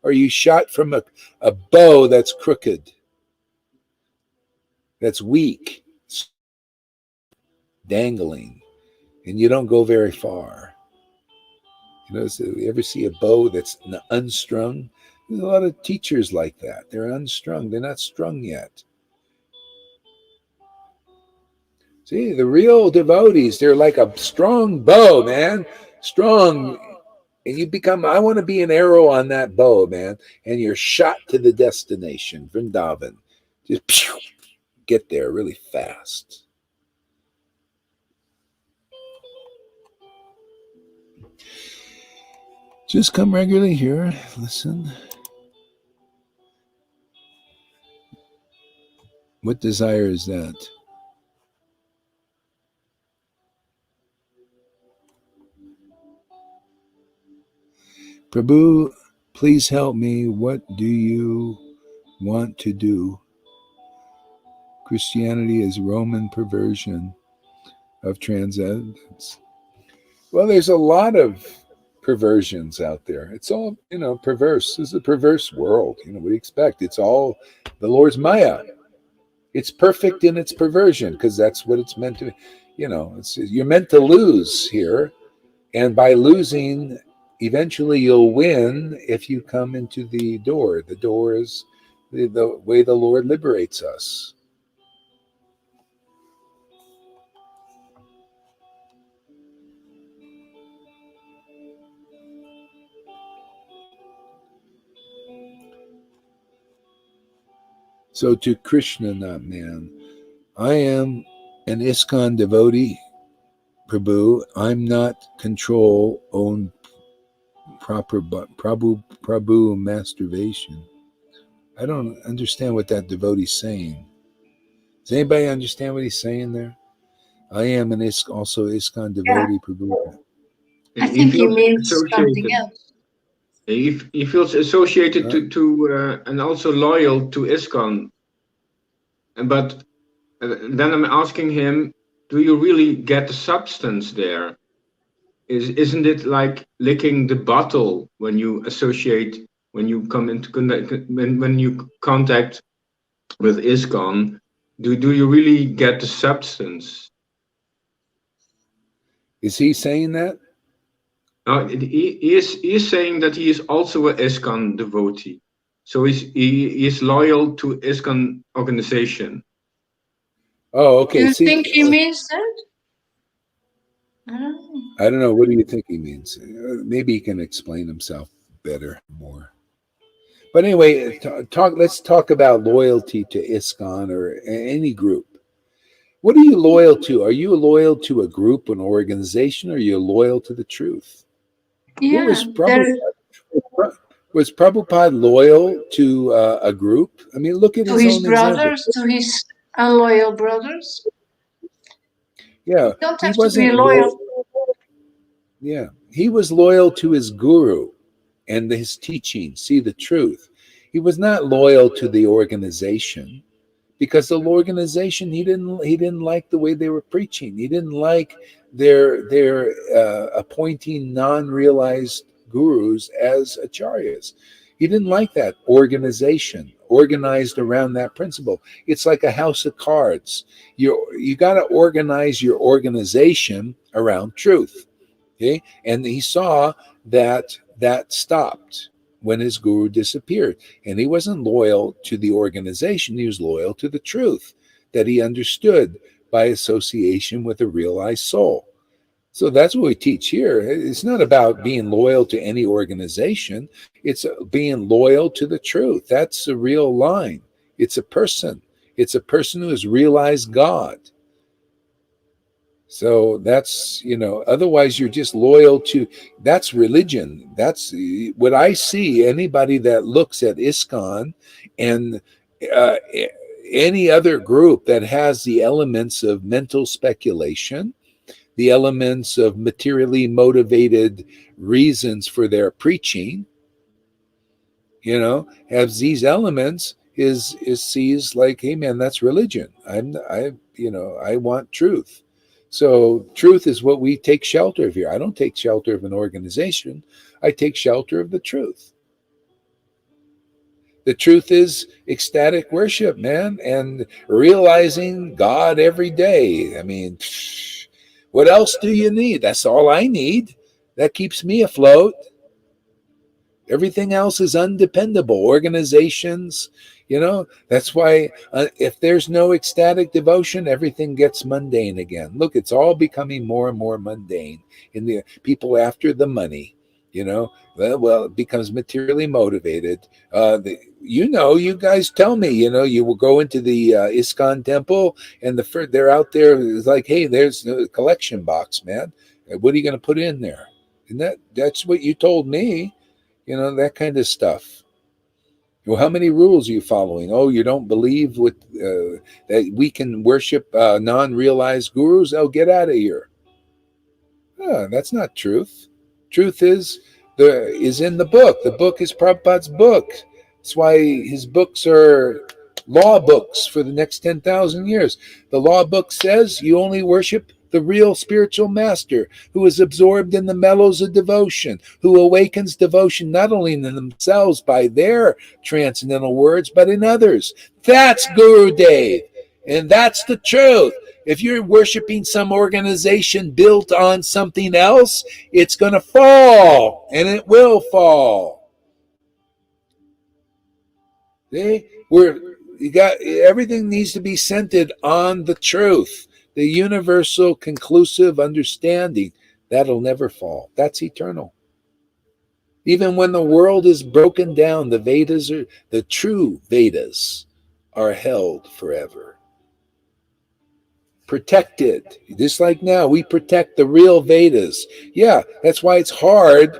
Or are you shot from a bow that's crooked, that's weak, dangling, and you don't go very far. You know, so you ever see a bow that's unstrung? There's a lot of teachers like that. They're unstrung. They're not strung yet. See, the real devotees, they're like a strong bow, man. Strong. And you become, I want to be an arrow on that bow, man. And you're shot to the destination, Vrindavan. Just pew, get there really fast. Just come regularly here, listen. What desire is that? Prabhu, please help me. What do you want to do? Christianity is Roman perversion of transcendence. Well, there's a lot of perversions out there. It's all, perverse. This is a perverse world. What do you expect? It's all the Lord's Maya. It's perfect in its perversion because that's what it's meant to be. You're meant to lose here. And by losing, eventually you'll win if you come into the door. The door is the way the Lord liberates us. So to Krishna, not man. I am an ISKCON devotee, Prabhu. I'm not control, own, proper, but Prabhu masturbation. I don't understand what that devotee's saying. Does anybody understand what he's saying there? I am also ISKCON devotee, Prabhu. I think he means something else. He feels associated to and also loyal to ISKCON. But then I'm asking him, do you really get the substance there? Isn't it like licking the bottle when you associate, when you come into when you contact with ISKCON? Do you really get the substance? Is he saying that? He is saying that he is also an ISKCON devotee. So he is loyal to ISKCON organization. Oh, okay. Do you think he means that? I don't know. What do you think he means? Maybe he can explain himself better, more. But anyway, let's talk about loyalty to ISKCON or any group. What are you loyal to? Are you loyal to a group, an organization, or are you loyal to the truth? Yeah. Was Prabhupada loyal to a group? I mean, look at his own brothers, example. to his unloyal brothers. Yeah, you don't have to be loyal. Yeah, he was loyal to his guru and his teaching. See the truth. He was not loyal to the organization because the organization he didn't like the way they were preaching. He didn't like their appointing non-realized gurus as acharyas. He didn't like that organization organized around that principle. It's like a house of cards. You got to organize your organization around truth. Okay, and he saw that stopped when his guru disappeared, and he wasn't loyal to the organization. He was loyal to the truth that he understood by association with a realized soul. So that's what we teach here. It's not about being loyal to any organization. It's being loyal to the truth. That's the real line. It's a person. It's a person who has realized God. So that's, otherwise you're just loyal to, that's religion. That's what I see. Anybody that looks at ISKCON and any other group that has the elements of mental speculation, the elements of materially motivated reasons for their preaching, has these elements, is sees like, hey man, that's religion. I want truth. So truth is what we take shelter of here. I don't take shelter of an organization. I take shelter of the truth. The truth is ecstatic worship, man, and realizing God every day. I mean, What else do you need? That's all I need. That keeps me afloat. Everything else is undependable. Organizations, that's why if there's no ecstatic devotion, everything gets mundane again. Look, it's all becoming more and more mundane in the people after the money. Well, it becomes materially motivated. You guys tell me, you will go into the ISKCON temple, and they're out there. It's like, hey, there's a collection box, man. What are you going to put in there? And that's what you told me. That kind of stuff. Well, how many rules are you following? Oh, you don't believe that we can worship non-realized gurus? Oh, get out of here. That's not truth. Truth is in the book. The book is Prabhupada's book. That's why his books are law books for the next 10,000 years. The law book says you only worship the real spiritual master who is absorbed in the mellows of devotion, who awakens devotion not only in themselves by their transcendental words, but in others. That's Guru Dev. And that's the truth. If you're worshiping some organization built on something else, it's going to fall, and it will fall. See? Everything needs to be centered on the truth, the universal conclusive understanding. That'll never fall. That's eternal. Even when the world is broken down, the true Vedas are held forever. Protected. Just like now, we protect the real Vedas. Yeah, that's why it's hard,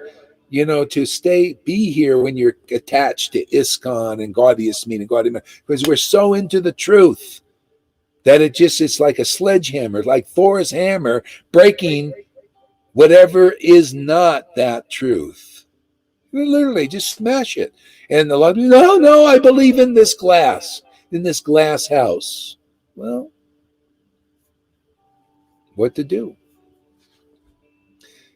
to be here when you're attached to ISKCON and Gaudiya Meena, because we're so into the truth that it's like a sledgehammer, like Thor's hammer, breaking whatever is not that truth. Literally, just smash it. And a lot of people, no, I believe in this glass house. Well, what to do?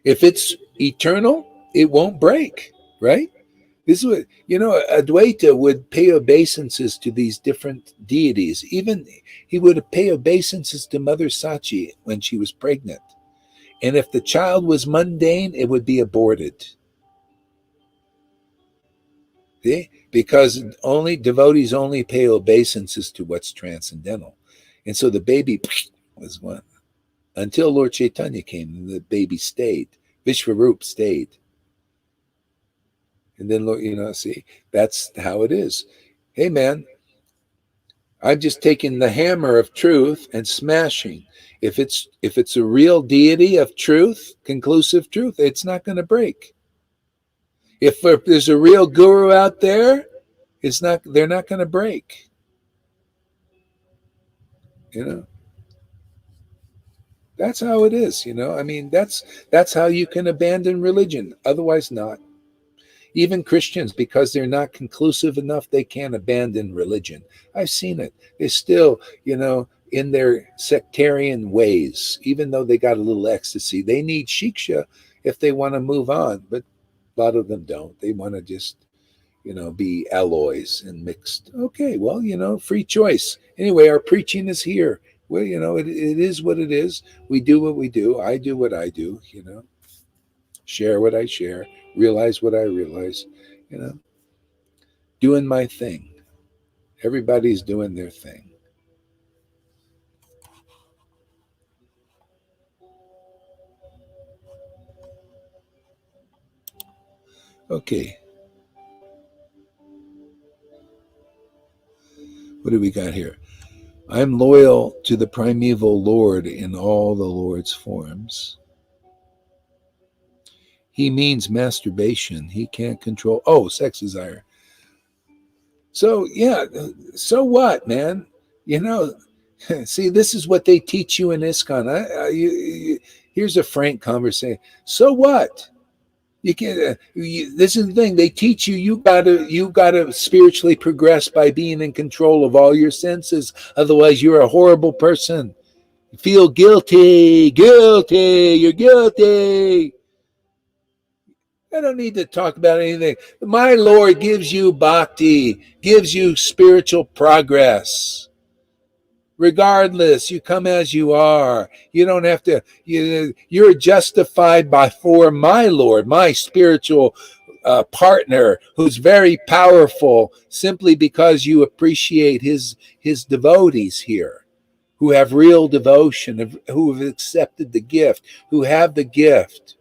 If it's eternal, it won't break, right? This is what, Advaita would pay obeisances to these different deities. Even he would pay obeisances to Mother Sachi when she was pregnant. And if the child was mundane, it would be aborted. See? Because devotees only pay obeisances to what's transcendental. And so the baby was one. Until Lord Chaitanya came, the baby stayed. Vishwarup stayed. And then, see, that's how it is. Hey, man, I'm just taking the hammer of truth and smashing. If it's a real deity of truth, conclusive truth, it's not going to break. If there's a real guru out there, they're not going to break. That's how it is, that's how you can abandon religion. Otherwise not. Even Christians, because they're not conclusive enough, they can't abandon religion. I've seen it. They're still, in their sectarian ways, even though they got a little ecstasy. They need shiksha if they want to move on, but a lot of them don't. They want to just, be alloys and mixed. Okay, well, free choice. Anyway, our preaching is here. Well, it is what it is. We do what we do. I do what I do, share what I share, realize what I realize, doing my thing. Everybody's doing their thing. Okay. What do we got here? I'm loyal to the primeval Lord in all the Lord's forms. He means masturbation. He can't control. Oh, sex desire. So, yeah. So what, man? See, this is what they teach you in ISKCON. Here's a frank conversation. So what? You can't. This is the thing. They teach you. You gotta spiritually progress by being in control of all your senses. Otherwise, you're a horrible person. You feel guilty. You're guilty. I don't need to talk about anything. My Lord gives you bhakti, gives you spiritual progress. Regardless, you come as you are. You don't have to, you're justified before my Lord, my spiritual partner, who's very powerful, simply because you appreciate his devotees here, who have real devotion, who have accepted the gift, who have the gift,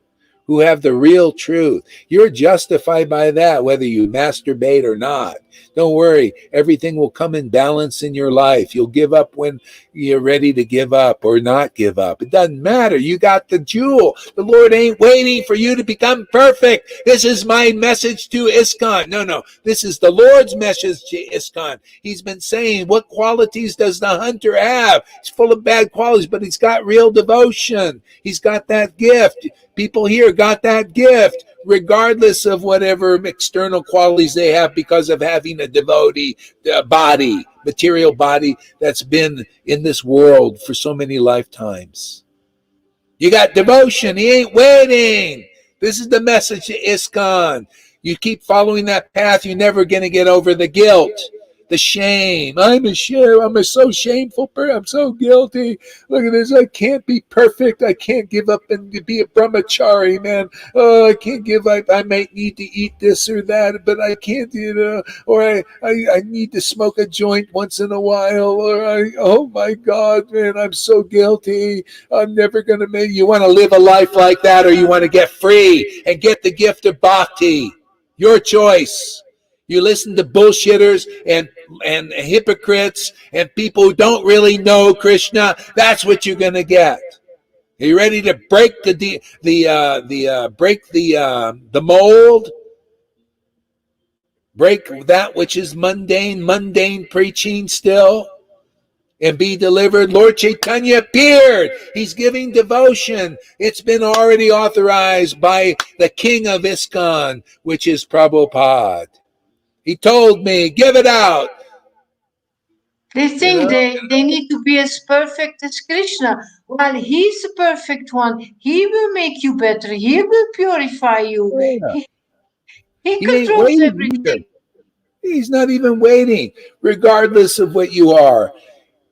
who have the real truth. You're justified by that, whether you masturbate or not. Don't worry, everything will come in balance in your life. You'll give up when you're ready to give up or not give up. It doesn't matter. You got the jewel. The Lord ain't waiting for you to become perfect. This is my message to ISKCON. No. This is the Lord's message to ISKCON. He's been saying, what qualities does the hunter have? He's full of bad qualities, but he's got real devotion. He's got that gift. People here got that gift, regardless of whatever external qualities they have, because of having a devotee body, material body that's been in this world for so many lifetimes. You got devotion. He ain't waiting. This is the message to ISKCON. You keep following that path, you're never going to get over the guilt, the shame. I'm ashamed. I'm so shameful. I'm so guilty. Look at this. I can't be perfect. I can't give up and be a brahmachari, man. Oh, I can't give up. I might need to eat this or that, but I can't, or I need to smoke a joint once in a while, or oh my God, man, I'm so guilty. I'm never going to make. You want to live a life like that, or you want to get free and get the gift of bhakti? Your choice. You listen to bullshitters and hypocrites and people who don't really know Krishna. That's what you're going to get. Are you ready to break the mold? Break that which is mundane preaching still, and be delivered. Lord Chaitanya appeared. He's giving devotion. It's been already authorized by the king of ISKCON, which is Prabhupada. He told me, give it out. They think they need to be as perfect as Krishna. While he's the perfect one, he will make you better. He will purify you. Yeah. He He ain't controls waiting everything. either. He's not even waiting, regardless of what you are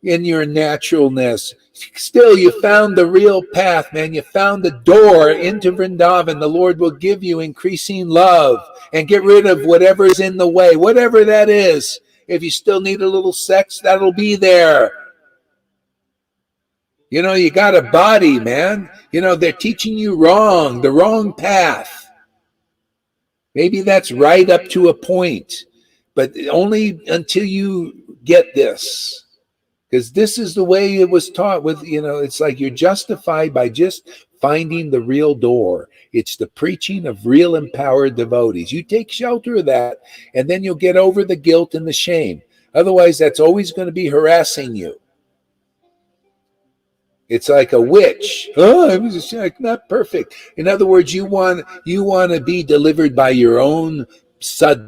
in your naturalness. Still, you found the real path, man. You found the door into Vrindavan. The Lord will give you increasing love and get rid of whatever's in the way, whatever that is. If you still need a little sex, that'll be there. You got a body, man. They're teaching you wrong, the wrong path. Maybe that's right up to a point, but only until you get this. Because this is the way it was taught with, it's like you're justified by just finding the real door. It's the preaching of real empowered devotees. You take shelter of that, and then you'll get over the guilt and the shame. Otherwise, that's always going to be harassing you. It's like a witch. Oh, I'm just not perfect. In other words, you want to be delivered by your own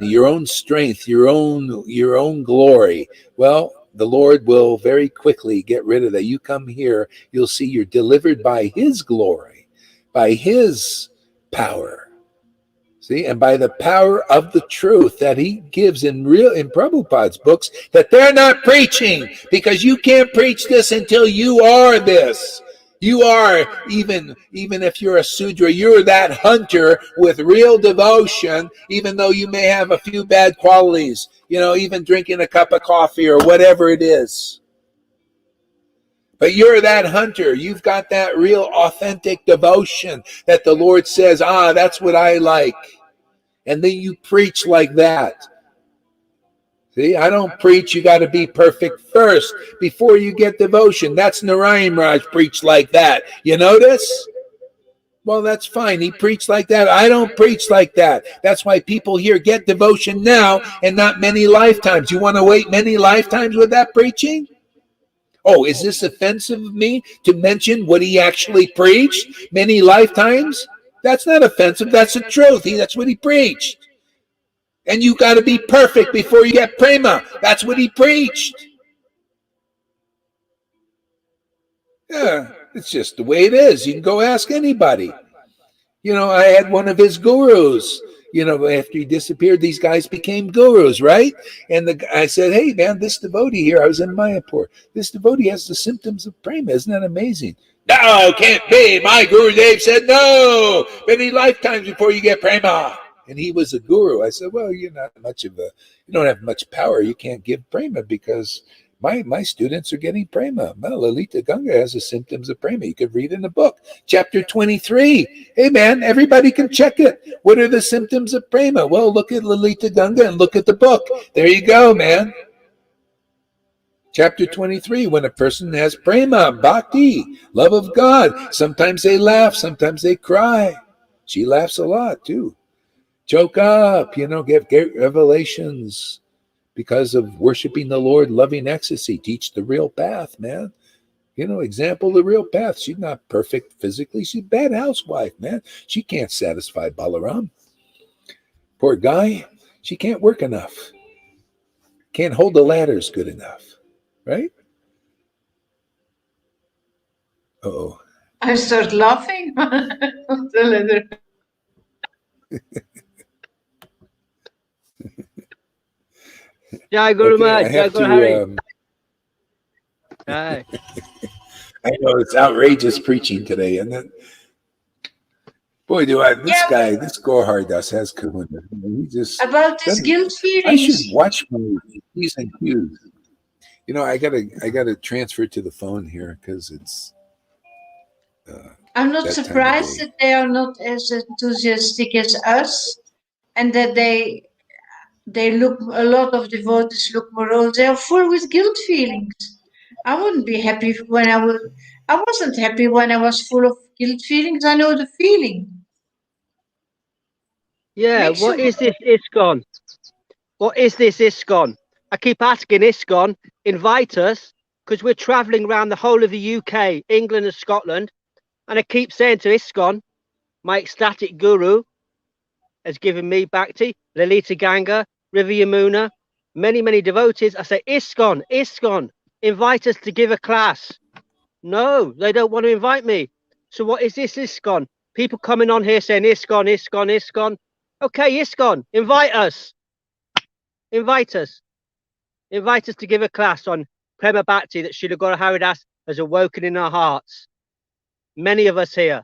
your own strength, your own glory. Well, the Lord will very quickly get rid of that. You come here, you'll see you're delivered by his glory, by his power. See, and by the power of the truth that he gives in Prabhupada's books that they're not preaching, because you can't preach this until you are this. You are, even if you're a Sudra, you're that hunter with real devotion, even though you may have a few bad qualities, even drinking a cup of coffee or whatever it is. But you're that hunter. You've got that real authentic devotion that the Lord says, that's what I like. And then you preach like that. See, I don't preach you got to be perfect first before you get devotion. That's Narayan Raj preached like that. You notice? Well, that's fine. He preached like that. I don't preach like that. That's why people here get devotion now and not many lifetimes. You want to wait many lifetimes with that preaching? Oh, is this offensive of me to mention what he actually preached many lifetimes? That's not offensive. That's the truth. That's what he preached. And you got to be perfect before you get prema. That's what he preached. Yeah, it's just the way it is. You can go ask anybody. I had one of his gurus, You know, after he disappeared, these guys became gurus, right? And I said, hey, man, this devotee here, I was in Mayapur, this devotee has the symptoms of prema. Isn't that amazing? No, can't be. My Gurudev said no. Many lifetimes before you get prema. And he was a guru. I said, well, you don't have much power. You can't give prema because my students are getting prema. Well, Lalita Ganga has the symptoms of prema. You could read in the book, chapter 23. Hey, man, everybody can check it. What are the symptoms of prema? Well, look at Lalita Ganga and look at the book. There you go, man. Chapter 23, when a person has prema, bhakti, love of God, sometimes they laugh, sometimes they cry. She laughs a lot, too. Choke up, get revelations because of worshiping the Lord, loving ecstasy. Teach the real path, man. Example the real path. She's not perfect physically. She's a bad housewife, man. She can't satisfy Balaram. Poor guy. She can't work enough. Can't hold the ladders good enough. Right? Uh-oh. I start laughing. Jai Guru Okay, Maharaj, I Jai have Guru Hari. I know it's outrageous preaching today, and then, boy, this Gorhardus has kahuna. He just About his guilt I should feelings. watch my P's and Q's. I gotta transfer to the phone here because it's. I'm not that time of surprised day. that they are not as enthusiastic as us, and that they look, a lot of devotees look morose. They are full with guilt feelings. I wouldn't be happy I wasn't happy when I was full of guilt feelings. I know the feeling. Yeah, Makes what you- is this ISKCON? What is this ISKCON? I keep asking ISKCON, invite us, because we're travelling around the whole of the UK, England and Scotland, and I keep saying to ISKCON, my ecstatic guru has given me Bhakti, Lalita Ganga, River Yamuna, many, many devotees. I say, ISKCON, ISKCON, invite us to give a class. No, they don't want to invite me. So what is this ISKCON? People coming on here saying ISKCON, ISKCON, ISKCON. Okay, ISKCON, invite us. Invite us. Invite us to give a class on Prema Bhakti that Srila Guru Haridas has awoken in our hearts. Many of us here.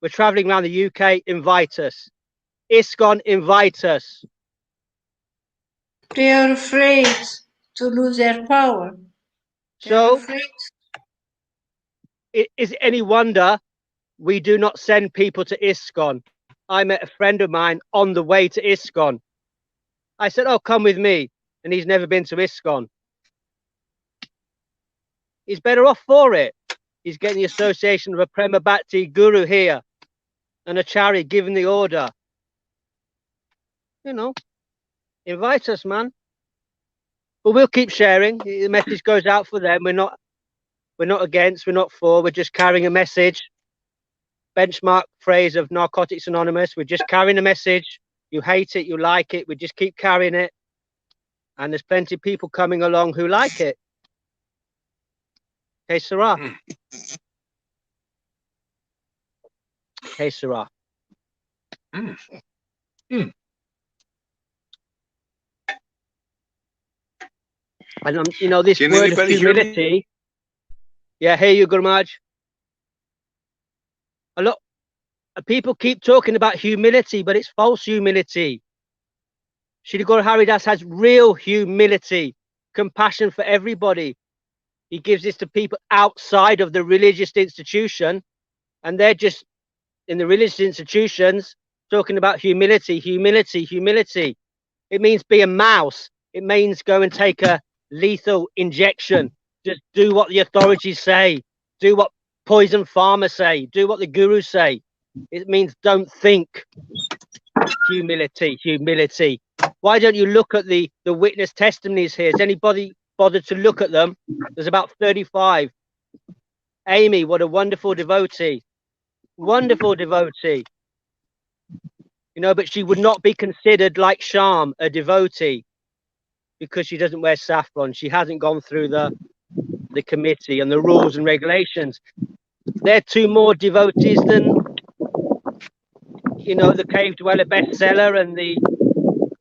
We're traveling around the UK. Invite us. ISKCON, invite us. They are afraid to lose their power. So, is it any wonder we do not send people to ISKCON? I met a friend of mine on the way to ISKCON. I said, oh, come with me. And he's never been to ISKCON. He's better off for it. He's getting the association of a Prema Bhakti guru here and a Chari giving the order. Invite us, man. But we'll keep sharing. The message goes out for them. We're not against, we're not for, we're just carrying a message. Benchmark phrase of Narcotics Anonymous. We're just carrying a message. You hate it, you like it, we just keep carrying it. And there's plenty of people coming along who like it. Hey, Sarah. Hey, Sarah. Mm. And this Can word of anybody hear me? humility. Yeah, hey, you, Guru Maharaj. A lot of people keep talking about humility, but it's false humility. Srila Guru Haridas has real humility, compassion for everybody. He gives this to people outside of the religious institution, and they're just in the religious institutions talking about humility, humility, humility. It means be a mouse. It means go and take a lethal injection. Just do what the authorities say. Do what poison farmers say. Do what the gurus say. It means don't think. Humility, humility. Why don't you look at the witness testimonies here? Has anybody bothered to look at them? There's about 35. Amy, what a wonderful devotee. Wonderful devotee. But she would not be considered like Sham, a devotee, because she doesn't wear saffron. She hasn't gone through the committee and the rules and regulations. They're two more devotees than you know, the Cave Dweller bestseller and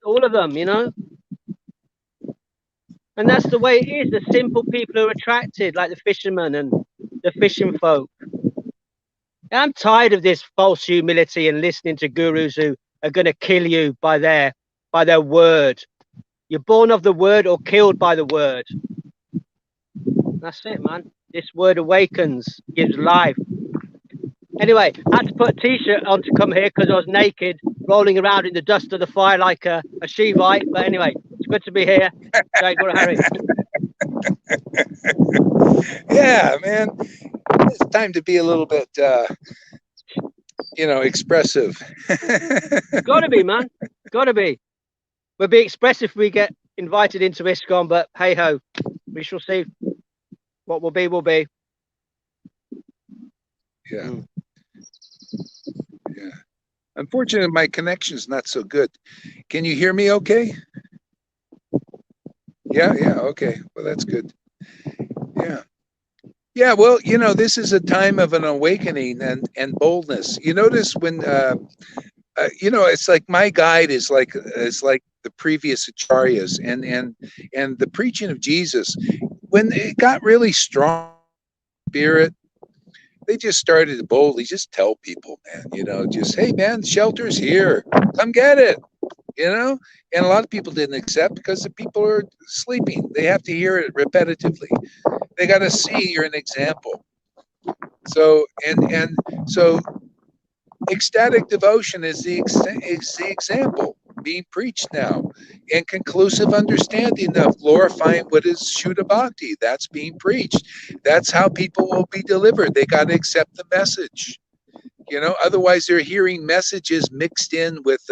all of them, you know. And that's the way it is. The simple people are attracted, like the fishermen and the fishing folk. I'm tired of this false humility and listening to gurus who are going to kill you by their word. You're born of the word or killed by the word. That's it, man. This word awakens, gives life. Anyway, I had to put a t-shirt on to come here because I was naked, rolling around in the dust of the fire like a Shivite. But anyway, it's good to be here. Jai Guru Hari. Yeah, man. It's time to be a little bit, you know, expressive. Gotta be, man. Gotta be. We'll be expressive if we get invited into ISKCON, but hey ho, we shall see. What will be, will be. Yeah. Yeah. Unfortunately, my connection's not so good. Can you hear me okay? Yeah, okay. Well, that's good. Yeah. Yeah, well, you know, this is a time of an awakening and boldness. You notice when you know, it's like my guide is like the previous acharyas and the preaching of Jesus. When it got really strong spirit, they just started to boldly just tell people, man, you know, just, hey man, shelter's here, come get it, you know. And a lot of people didn't accept because the people are sleeping. They have to hear it repetitively. They got to see you're an example. So and so ecstatic devotion is the example being preached now, and conclusive understanding of glorifying what is Shuddha Bhakti. That's being preached. That's how people will be delivered. They got to accept the message. You know, otherwise they're hearing messages mixed in with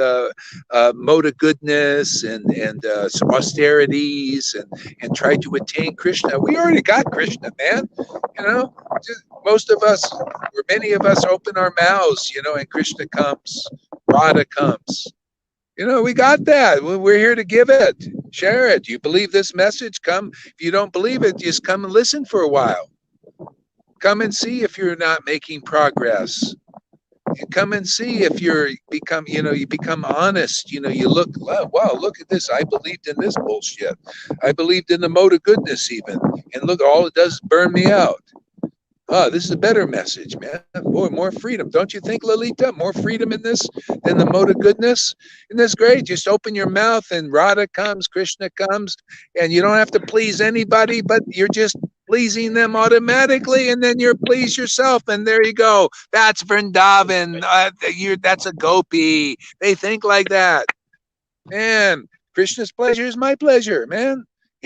mode of goodness and some austerities and try to attain Krishna. We already got Krishna, man. You know, just, most of us, or many of us, open our mouths, you know, and Krishna comes, Radha comes. You know, we got that. We're here to give it, share it. You believe this message? Come. If you don't believe it, just come and listen for a while. Come and see if you're not making progress. And come and see if you become honest. You know, you look, wow, look at this. I believed in this bullshit. I believed in the mode of goodness even. And look, all it does is burn me out. Oh, this is a better message, man. Boy, more freedom. Don't you think, Lalita? More freedom in this than the mode of goodness? Isn't this great? Just open your mouth and Radha comes, Krishna comes, and you don't have to please anybody, but you're just pleasing them automatically, and then you're pleased yourself, and there you go. That's Vrindavan. That's a gopi. They think like that. Man, Krishna's pleasure is my pleasure, man.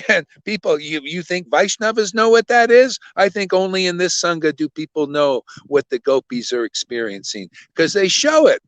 And people, you think Vaishnavas know what that is? I think only in this Sangha do people know what the gopis are experiencing, because they show it.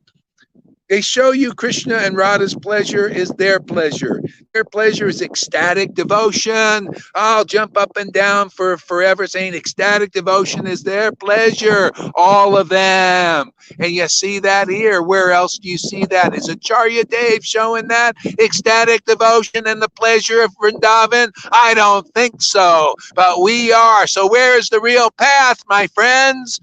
They show you Krishna and Radha's pleasure is their pleasure. Their pleasure is ecstatic devotion. I'll jump up and down for forever saying ecstatic devotion is their pleasure. All of them. And you see that here. Where else do you see that? Is Acharya Dev showing that? Ecstatic devotion and the pleasure of Vrindavan? I don't think so. But we are. So where is the real path, my friends?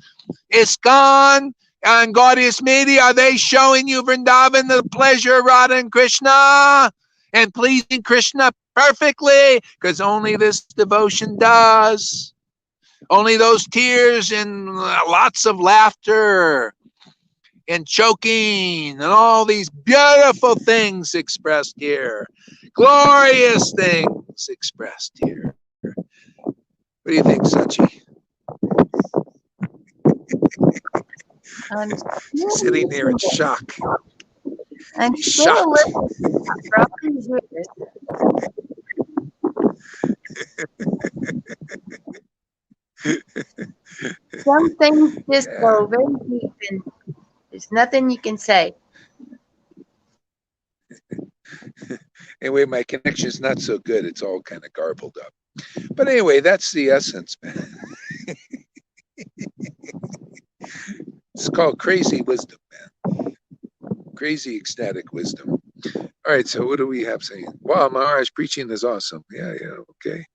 ISKCON and Gaudiya Media, are they showing you Vrindavan, the pleasure of Radha and Krishna, and pleasing Krishna perfectly? Because only this devotion does. Only those tears and lots of laughter and choking and all these beautiful things expressed here. Glorious things expressed here. What do you think, Sachi? She's sitting there in shock. I'm He's still shocked. listening. Some things just go very deep, and there's nothing you can say. Anyway, my connection's not so good. It's all kind of garbled up. But anyway, that's the essence, man. It's called crazy wisdom, man. Crazy ecstatic wisdom. All right, so what do we have saying? Wow, Maharaj preaching is awesome. Yeah, okay.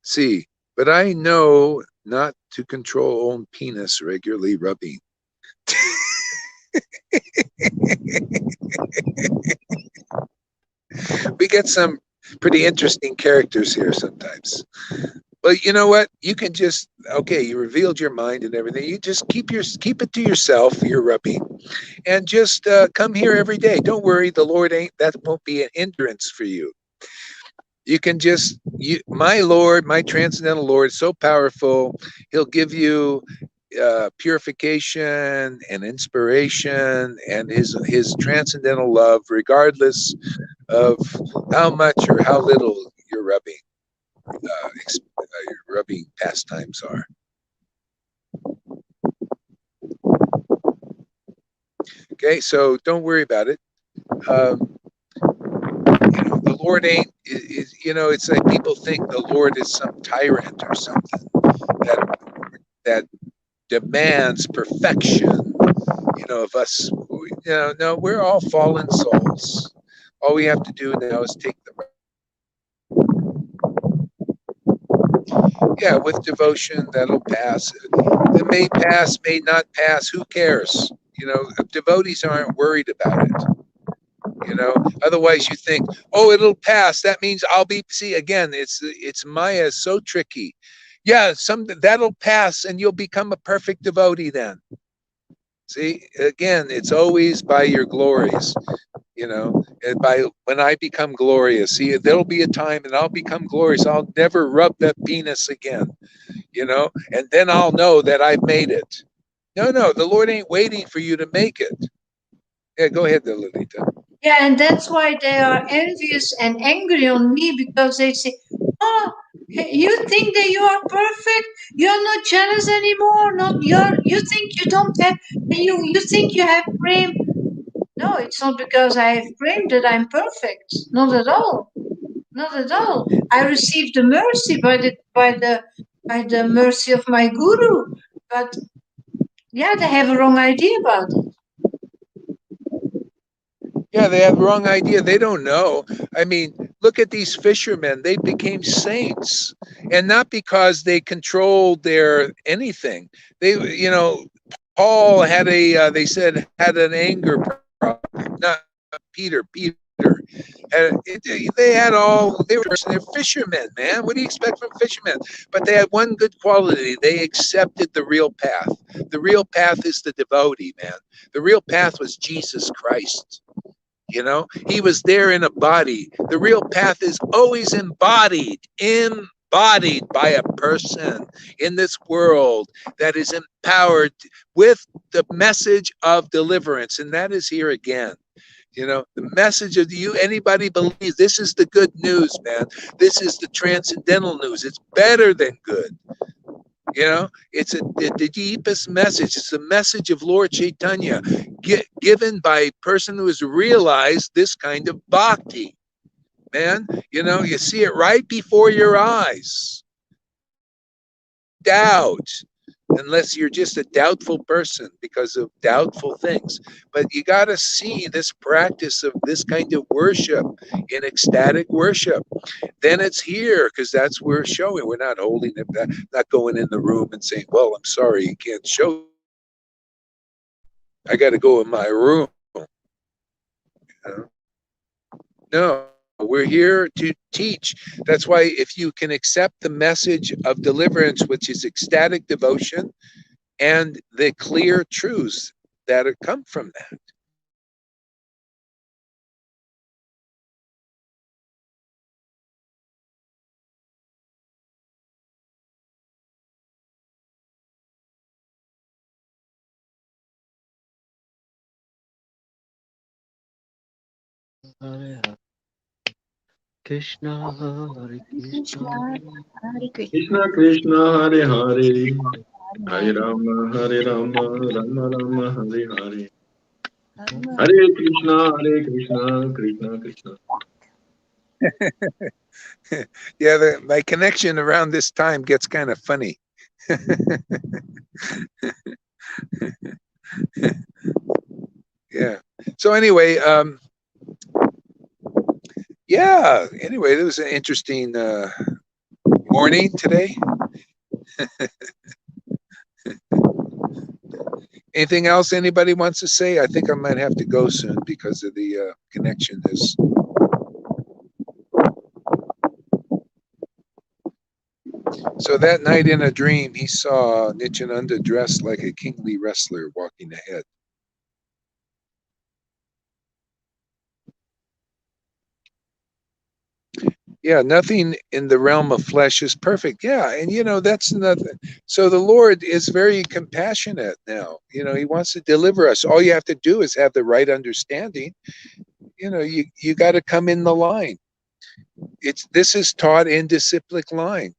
See, but I know not to control own penis regularly rubbing. We get some pretty interesting characters here sometimes. But you know what? You can just, okay, you revealed your mind and everything. You just keep it to yourself, your rubbing, and just come here every day. Don't worry, the Lord that won't be an hindrance for you. You can just, my Lord, my transcendental Lord, is so powerful. He'll give you purification and inspiration and his transcendental love, regardless of how much or how little your rubbing pastimes are. Okay, so don't worry about it. The Lord ain't, it's like people think the Lord is some tyrant or something that demands perfection, of us. No, we're all fallen souls. All we have to do now is take the, with devotion, that'll pass. It may pass, may not pass, who cares? Devotees aren't worried about it. Otherwise you think, oh, it'll pass. That means I'll be, see, again, it's Maya, so tricky. Yeah, that'll pass and you'll become a perfect devotee then. See, again, it's always by your glories, and by when I become glorious. See, there'll be a time and I'll become glorious. I'll never rub that penis again, and then I'll know that I've made it. No, the Lord ain't waiting for you to make it. Yeah, go ahead, Lolita. Yeah, and that's why they are envious and angry on me, because they say, "Oh, you think that you are perfect? You're not jealous anymore. You think you don't have, you think you have prem." No, it's not because I have prem that I'm perfect. Not at all. Not at all. I received the mercy by the mercy of my guru, but yeah, they have a wrong idea about it. Yeah, they have the wrong idea. They don't know. I mean, look at these fishermen. They became saints, and not because they controlled their anything. They, Paul had they said, had an anger problem. Not Peter. They had they're fishermen, man. What do you expect from fishermen? But they had one good quality. They accepted the real path. The real path is the devotee, man. The real path was Jesus Christ. He was there in a body. The real path is always embodied by a person in this world that is empowered with the message of deliverance. And that is here again. The message of anybody believes this is the good news, man. This is the transcendental news. It's better than good. It's the deepest message. It's the message of Lord Chaitanya given by a person who has realized this kind of bhakti. Man, you see it right before your eyes. Doubt, unless you're just a doubtful person because of doubtful things. But you got to see this practice of this kind of worship in ecstatic worship. Then it's here, because that's where we're showing. We're not holding it back, not going in the room and saying, well, I'm sorry, you can't show. I got to go in my room. No, we're here to teach. That's why if you can accept the message of deliverance, which is ecstatic devotion, and the clear truths that come from that. Krishna, Hare Krishna, Hare Krishna. Krishna Krishna Hare Hare, Hare Rama Rama Rama Hare Hare, Hare Krishna Krishna Krishna. Yeah, my connection around this time gets kind of funny. Yeah. So anyway, anyway, it was an interesting morning today. Anything else anybody wants to say? I think I might have to go soon because of the connection is. So that night in a dream, he saw Nityananda dressed like a kingly wrestler walking ahead. Yeah, nothing in the realm of flesh is perfect. Yeah, and you know, that's nothing. So the Lord is very compassionate now. You know, he wants to deliver us. All you have to do is have the right understanding. You know, you got to come in the line. This is taught in disciplic line.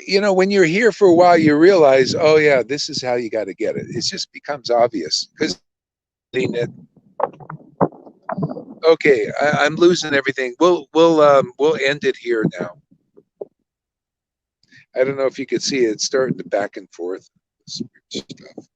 You know, when you're here for a while, you realize, oh yeah, this is how you got to get it. It just becomes obvious because okay, I'm losing everything. We'll end it here now. I don't know if you could see it. It's starting to back and forth. Stuff.